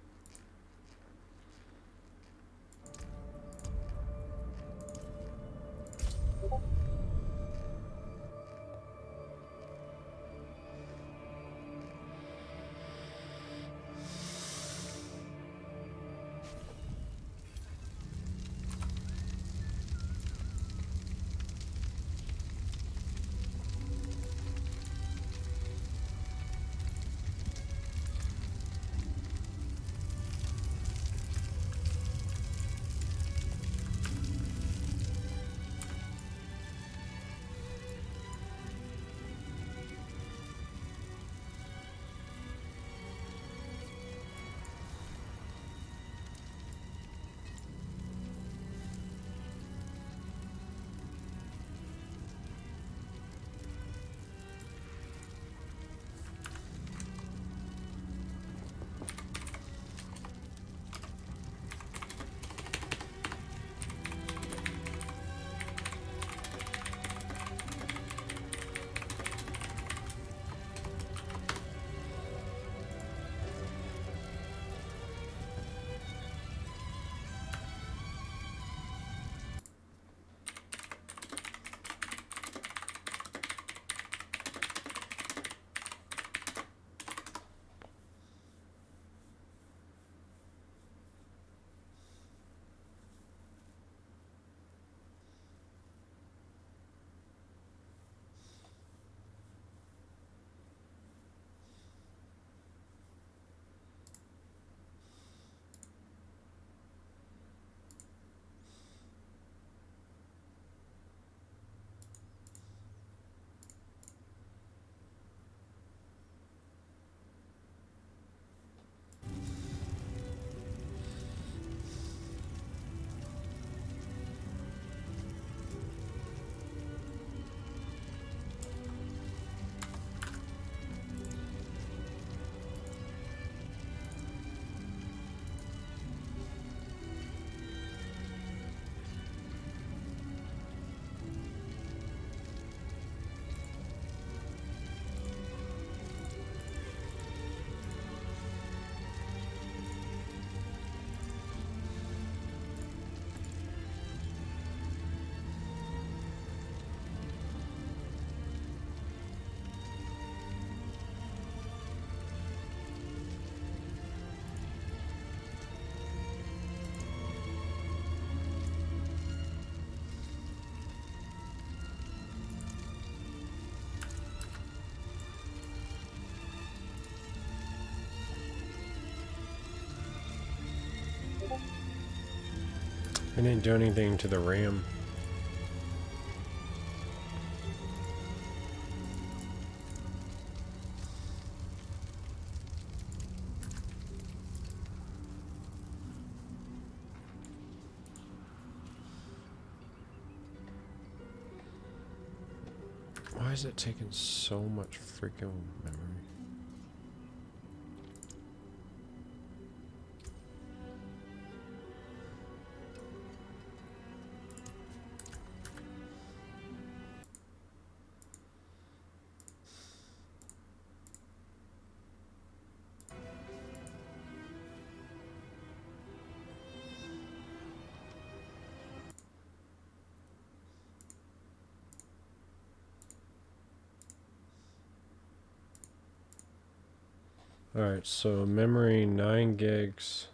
I didn't do anything to the RAM. Why is it taking so much freaking memory? Alright, so memory 9 gigs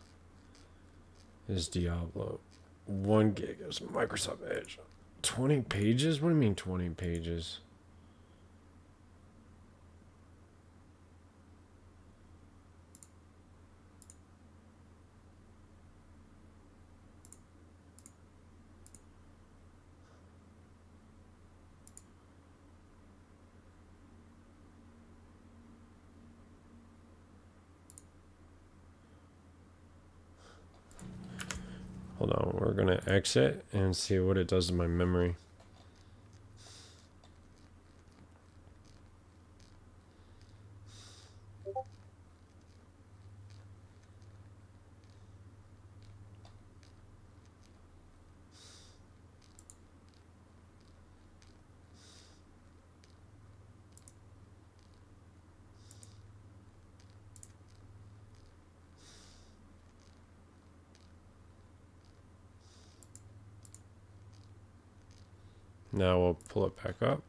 is Diablo. 1 gig is Microsoft Edge. 20 pages? What do you mean 20 pages? Hold on, we're gonna exit and see what it does to my memory. Now we'll pull it back up.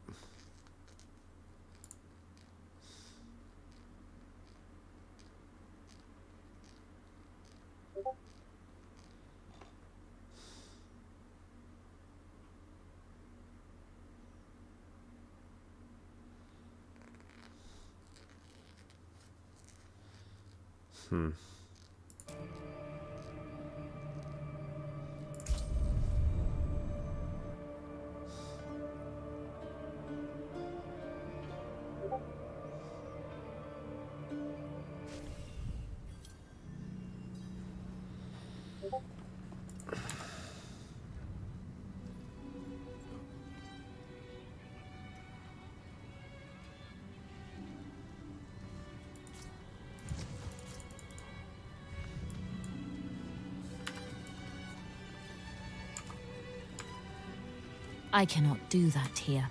I cannot do that here.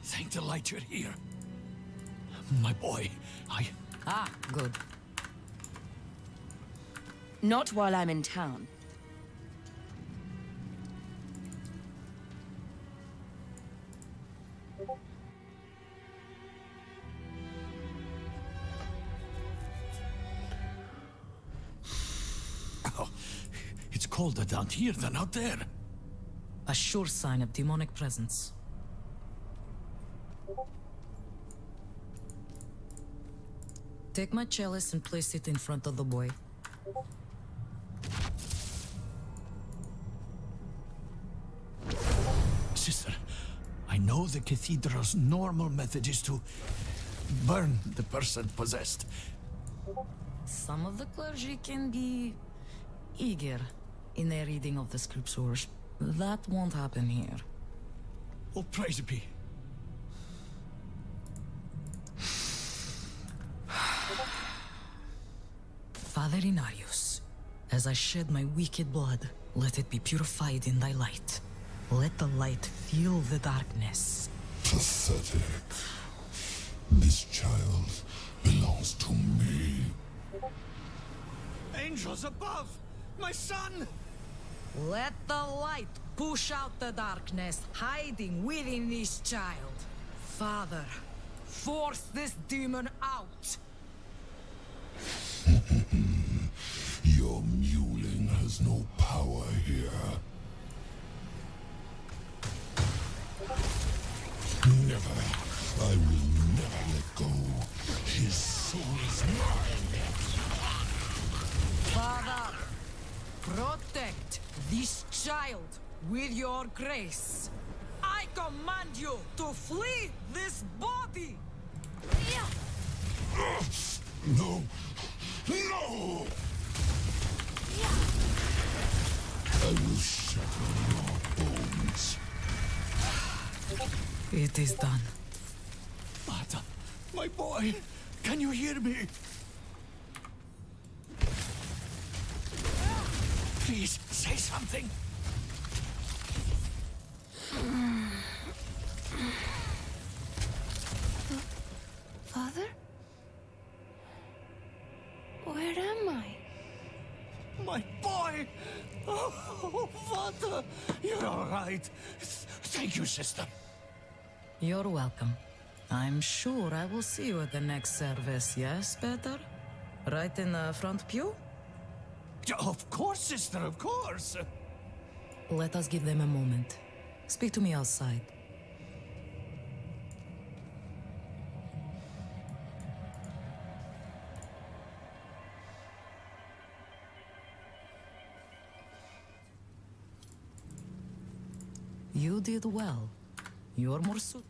Thank the light you're here. My boy, Ah, good. Not while I'm in town. Oh, it's colder down here than out there. A sure sign of demonic presence. Take my chalice and place it in front of the boy. Sister, I know the cathedral's normal method is to burn the person possessed. Some of the clergy can be eager in their reading of the scriptures. That won't happen here. Oh, praise be. Father Inarius, as I shed my wicked blood, let it be purified in thy light. Let the light feel the darkness. Pathetic. This child belongs to me. Angels above! My son! Let the light push out the darkness hiding within this child. Father, force this demon out! Your mewling has no power here. Never. I will never let go. His soul is mine. Child, with your grace, I command you to flee this body! No! No! I will shatter your bones. It is done. Martha, my boy, can you hear me? Please, say something. Father? Where am I? My boy! Oh, Vater! You're all right. Thank you, sister. You're welcome. I'm sure I will see you at the next service, yes, Peter? Right in the front pew? Of course, sister, of course. Let us give them a moment. Speak to me outside. You did well. You're more suited.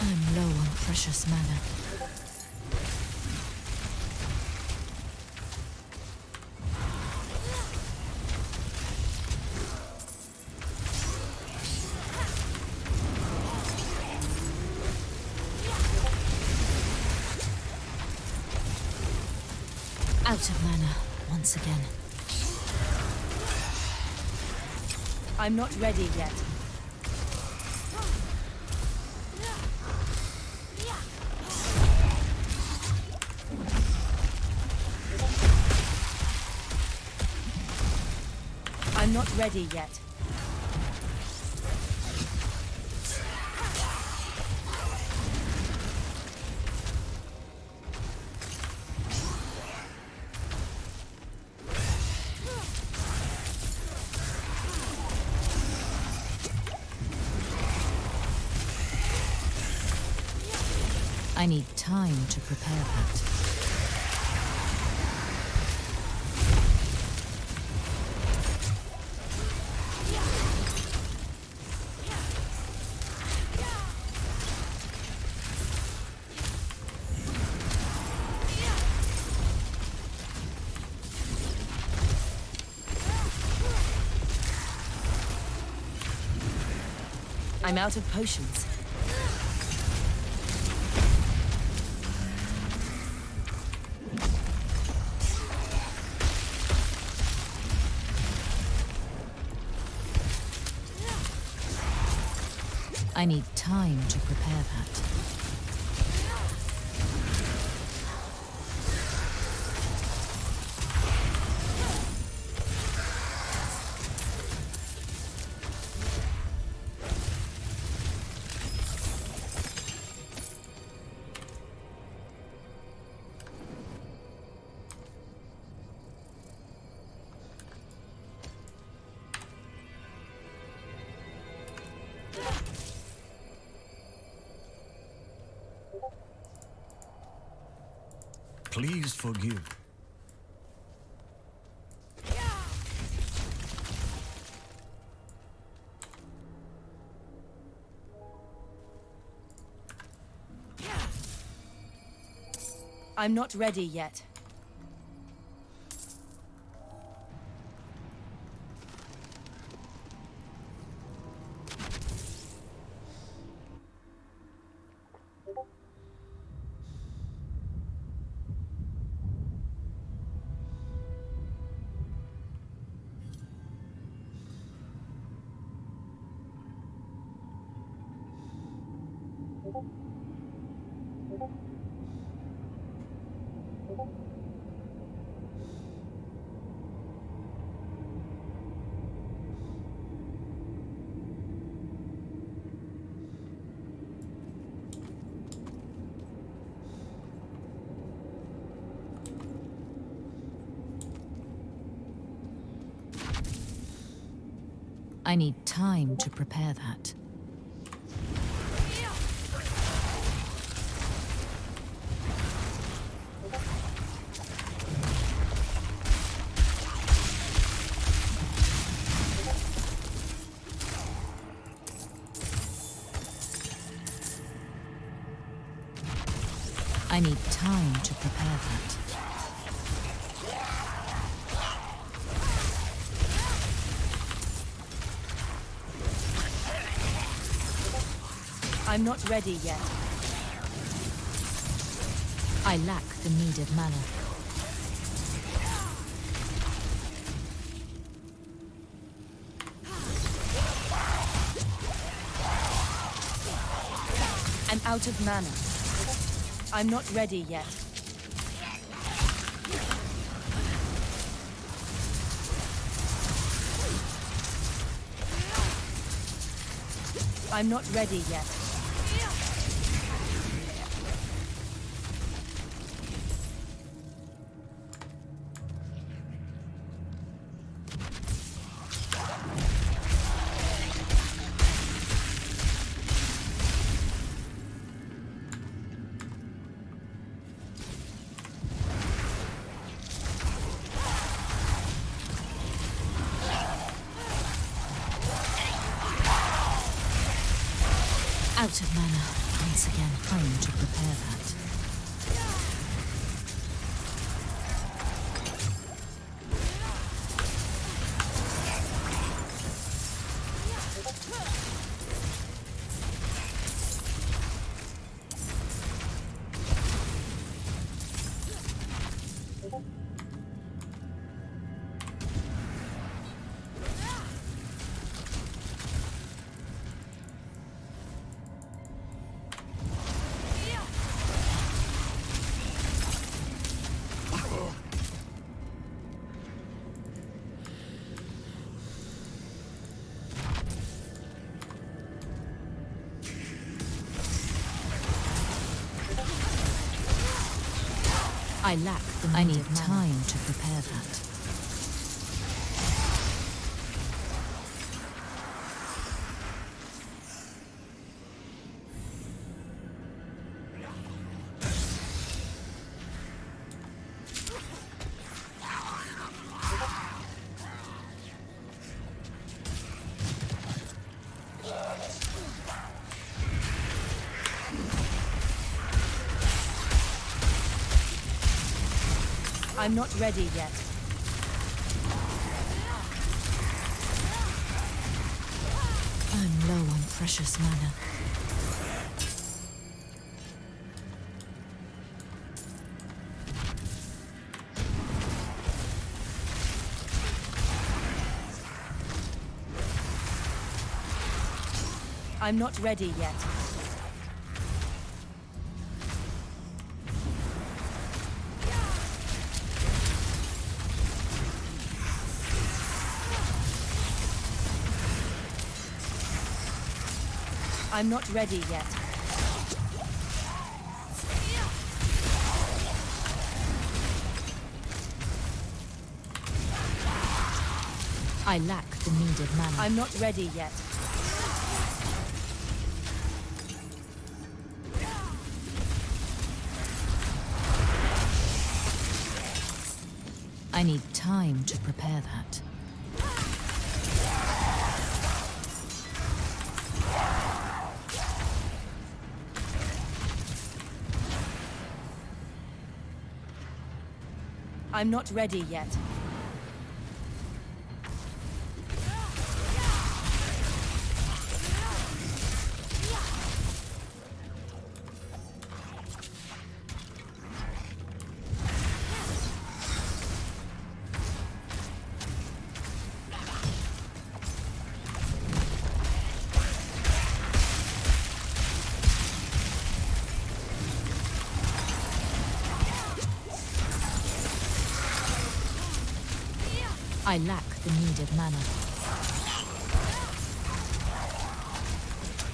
I'm low on precious mana. Out of mana once again. I'm not ready yet. I'm not ready yet. I need time to prepare that. I'm out of potions. I need time to prepare that. Please forgive. I'm not ready yet. I need time to prepare that. I need time to prepare that. I'm not ready yet. I lack the needed mana. I'm out of mana. I'm not ready yet. I'm not ready yet. Out of mana. Once again, time to prepare that. I need time to prepare that. I'm not ready yet. I'm low on precious mana. I'm not ready yet. I'm not ready yet. I lack the needed mana. I'm not ready yet. I need time to prepare that. I'm not ready yet. I lack the needed mana.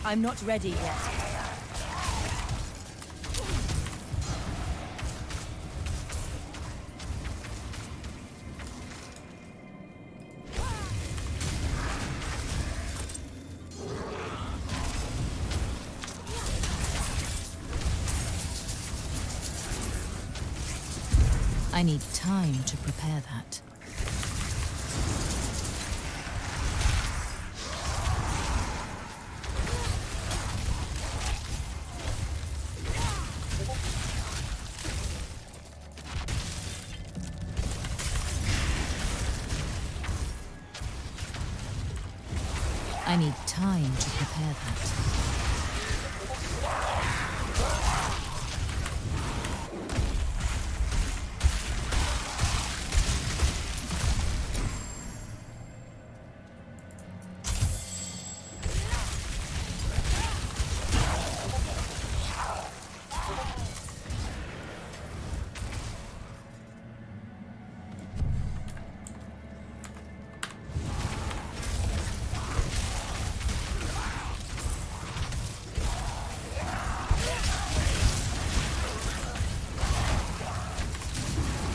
I'm not ready yet. I need time to prepare that. I need time to prepare that.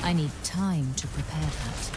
I need time to prepare that.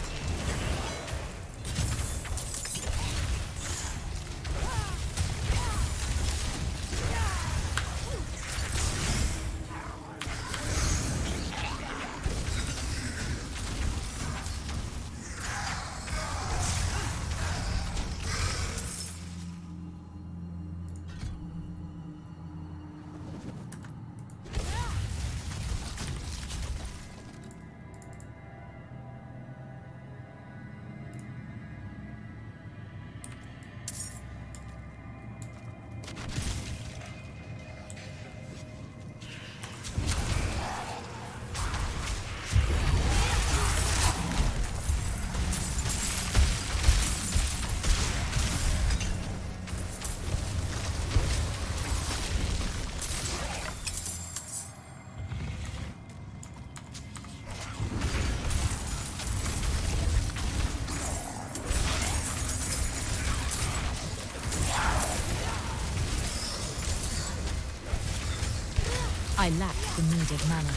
I lack the needed mana.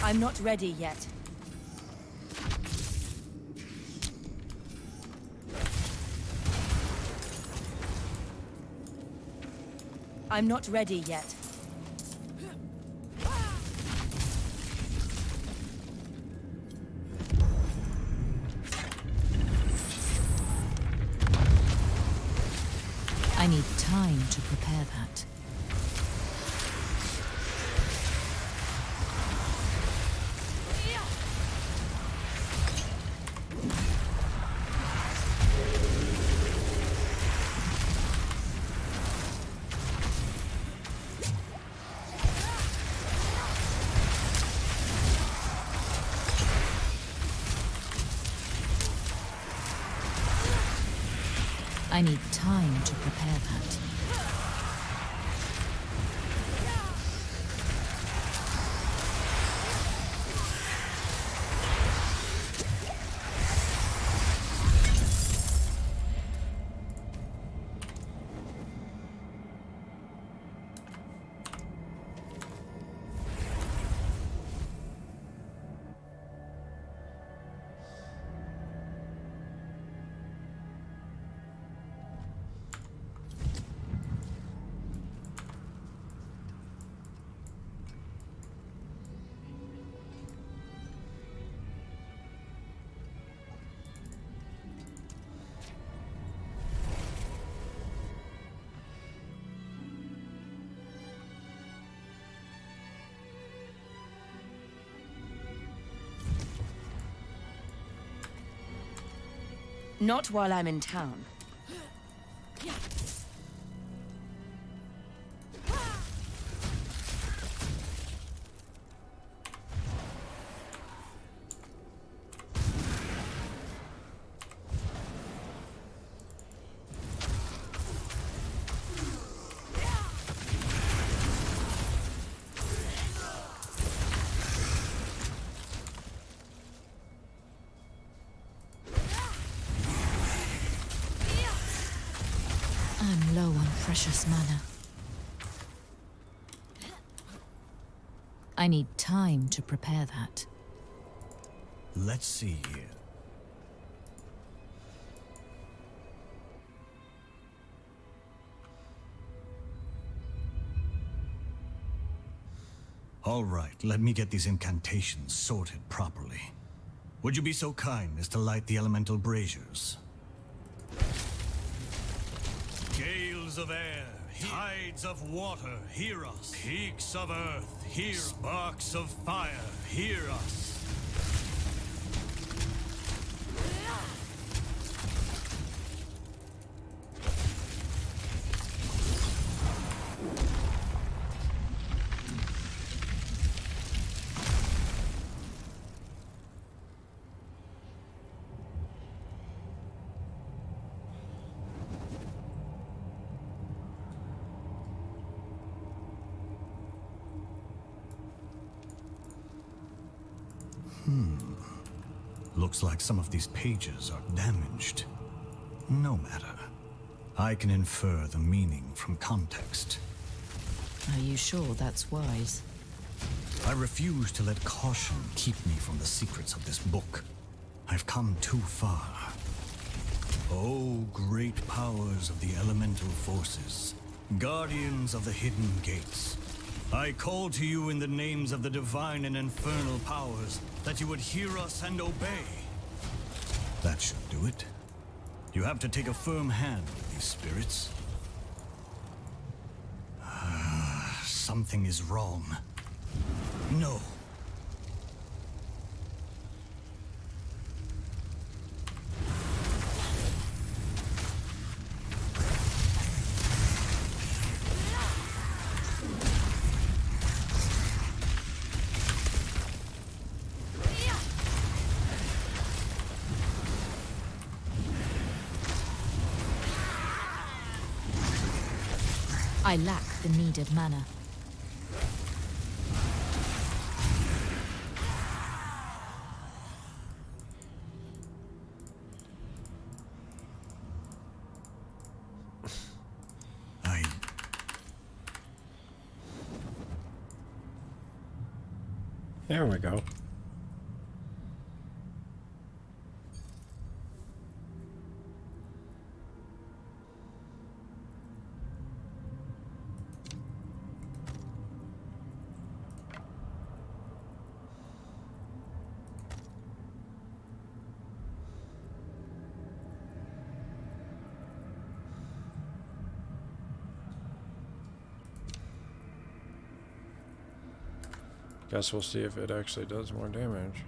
I'm not ready yet. I'm not ready yet. I need time to prepare that. I need time to prepare that. Not while I'm in town. I'm low on precious mana. I need time to prepare that. Let's see here. All right, let me get these incantations sorted properly. Would you be so kind as to light the elemental braziers? Gales of air, tides of water, hear us. Peaks of earth, hear us. Sparks of fire, hear us. Looks like some of these pages are damaged. No matter. I can infer the meaning from context. Are you sure that's wise? I refuse to let caution keep me from the secrets of this book. I've come too far. Oh, great powers of the elemental forces, guardians of the hidden gates. I call to you in the names of the divine and infernal powers that you would hear us and obey. That should do it. You have to take a firm hand with these spirits. Something is wrong. No. I lack the needed mana. There we go. Guess we'll see if it actually does more damage.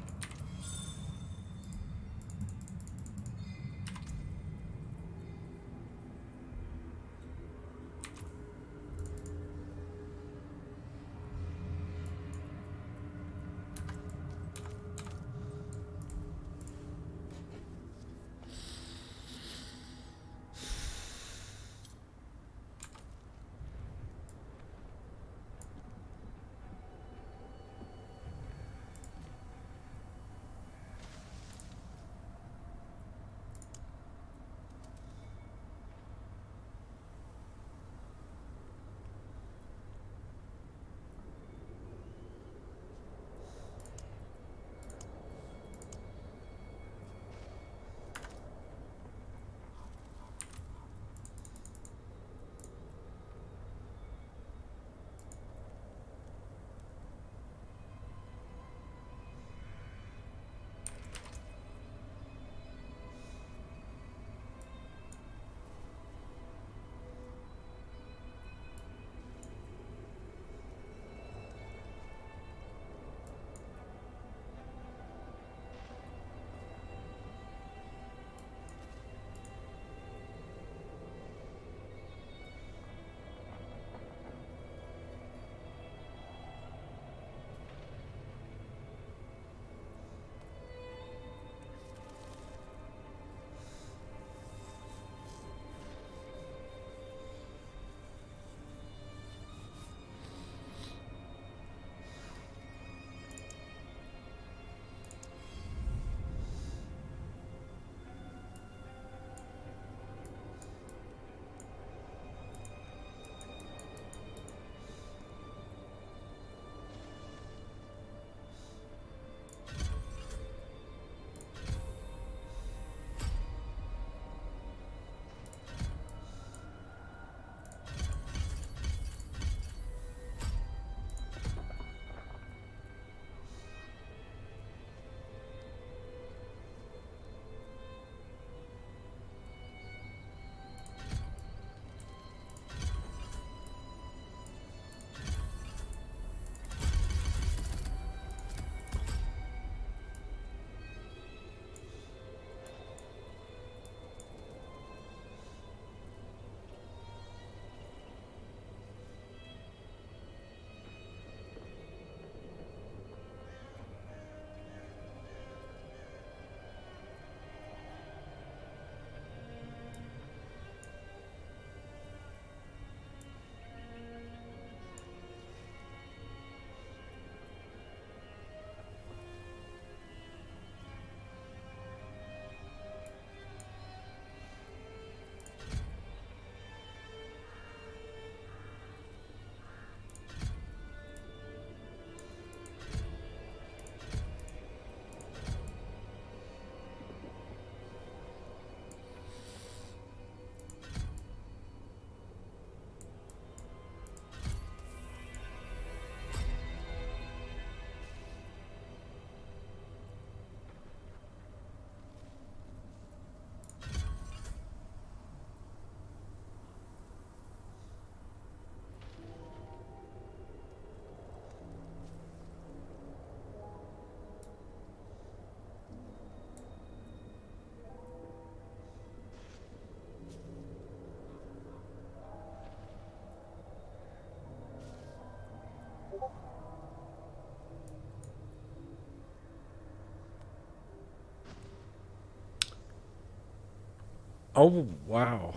Oh, wow.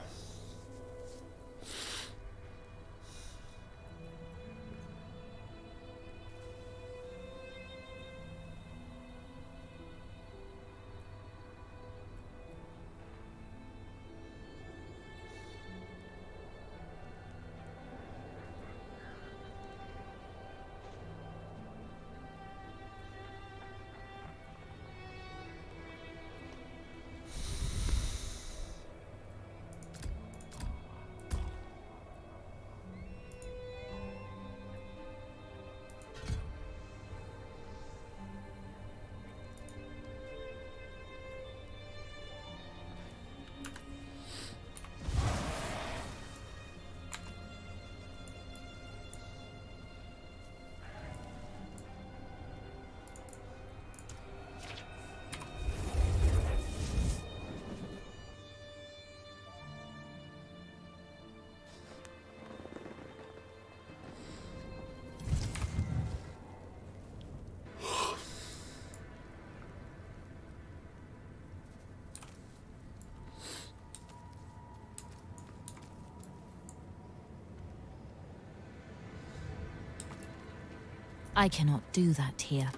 I cannot do that here.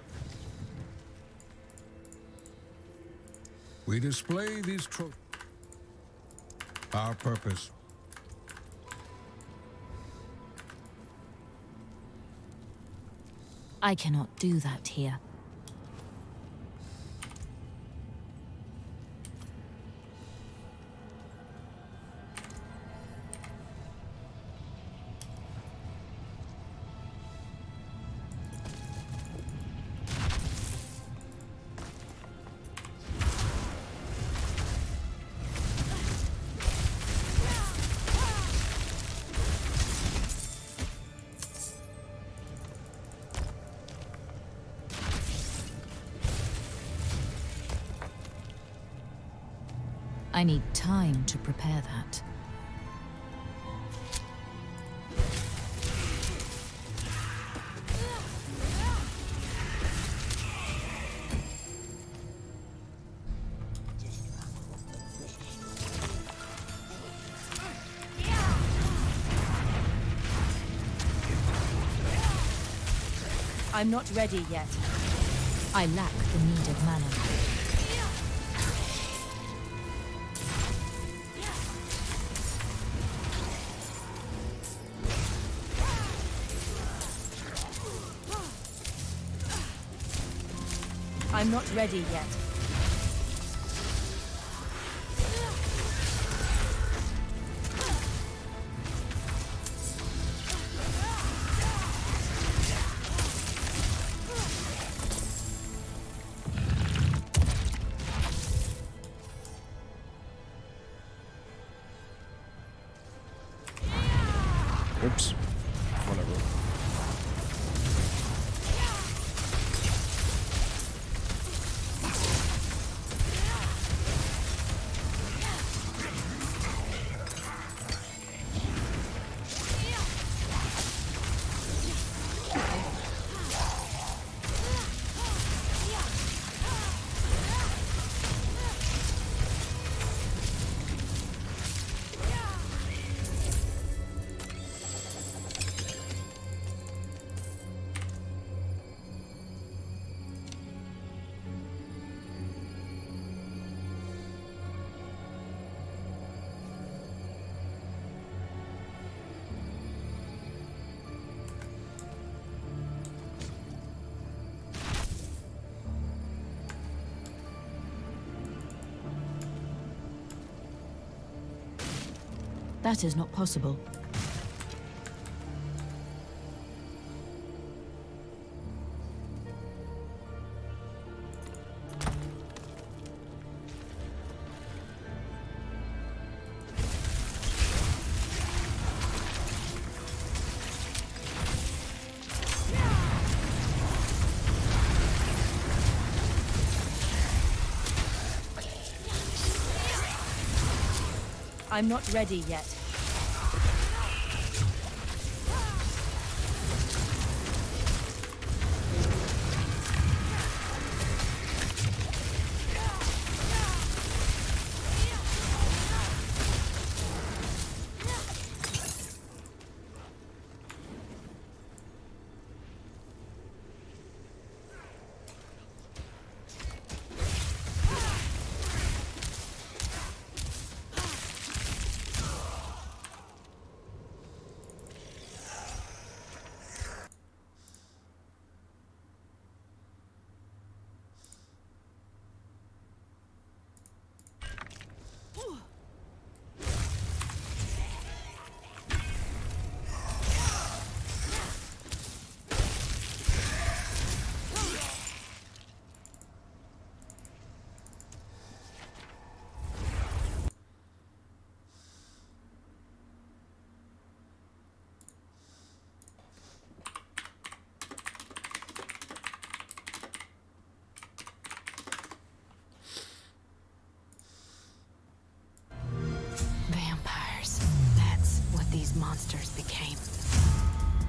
We display these trophies. Our purpose. I cannot do that here. I need time to prepare that. I'm not ready yet. I lack the needed mana. I'm not ready yet. Oops. Whatever. That is not possible. I'm not ready yet. monsters became.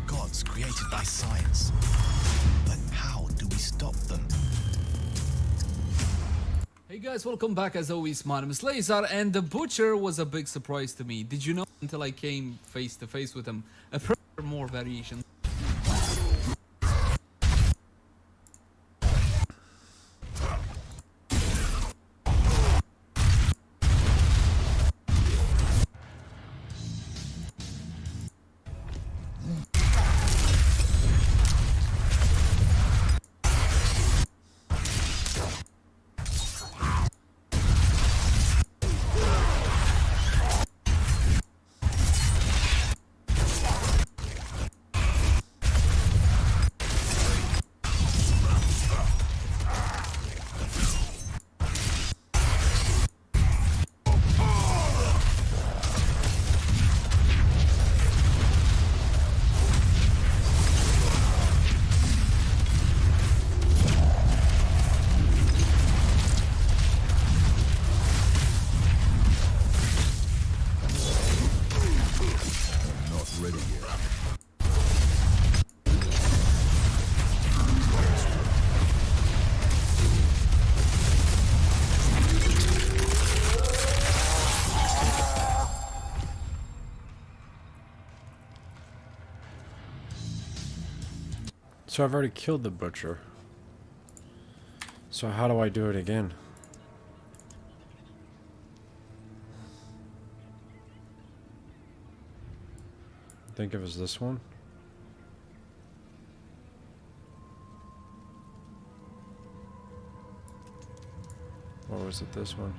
Gods created by science. But how do we stop them? Hey guys, welcome back as always. My name is Lazar, and the Butcher was a big surprise to me. Did you know until I came face to face with him? More variations. So I've already killed the Butcher. So how do I do it again? I think it was this one. Or was it this one?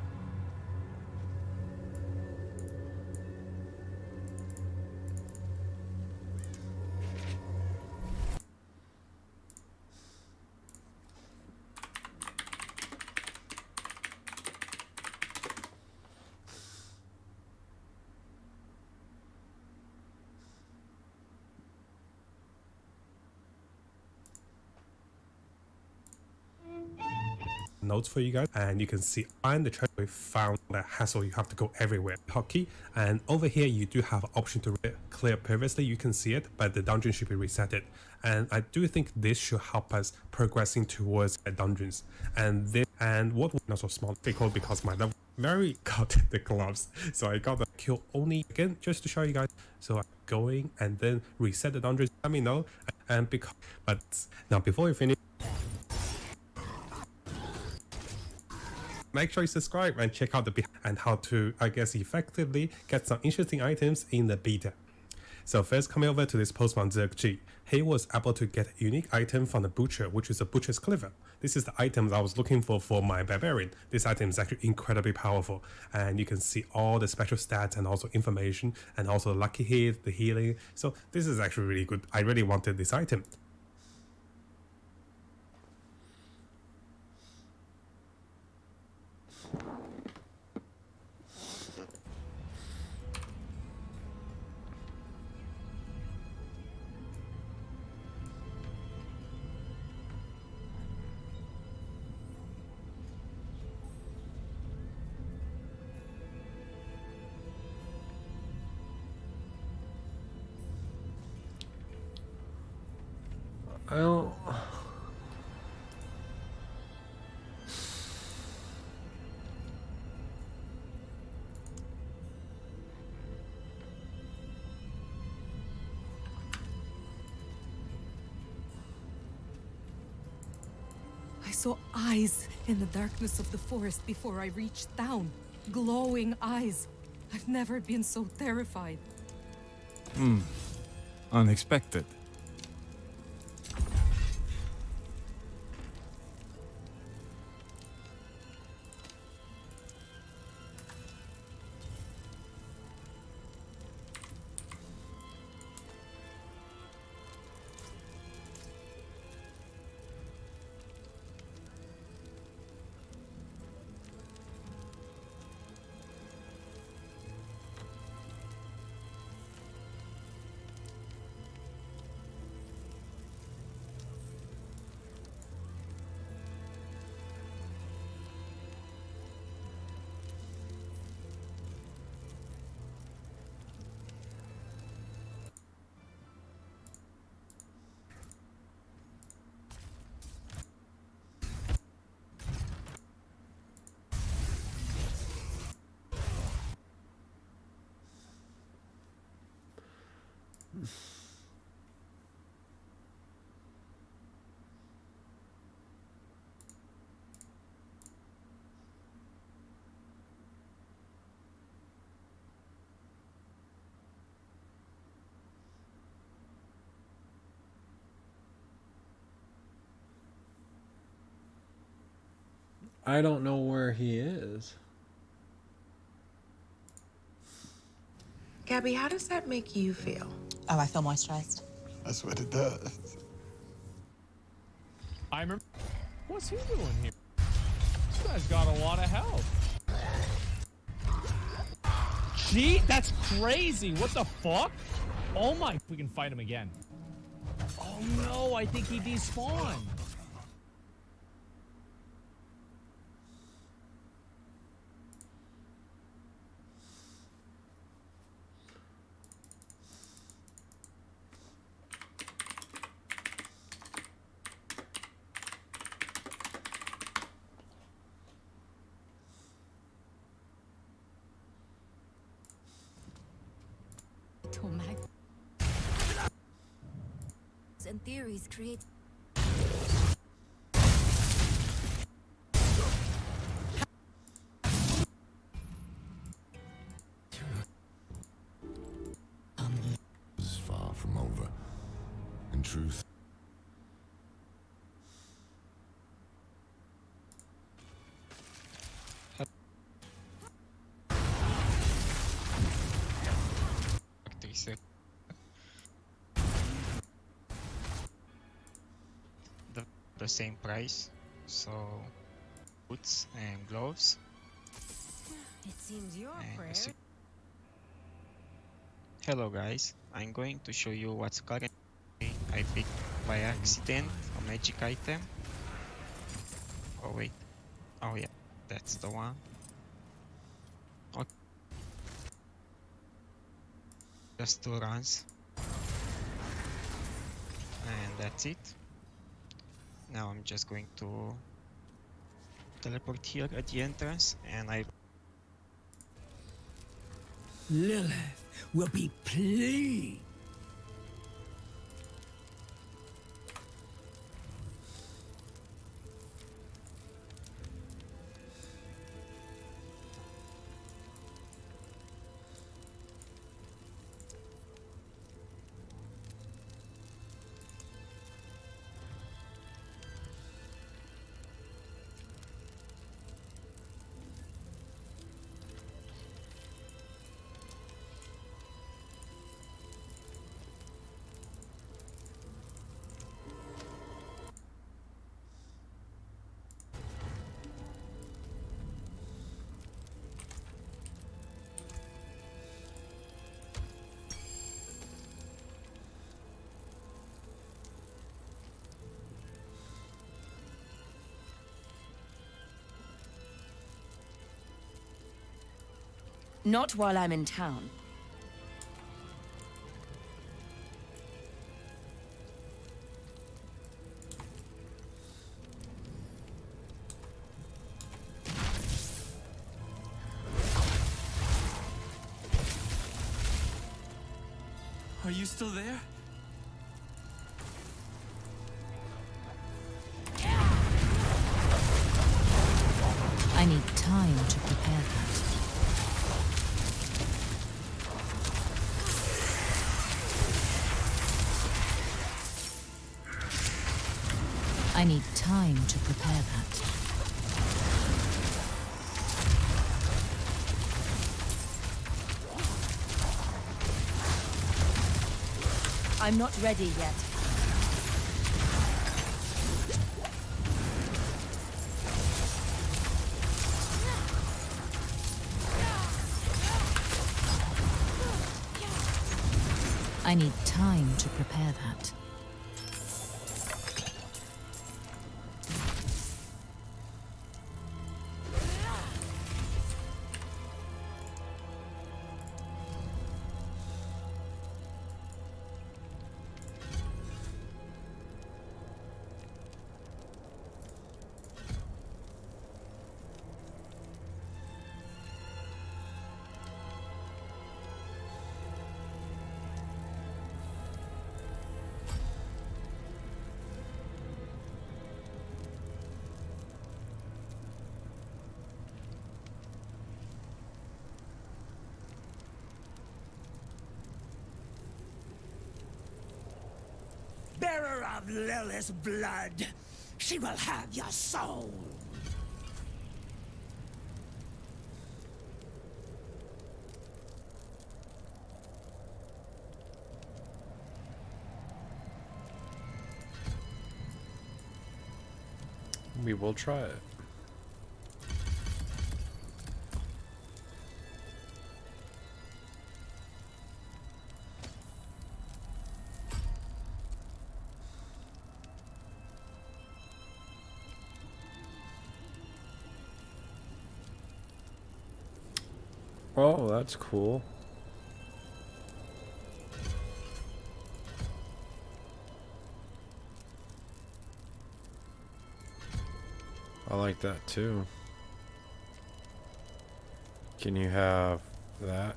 Notes for you guys, and you can see I'm the treasure we found that hassle you have to go everywhere hotkey, and over here you do have an option to clear previously. You can see it, but the dungeon should be resetted, and I do think this should help us progressing towards dungeons. And what was not so small because my level very got the gloves, so I got the kill only again just to show you guys. So I'm going and then reset the dungeons. Let me know, and but now before we finish, make sure you subscribe and check out the beta and how to, I guess, effectively get some interesting items in the beta. So first, coming over to this postman Zerg, he was able to get a unique item from the Butcher, which is a Butcher's Cleaver. This is the item I was looking for my Barbarian. This item is actually incredibly powerful, and you can see all the special stats and also information, and also the lucky hit, the healing. So this is actually really good. I really wanted this item. Well, I saw eyes in the darkness of the forest before I reached down. Glowing eyes. I've never been so terrified. Unexpected. I don't know where he is. Gabby, how does that make you feel? Oh, I feel moisturized. That's what it does. I remember. What's he doing here? This guy's got a lot of health. Gee, that's crazy. What the fuck? Oh my. We can fight him again. Oh no, I think he despawned. And theories create. Is far from over. In truth, the same price, so boots and gloves. It seems your And prayer. Hello guys, I'm going to show you what's currently I picked by accident a magic item. Oh wait, oh yeah, that's the one. Okay. Just 2 runs. And that's it. Now I'm just going to teleport here at the entrance and I Lilith will be pleased. Not while I'm in town. Are you still there? I need time to prepare that. I need time to prepare that. I'm not ready yet. I need time to prepare that. of Lilith's blood. She will have your soul. We will try it. Oh, that's cool. I like that too. Can you have that?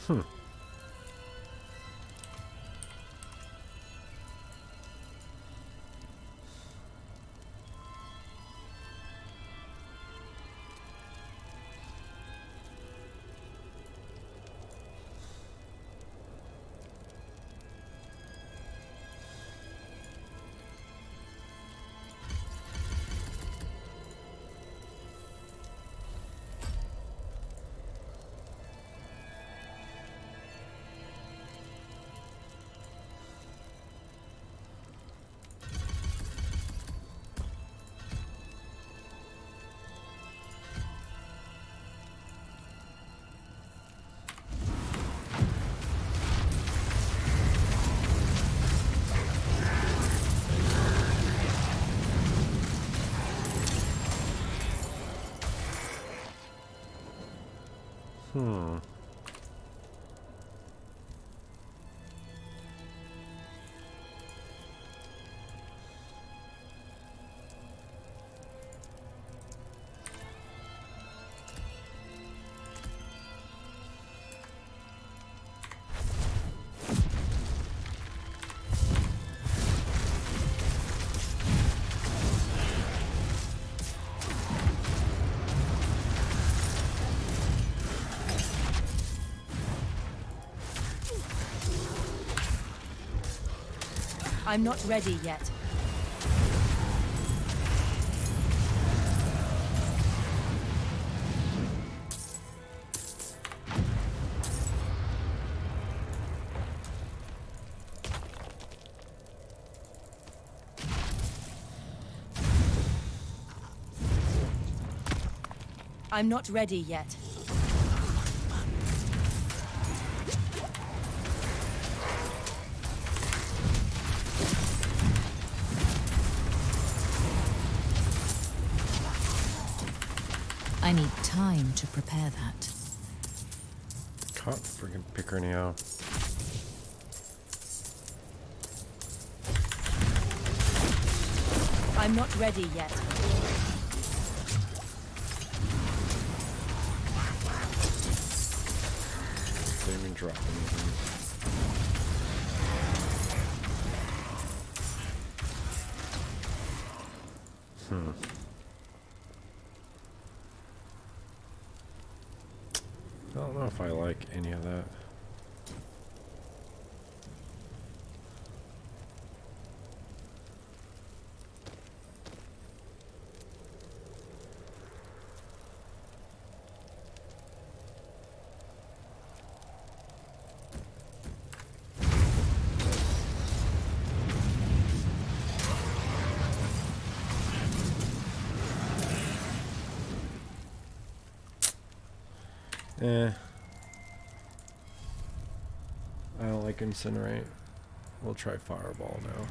Hmm. Hmm. I'm not ready yet. I'm not ready yet. I need time to prepare that. Can't freaking pick her anyhow. I'm not ready yet. Didn't even drop anything. Hmm. I don't know if I like any of that. Eh. I don't like Incinerate. We'll try Fireball now.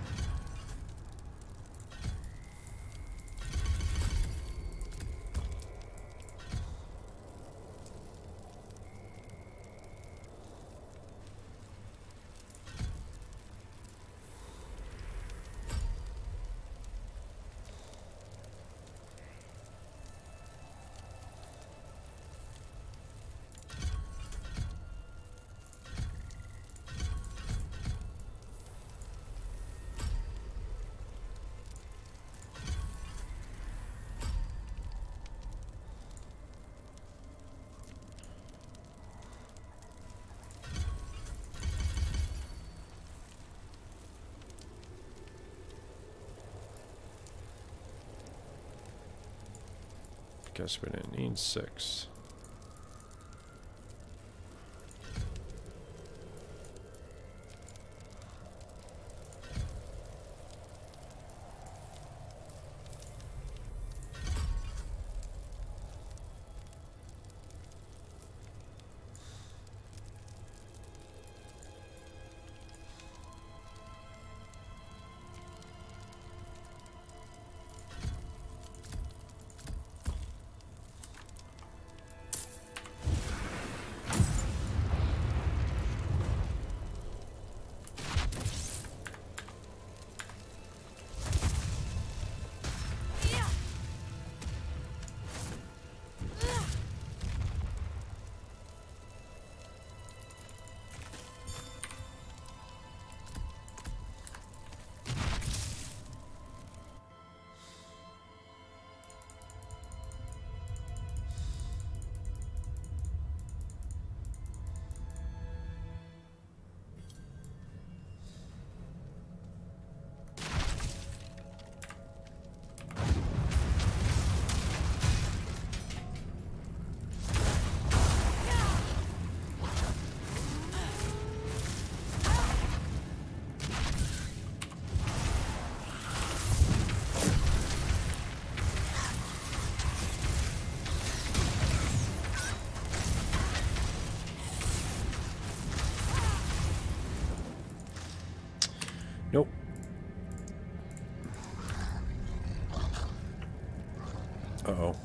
Guess we didn't need 6. Nope. Uh-oh.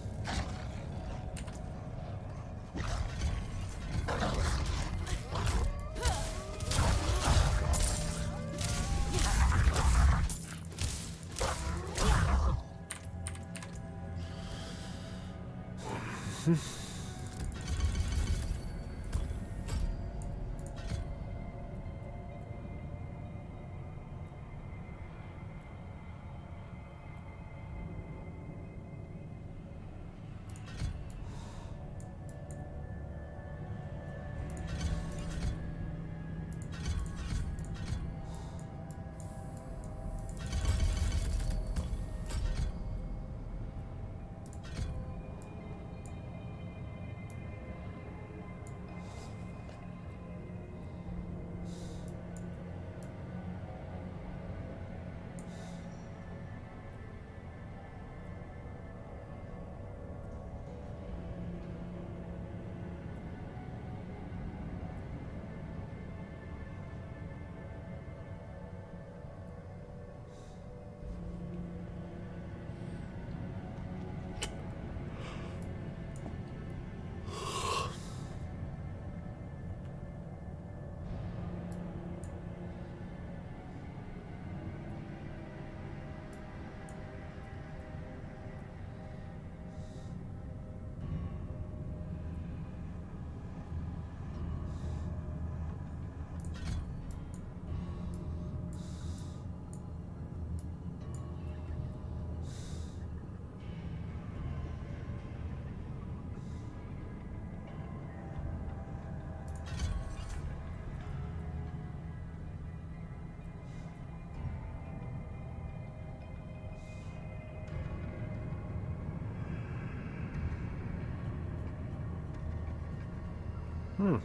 Hmm.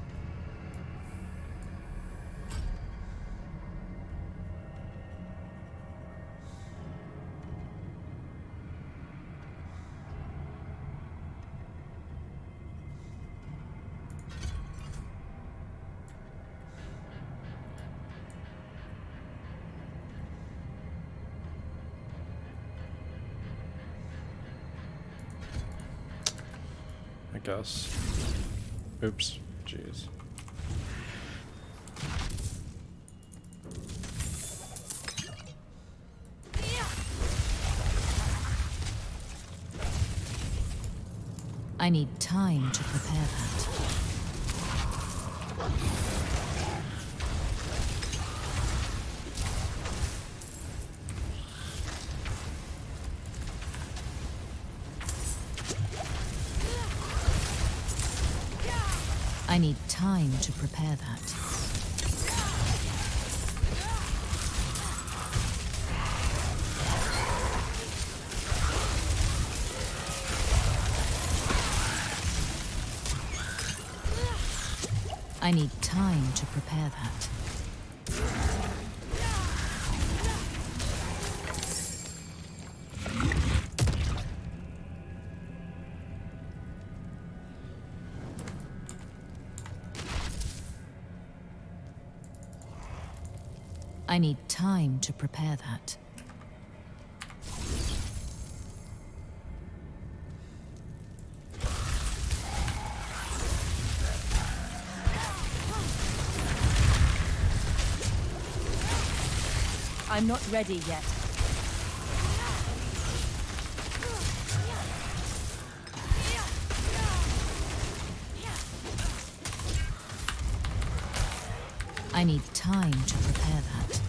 guess. Oops. Jeez. I need time to prepare that. I need time to prepare that. I need time to prepare that. I need time to prepare that. I'm not ready yet. I need time to prepare that.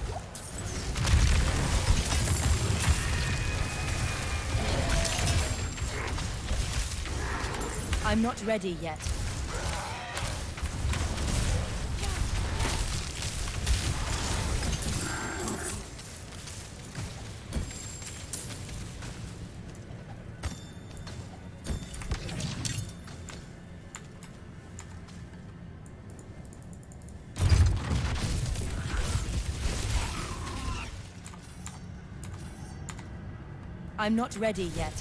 I'm not ready yet. I'm not ready yet.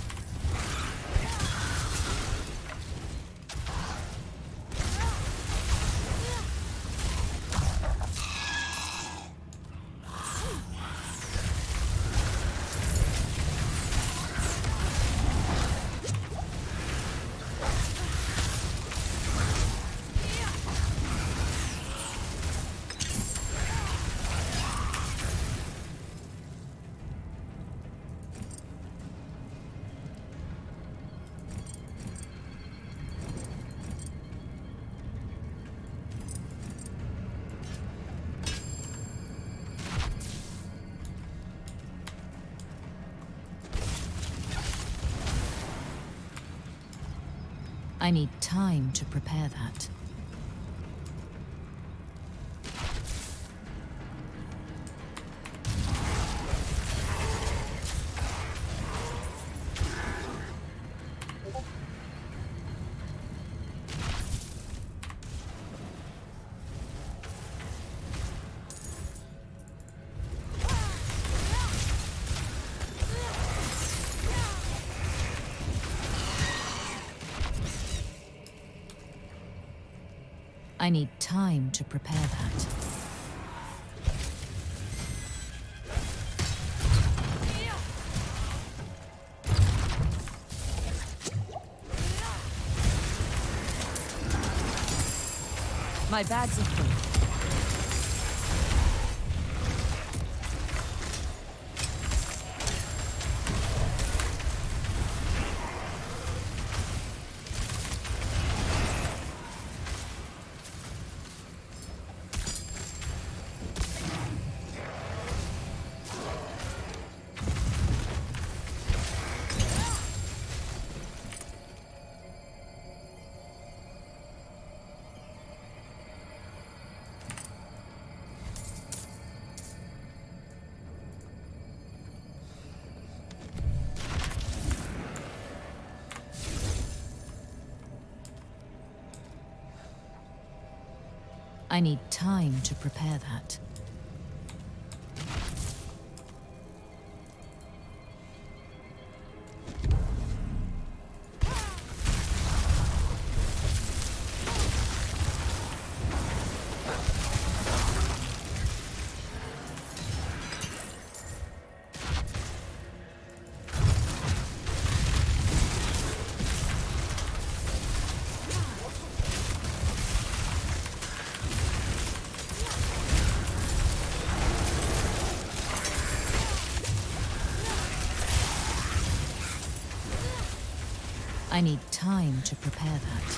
I need time to prepare that. I need time to prepare that. My bags are full. I need time to prepare that. I need time to prepare that.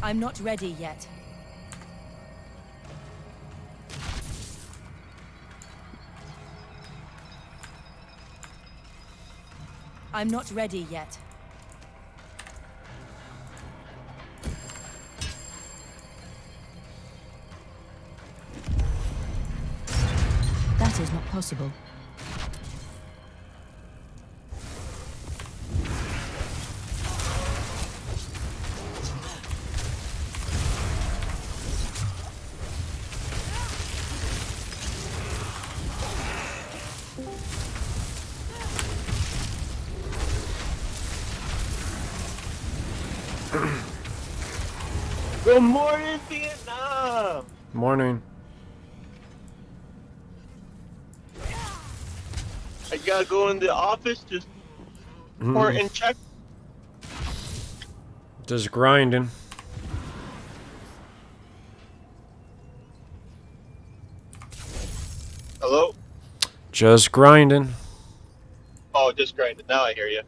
I'm not ready yet. I'm not ready yet. That is not possible. Good morning, Vietnam! Morning. I gotta go in the office, just report and check. Just grinding. Hello? Just grinding. Oh, just grinding. Now I hear you.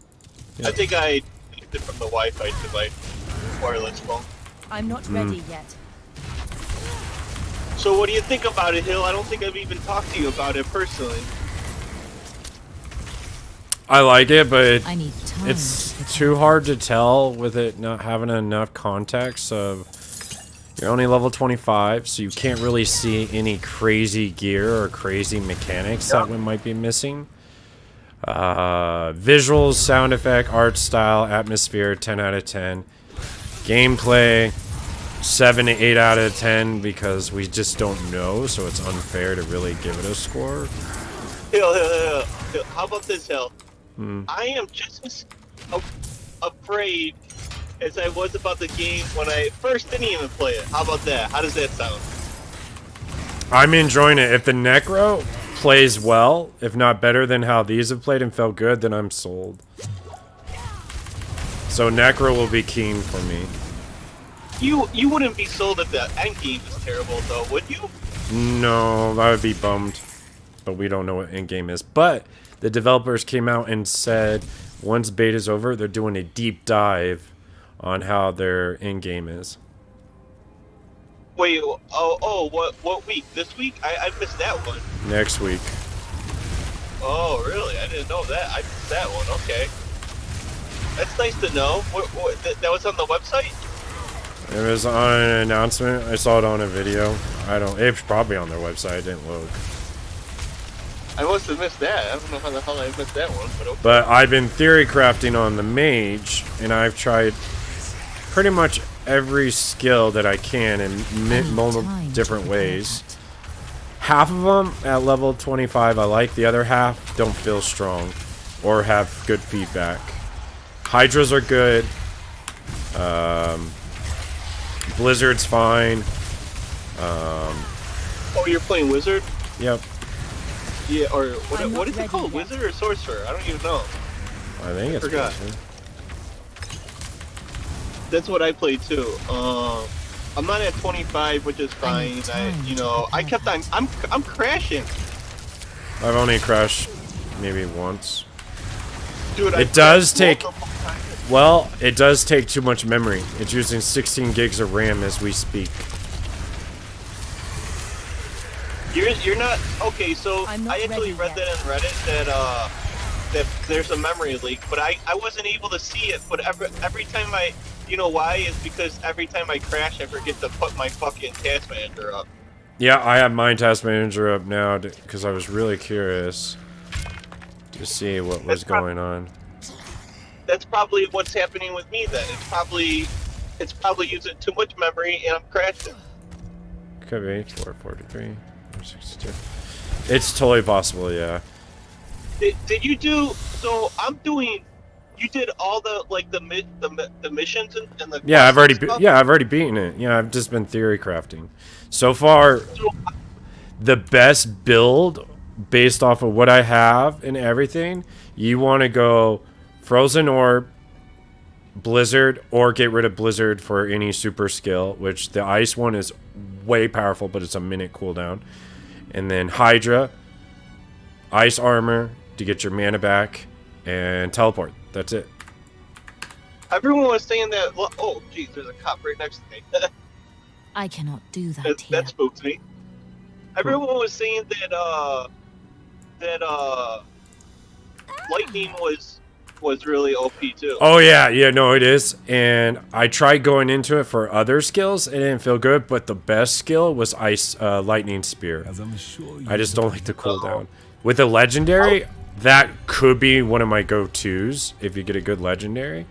I think I connected from the Wi-Fi to my wireless phone. I'm not ready yet. So what do you think about it, Hill? I don't think I've even talked to you about it personally. I like it, but I need time it's too hard to tell with it not having enough context of you're only level 25, so you can't really see any crazy gear or crazy mechanics that one might be missing. Visuals, sound effect, art style, atmosphere, 10 out of 10. Gameplay, 7 to 8 out of 10 because we just don't know, so it's unfair to really give it a score. Hill. How about this, Hill? Hmm. I am just as afraid as I was about the game when I first didn't even play it. How about that? How does that sound? I'm enjoying it. If the Necro plays well, if not better than how these have played and felt good, then I'm sold. So Necro will be keen for me. You wouldn't be sold if the end game is terrible, though, would you? No, I would be bummed. But we don't know what end game is. But the developers came out and said once beta's over, they're doing a deep dive on how their end game is. Wait, what week? This week? I missed that one. Next week. Oh, really? I didn't know that. I missed that one. Okay. That's nice to know. That was on the website? It was on an announcement. I saw it on a video. It's probably on their website. It didn't load. I must have missed that. I don't know how the hell I missed that one, but okay. But I've been theory crafting on the mage, and I've tried pretty much every skill that I can in multiple different ways. Half of them at level 25 I like, the other half don't feel strong or have good feedback. Hydras are good. Blizzard's fine. Oh, you're playing Wizard? Yep. Yeah, or what is it called? Wizard or Sorcerer? I don't even know. I think it's forgot. Wizard. That's what I play too. I'm not at 25, which is fine. I kept on. I'm crashing. I've only crashed maybe once. Dude, it does take. Well, it does take too much memory. It's using 16 gigs of RAM as we speak. You're not okay. So I actually read that on Reddit that there's a memory leak, but I wasn't able to see it. But every time you know why? Is because every time I crash, I forget to put my fucking task manager up. Yeah, I have my task manager up now because I was really curious to see what was going on. that's probably what's happening with me then. It's probably using too much memory and I'm crashing. Could be 443, 462. It's totally possible, yeah. Did you do? So I'm doing. You did all the like the missions and the. Yeah, I've already stuff? I've already beaten it. Yeah, I've just been theory crafting. So far, the best build based off of what I have and everything. You want to go Frozen Orb, Blizzard, or get rid of Blizzard for any super skill. Which the Ice one is way powerful, but it's a minute cooldown. And then Hydra, Ice Armor to get your mana back, and Teleport. That's it. Everyone was saying that. Well, oh, geez, there's a cop right next to me. I cannot do that here. That spooked me. Everyone was saying that lightning was really OP too. Oh yeah, no, it is. And I tried going into it for other skills. It didn't feel good, but the best skill was Ice Lightning Spear. I just don't like the cooldown. With a legendary, that could be one of my go-tos if you get a good legendary.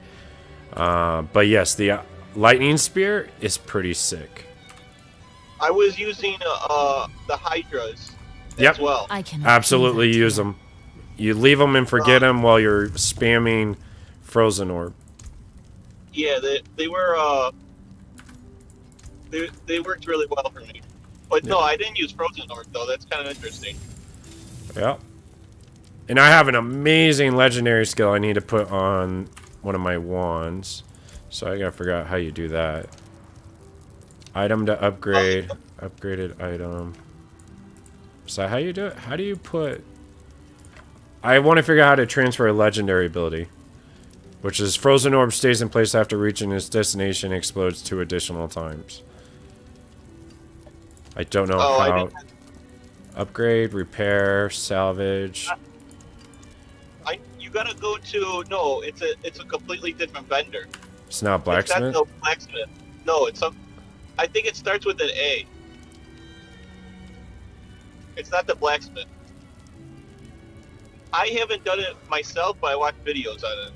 But yes, the Lightning Spear is pretty sick. I was using the Hydras Yep. as well. I can Absolutely use them. You leave them and forget them while you're spamming Frozen Orb. Yeah, they were they worked really well for me. But no, I didn't use Frozen Orb though. That's kind of interesting. Yeah. And I have an amazing legendary skill I need to put on one of my wands. So I gotta figure out how you do that. Item to upgrade. Upgraded item. Is that how you do it? How do you put... I want to figure out how to transfer a legendary ability. Which is Frozen Orb stays in place after reaching its destination and explodes 2 additional times. I don't know how... Upgrade, repair, salvage... You gotta go to it's a completely different vendor. It's not blacksmith? It's not no blacksmith. No, it's some. I think it starts with an A. It's not the blacksmith. I haven't done it myself, but I watched videos on it.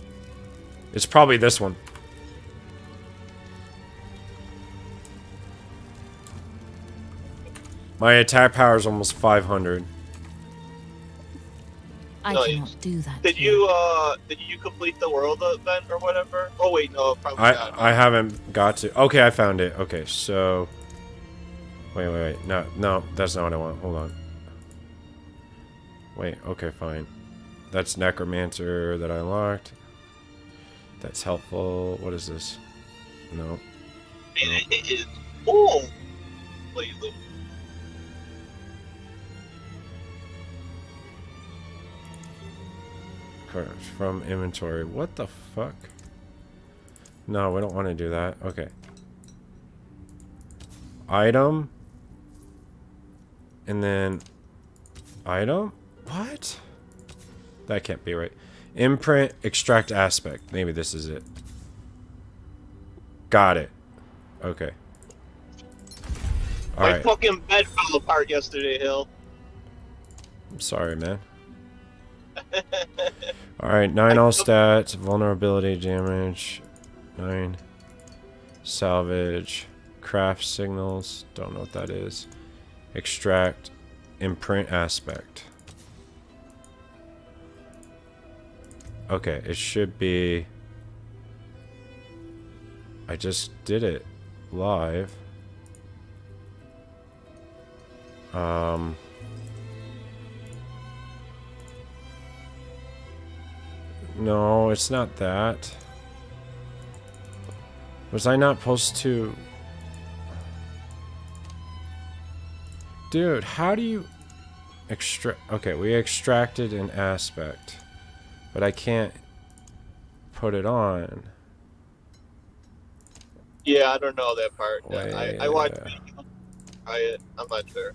It's probably this one. My attack power is almost 500. I cannot do that. Did you complete the world event or whatever? Oh wait, no, probably not. I haven't got to. Okay, I found it. Okay, so wait. No, that's not what I want. Hold on. Wait, okay, fine. That's Necromancer that I unlocked. That's helpful. What is this? No. It is. Oh, please. From inventory. What the fuck? No, we don't want to do that. Okay. Item. And then item? What? That can't be right. Imprint, extract aspect. Maybe this is it. Got it. Okay. My fucking bed fell apart yesterday, Hill. I'm sorry, man. Alright, 9 all stats, vulnerability damage, 9 salvage, craft signals, don't know what that is, extract, imprint aspect. Okay, it should be, I just did it live. No, it's not that. Was I not supposed to... Dude, how do you... extract... Okay, we extracted an aspect. But I can't put it on. Yeah, I don't know that part. Wait, I watched I'm not sure.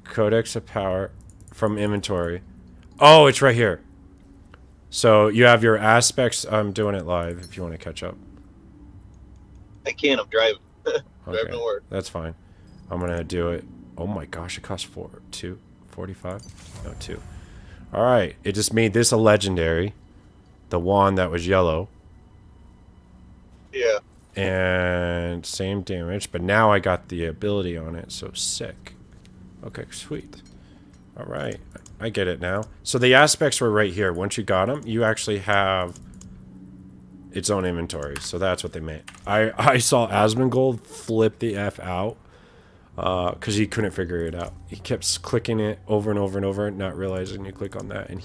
Codex of Power from inventory. Oh, it's right here. So you have your aspects. I'm doing it live if you want to catch up. I can't. I'm driving. Driving Okay, to work. that's fine. I'm gonna do it. Oh my gosh, it costs 45? No, 2. All right, it just made this a legendary. The wand that was yellow. Yeah. And same damage, but now I got the ability on it, so sick. Okay, sweet. All right, I get it now. So the aspects were right here. Once you got them, you actually have its own inventory. So that's what they meant. I saw Asmongold flip the F out because he couldn't figure it out. He kept clicking it over and over and over, not realizing you click on that, and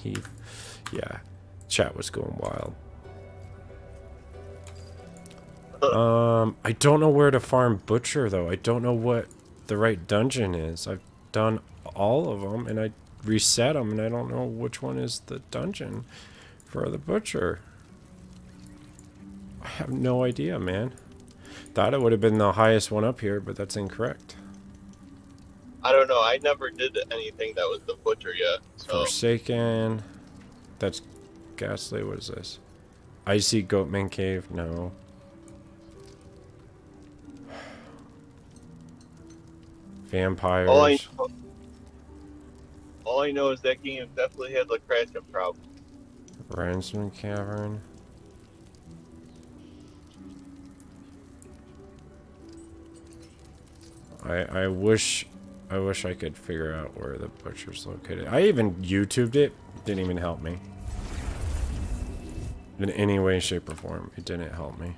yeah, chat was going wild. I don't know where to farm Butcher, though. I don't know what the right dungeon is. I've done all of them, and I reset them, and I don't know which one is the dungeon for the Butcher. I have no idea, man. Thought it would have been the highest one up here, but that's incorrect. I don't know. I never did anything that was the Butcher yet. So. Forsaken. That's Ghastly. What is this? Icy Goatman Cave? No. Vampires. All I know is that game definitely had the crashing problem. Ransom Cavern. I wish I could figure out where the Butcher's located. I even YouTubed it. Didn't even help me. In any way, shape, or form. It didn't help me.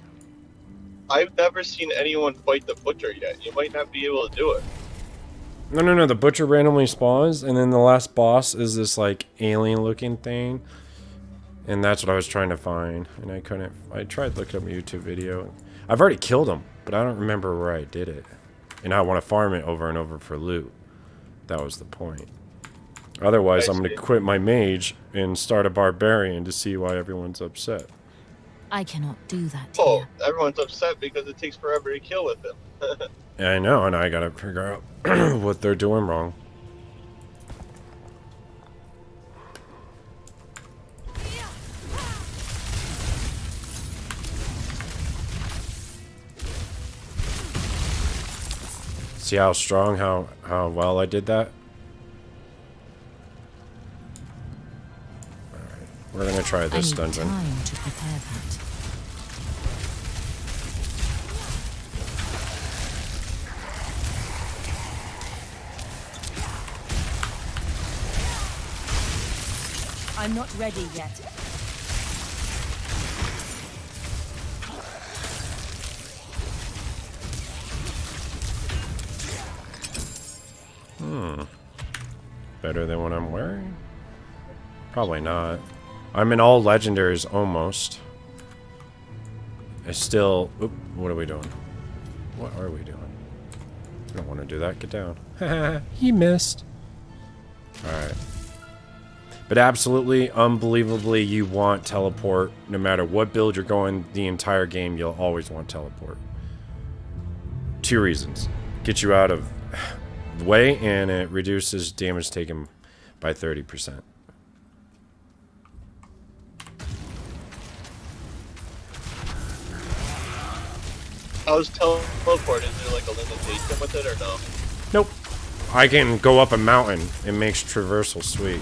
I've never seen anyone fight the Butcher yet. You might not be able to do it. No. The Butcher randomly spawns, and then the last boss is this, like, alien-looking thing. And that's what I was trying to find. And I couldn't... I tried looking up a YouTube video. I've already killed him, but I don't remember where I did it. And I want to farm it over and over for loot. That was the point. Otherwise, I'm going to quit my mage and start a barbarian to see why everyone's upset. I cannot do that. Oh, everyone's upset because it takes forever to kill with them. I know, and I gotta figure out what they're doing wrong. See how strong, how well I did that? Alright, we're gonna try this dungeon. Time to prepare that. I'm not ready yet. Better than what I'm wearing? Probably not. I'm in all legendaries almost. I still... Oop, what are we doing? What are we doing? I don't want to do that. Get down. Haha, he missed. Alright. But absolutely, unbelievably, you want teleport. No matter what build you're going the entire game, you'll always want teleport. 2 reasons. Get you out of the way, and it reduces damage taken by 30%. How's teleport? Is there like a limitation with it or no? Nope. I can go up a mountain. It makes traversal sweet.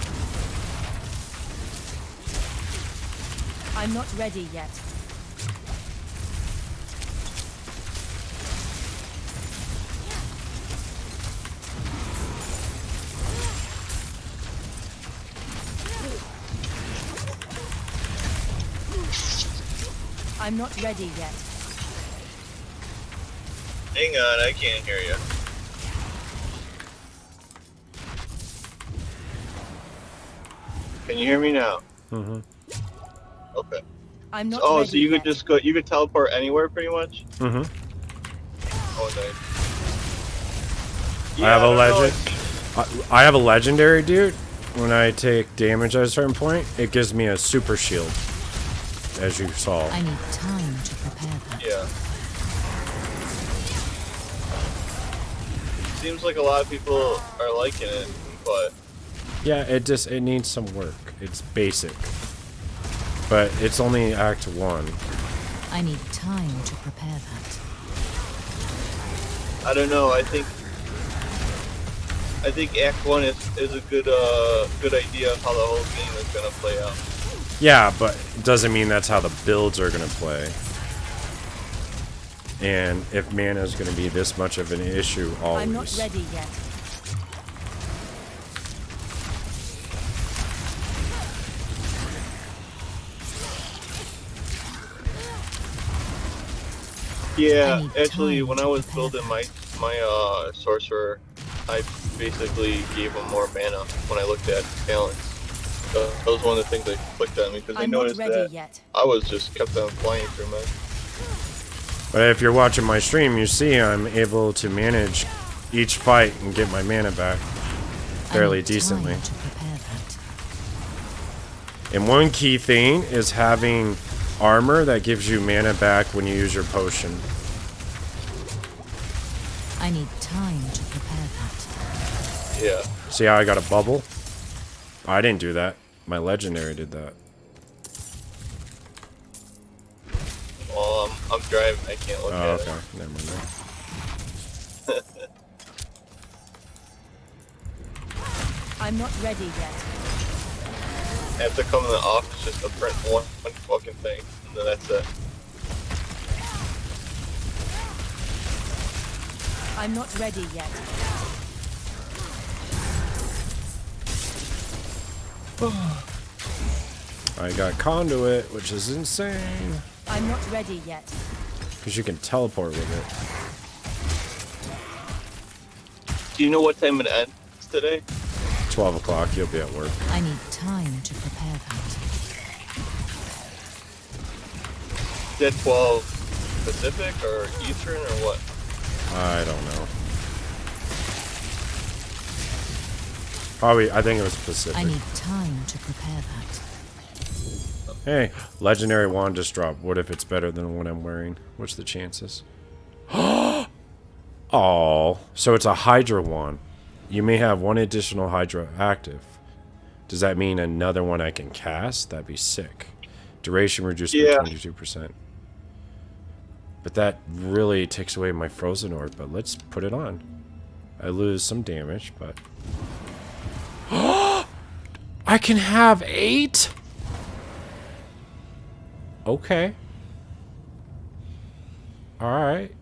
I'm not ready yet. I'm not ready yet. Hang on, I can't hear you. Can you hear me now? Mm-hmm. Okay. I'm not ready so you yet. could just go, you could teleport anywhere pretty much? Mm-hmm. Oh, nice. I have a legend. I have a legendary, dude. When I take damage at a certain point, it gives me a super shield. As you saw. I need time to prepare that. Yeah. Seems like a lot of people are liking it, but... Yeah, it needs some work. It's basic. But it's only Act 1. I need time to prepare that. I don't know, I think Act 1 is a good idea of how the whole game is gonna play out. Yeah, but it doesn't mean that's how the builds are gonna play. And if mana is going to be this much of an issue always. I'm not ready yet. Yeah, actually, when I was building my sorcerer, I basically gave him more mana when I looked at talents. So that was one of the things that clicked on me because I noticed that I was just kept on flying through mine. But if you're watching my stream, you see I'm able to manage each fight and get my mana back fairly decently. And one key thing is having armor that gives you mana back when you use your potion. I need time to prepare that. Yeah. See how I got a bubble? I didn't do that. My legendary did that. Well, I'm driving. I can't look at okay. Never mind. it. I'm not ready yet. I have to come in the office just to print one fucking thing, and then that's it. I'm not ready yet. I got conduit, which is insane. I'm not ready yet. Because you can teleport with it. Do you know what time it ends today? 12 o'clock, you'll be at work. I need time to prepare that. Is that 12 Pacific or Eastern or what? I don't know. Probably, I think it was Pacific. I need time to prepare that. Hey, legendary wand just dropped. What if it's better than what I'm wearing? What's the chances? Oh, so it's a Hydra wand. You may have one additional Hydra active. Does that mean another one I can cast? That'd be sick. Duration reduced by 22%. But that really takes away my frozen orb, but let's put it on. I lose some damage, but... I can have 8? Okay. Alright.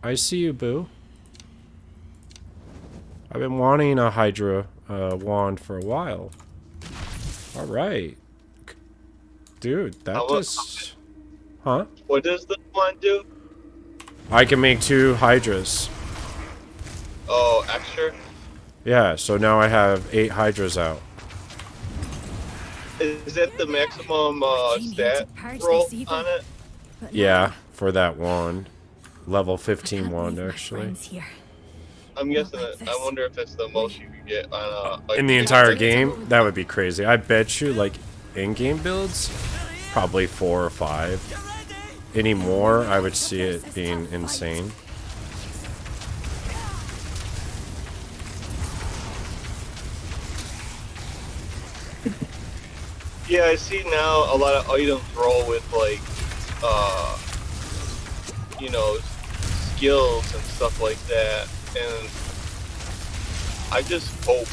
I see you, boo. I've been wanting a Hydra wand for a while. Alright. Dude, that just... Huh? What does the wand do? I can make 2 Hydras. Oh, extra? Yeah, so now I have 8 Hydras out. Is that the maximum stat roll on it? Yeah, for that wand. Level 15 wand, actually. I'm guessing that. I wonder if that's the most you can get on a... In the entire game? That would be crazy. I bet you, like, in-game builds, probably 4 or 5. Any more, I would see it being insane. Yeah, I see now a lot of items roll with, like, you know, skills and stuff like that, and I just hope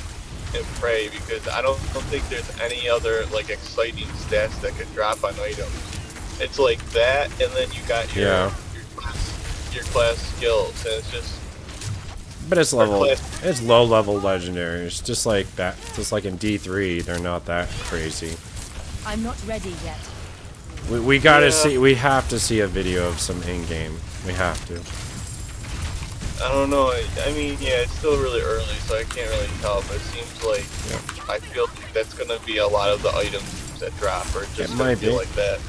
and pray because I don't think there's any other, like, exciting stats that could drop on items. It's like that, and then you got your class skills, and it's just... But it's level, it's low level legendaries, just like that, just like in D3, they're not that crazy. I'm not ready yet. We gotta see, we have to see a video of some in-game. We have to. I don't know, I mean, yeah, it's still really early, so I can't really tell, but it seems like I feel like that's gonna be a lot of the items that drop, or just gonna be like that.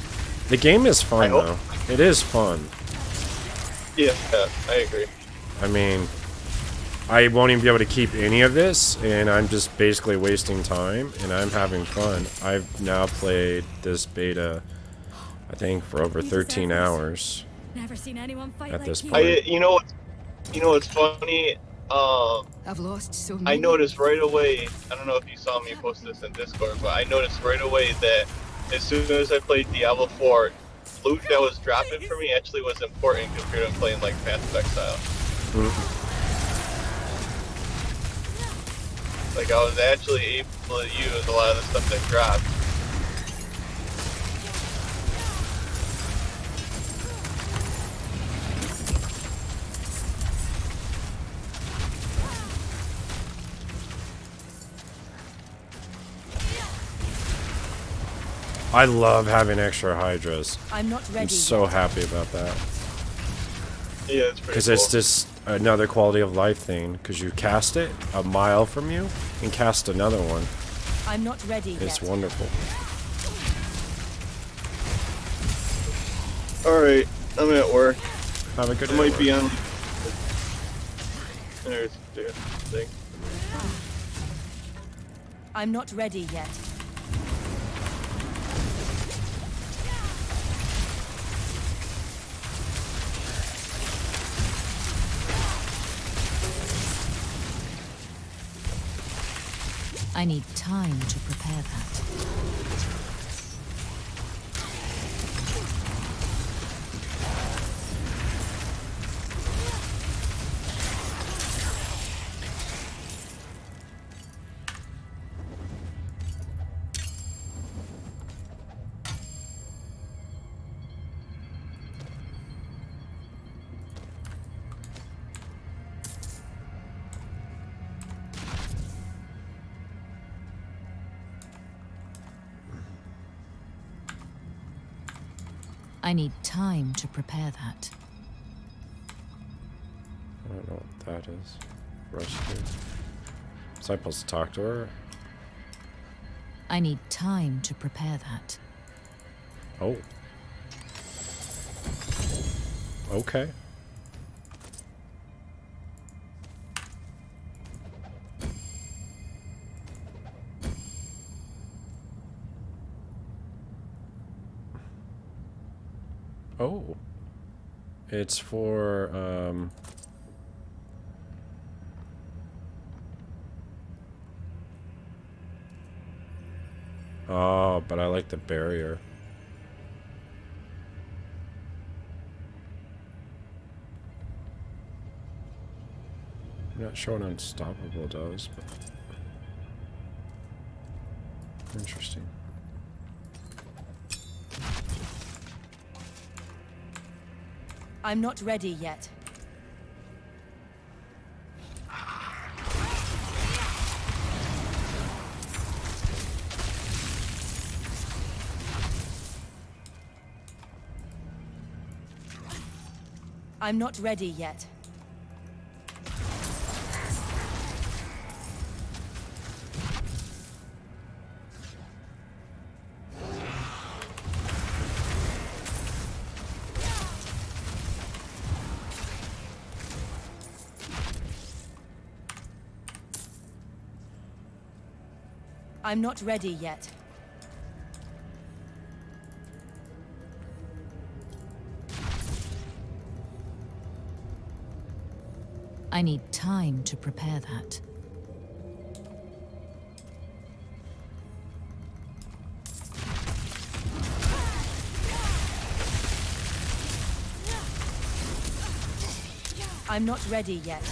The game is fun, though. It is fun. Yeah, I agree. I mean, I won't even be able to keep any of this, and I'm just basically wasting time, and I'm having fun. I've now played this beta, I think, for over 13 hours. Never seen anyone fight at this like point. You know what's funny? I've lost so many. I noticed right away, I don't know if you saw me post this in Discord, but I noticed right away that as soon as I played Diablo 4, loot that was dropping for me actually was important compared to playing like Path of Exile. Like I was actually able to use a lot of the stuff that dropped. I love having extra Hydras. I'm not ready. I'm so happy about that. Yeah, it's pretty Because cool. it's just another quality of life thing. Because you cast it a mile from you and cast another one. I'm not ready It's yet. wonderful. Alright, I'm at work. Have a good I day. might be on. There's the thing. I'm not ready yet. I need time to prepare that. I need time to prepare that. I don't know what that is. Rescue. Was I supposed to talk to her? I need time to prepare that. Oh. Okay. Oh. It's for, oh, but I like the barrier. I'm not sure what Unstoppable does, but... Interesting. I'm not ready yet. I'm not ready yet. I'm not ready yet. I need time to prepare that. I'm not ready yet.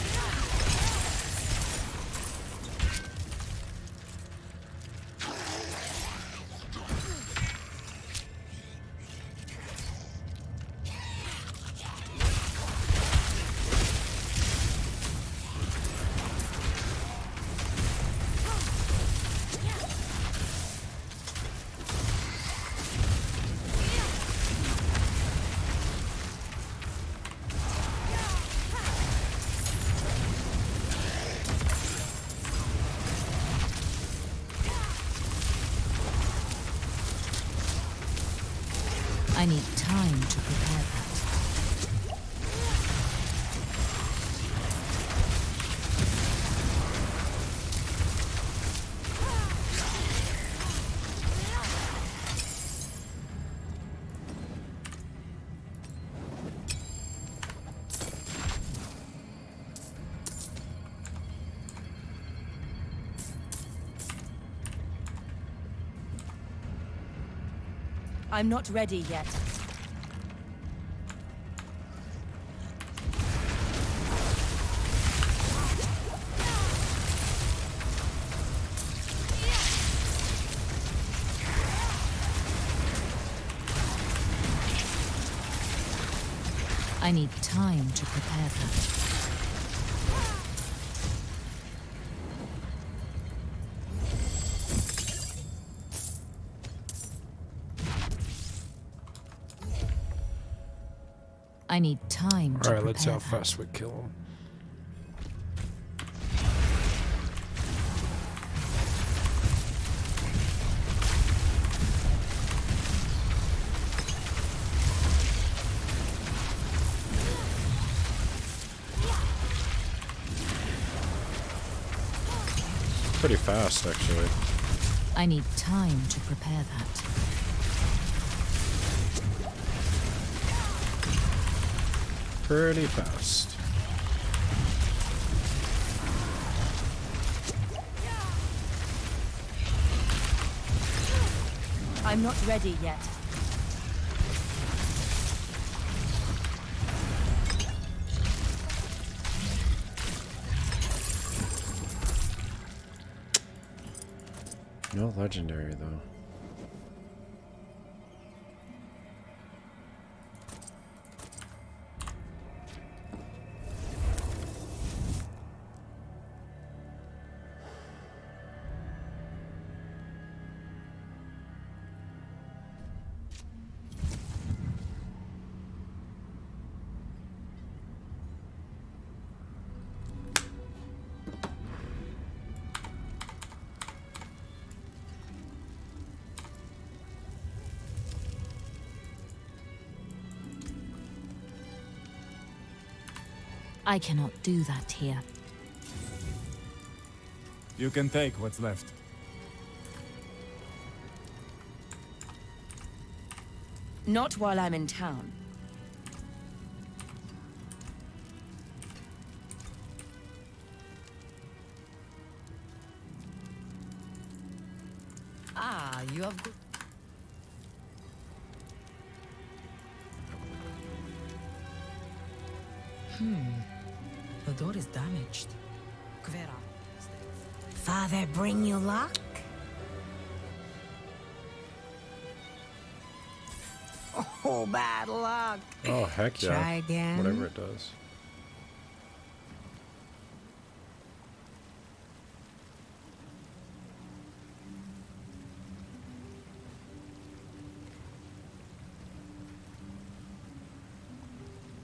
I need time to prepare that. I'm not ready yet. I need time to prepare that. I need time to Alright, let's see how prepare fast we kill him. Pretty fast, actually. that. I need time to prepare that. Pretty fast. I'm not ready yet. No legendary, though. I cannot do that here. You can take what's left. Not while I'm in town. Ah, you have good. The door is damaged. Kvera. Father bring you luck? Oh, bad luck. Oh, heck yeah. Try again. Whatever it does.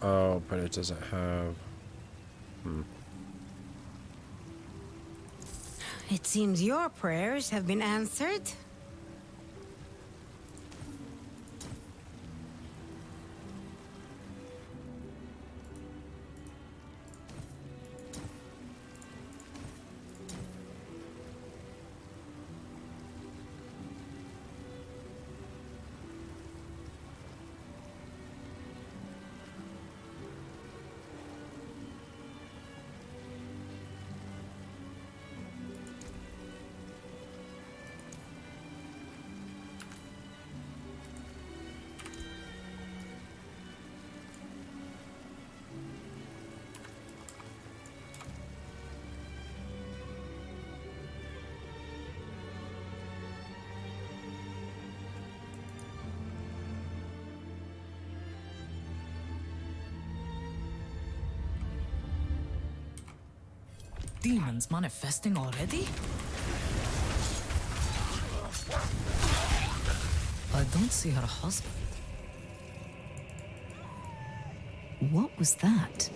Oh, but it doesn't have... It seems your prayers have been answered. Demons manifesting already? I don't see her husband. What was that?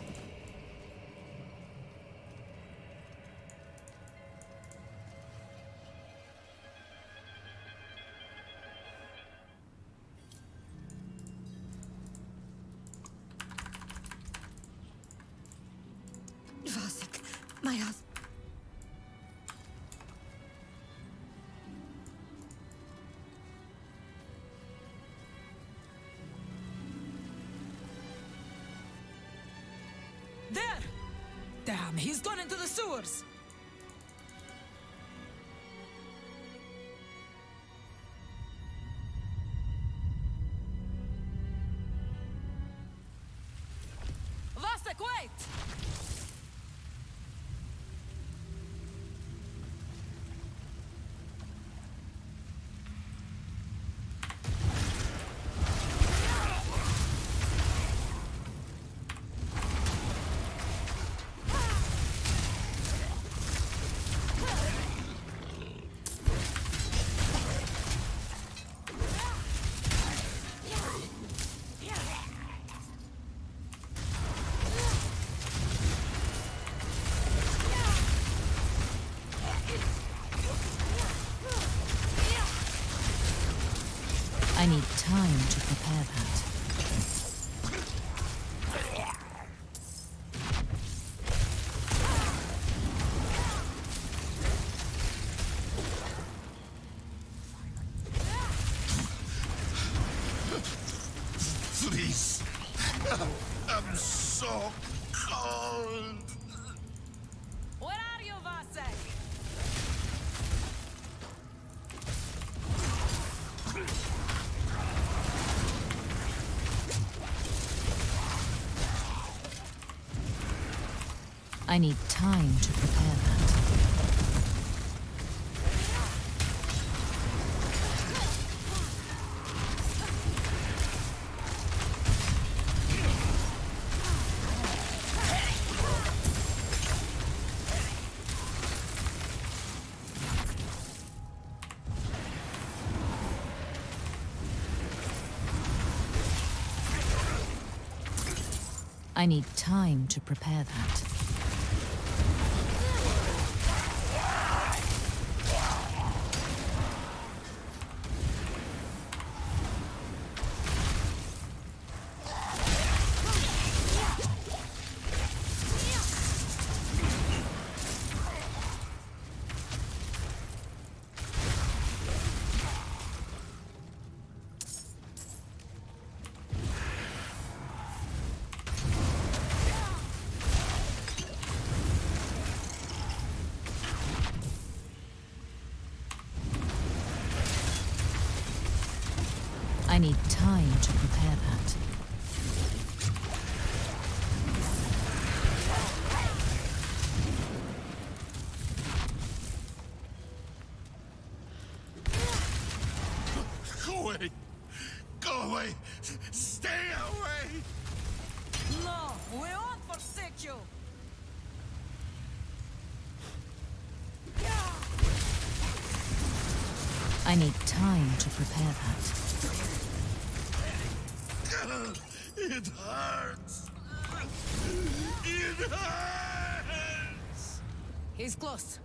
Vasek, my husband. There! Damn, he's gone into the sewers! Vasek, wait! I need time to prepare that. Please. I'm so cold. Where are you, Vasek? I need time to prepare that. I need time to prepare that. I need time to prepare that. Go away. Go away. Stay away. No, we won't forsake you. I need time to prepare that. It hurts. It hurts. He's close.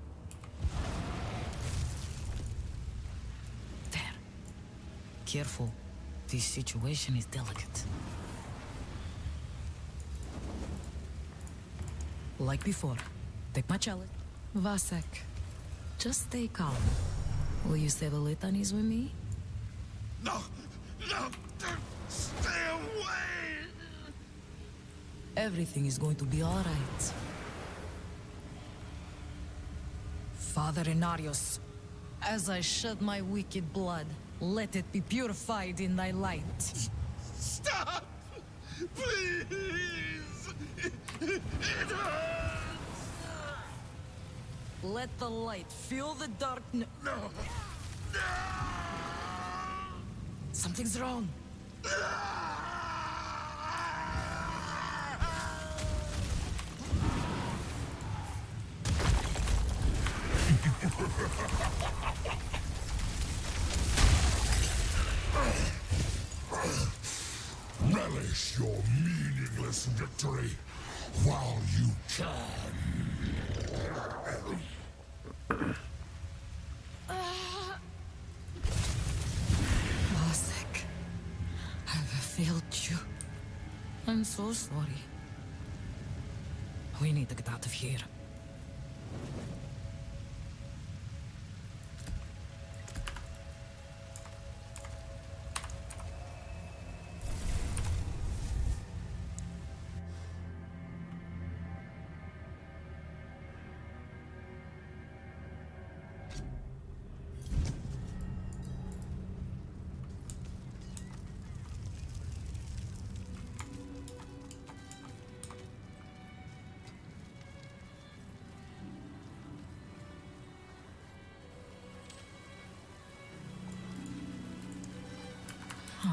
There. Careful. This situation is delicate. Like before, take my challenge. Vasek, just stay calm. Will you save a litanies with me? No. No. Stay away. Everything is going to be all right. Father Inarius, as I shed my wicked blood, let it be purified in thy light. Stop. Please. It hurts. Let the light fill the darkness. No. No. Something's wrong. Relish your meaningless victory while you can. Vasek, I've failed you. I'm so sorry. We need to get out of here.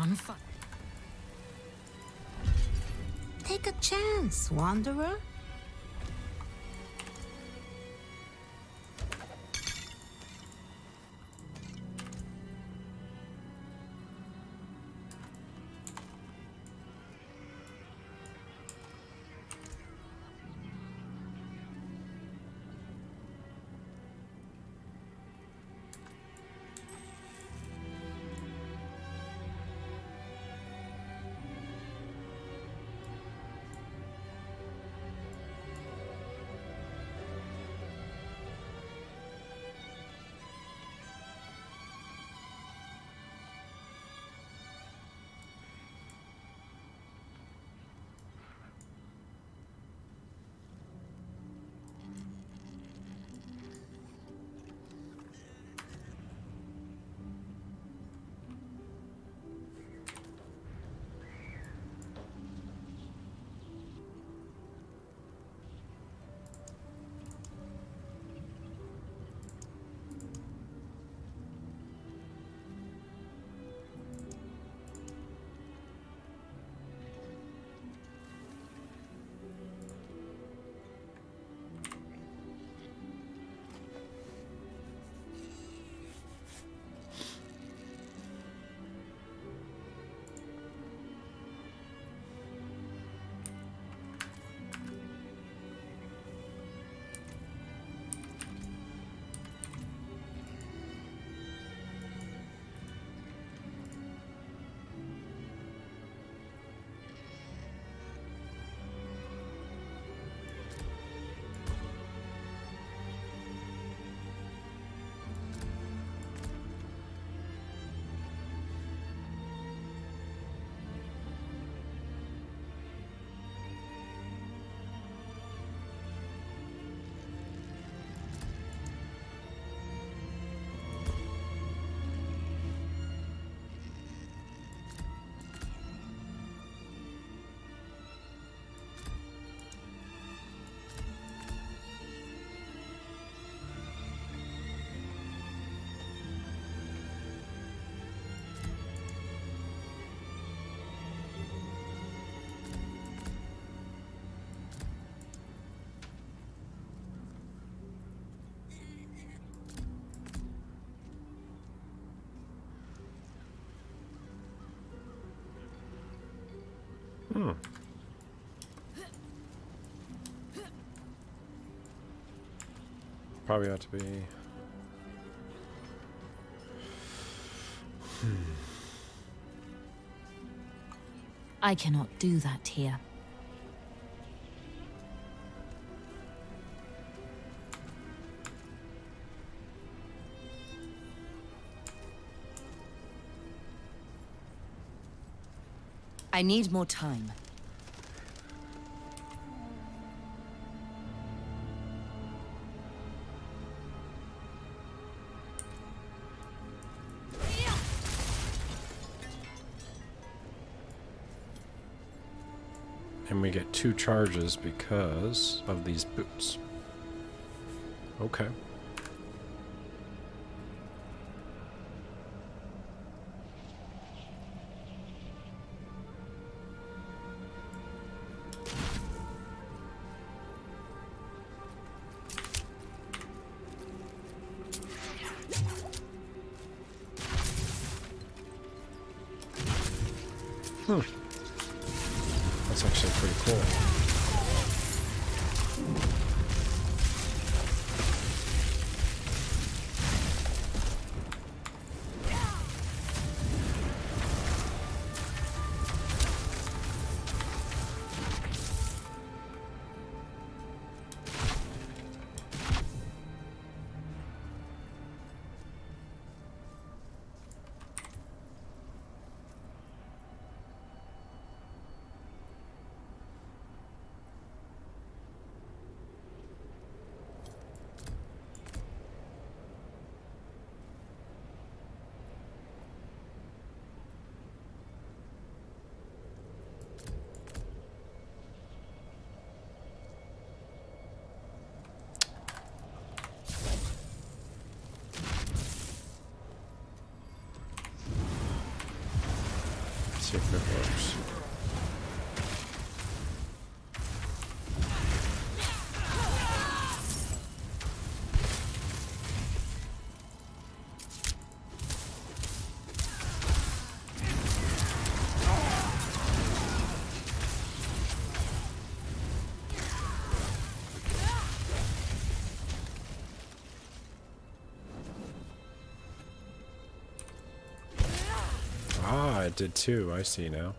On fire. Take a chance, Wanderer. Probably ought to be. I cannot do that here. I need more time. And we get 2 charges because of these boots. Okay. That's actually pretty cool. See if it works. Ah, it did too. I see now.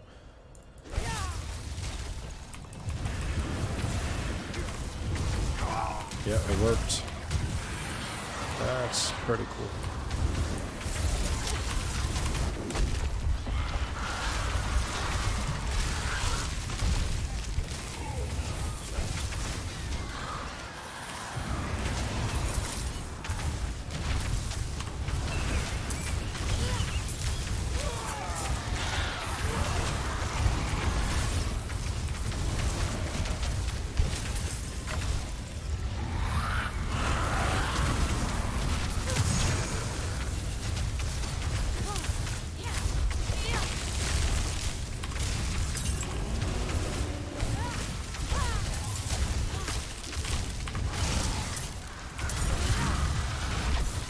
Yeah, it worked. That's pretty cool.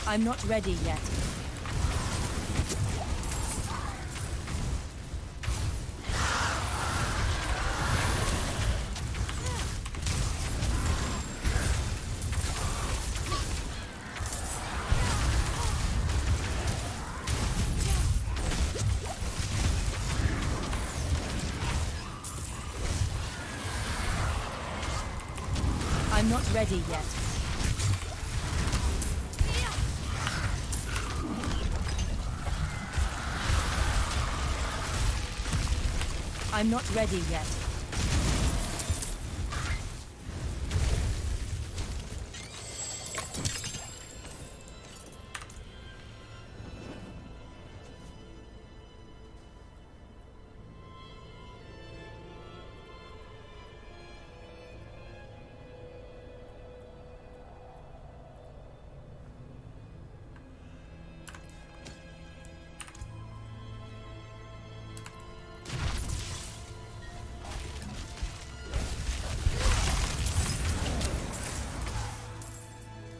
I'm not ready yet. I'm not ready yet. I'm not ready yet.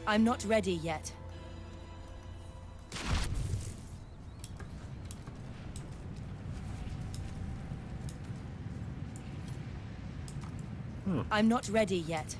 I'm not ready yet. I'm not ready yet.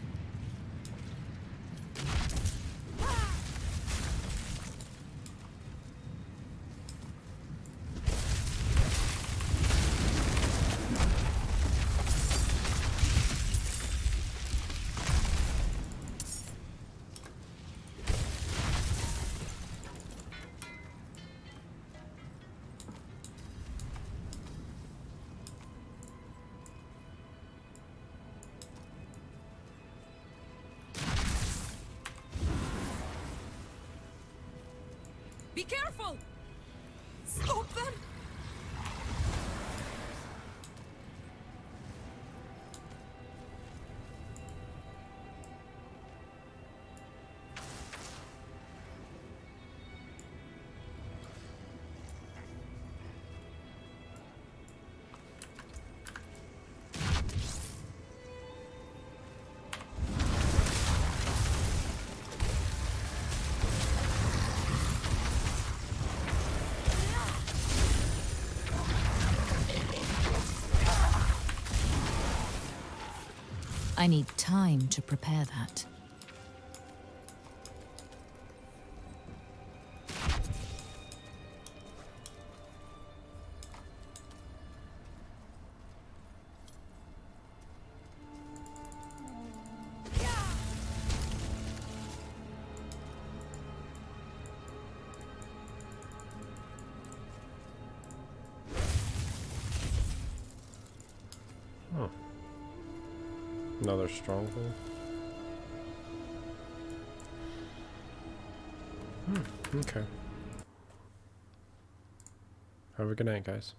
Be careful! Stop them! I need time to prepare that. Another stronghold. Okay. Have a good night, guys.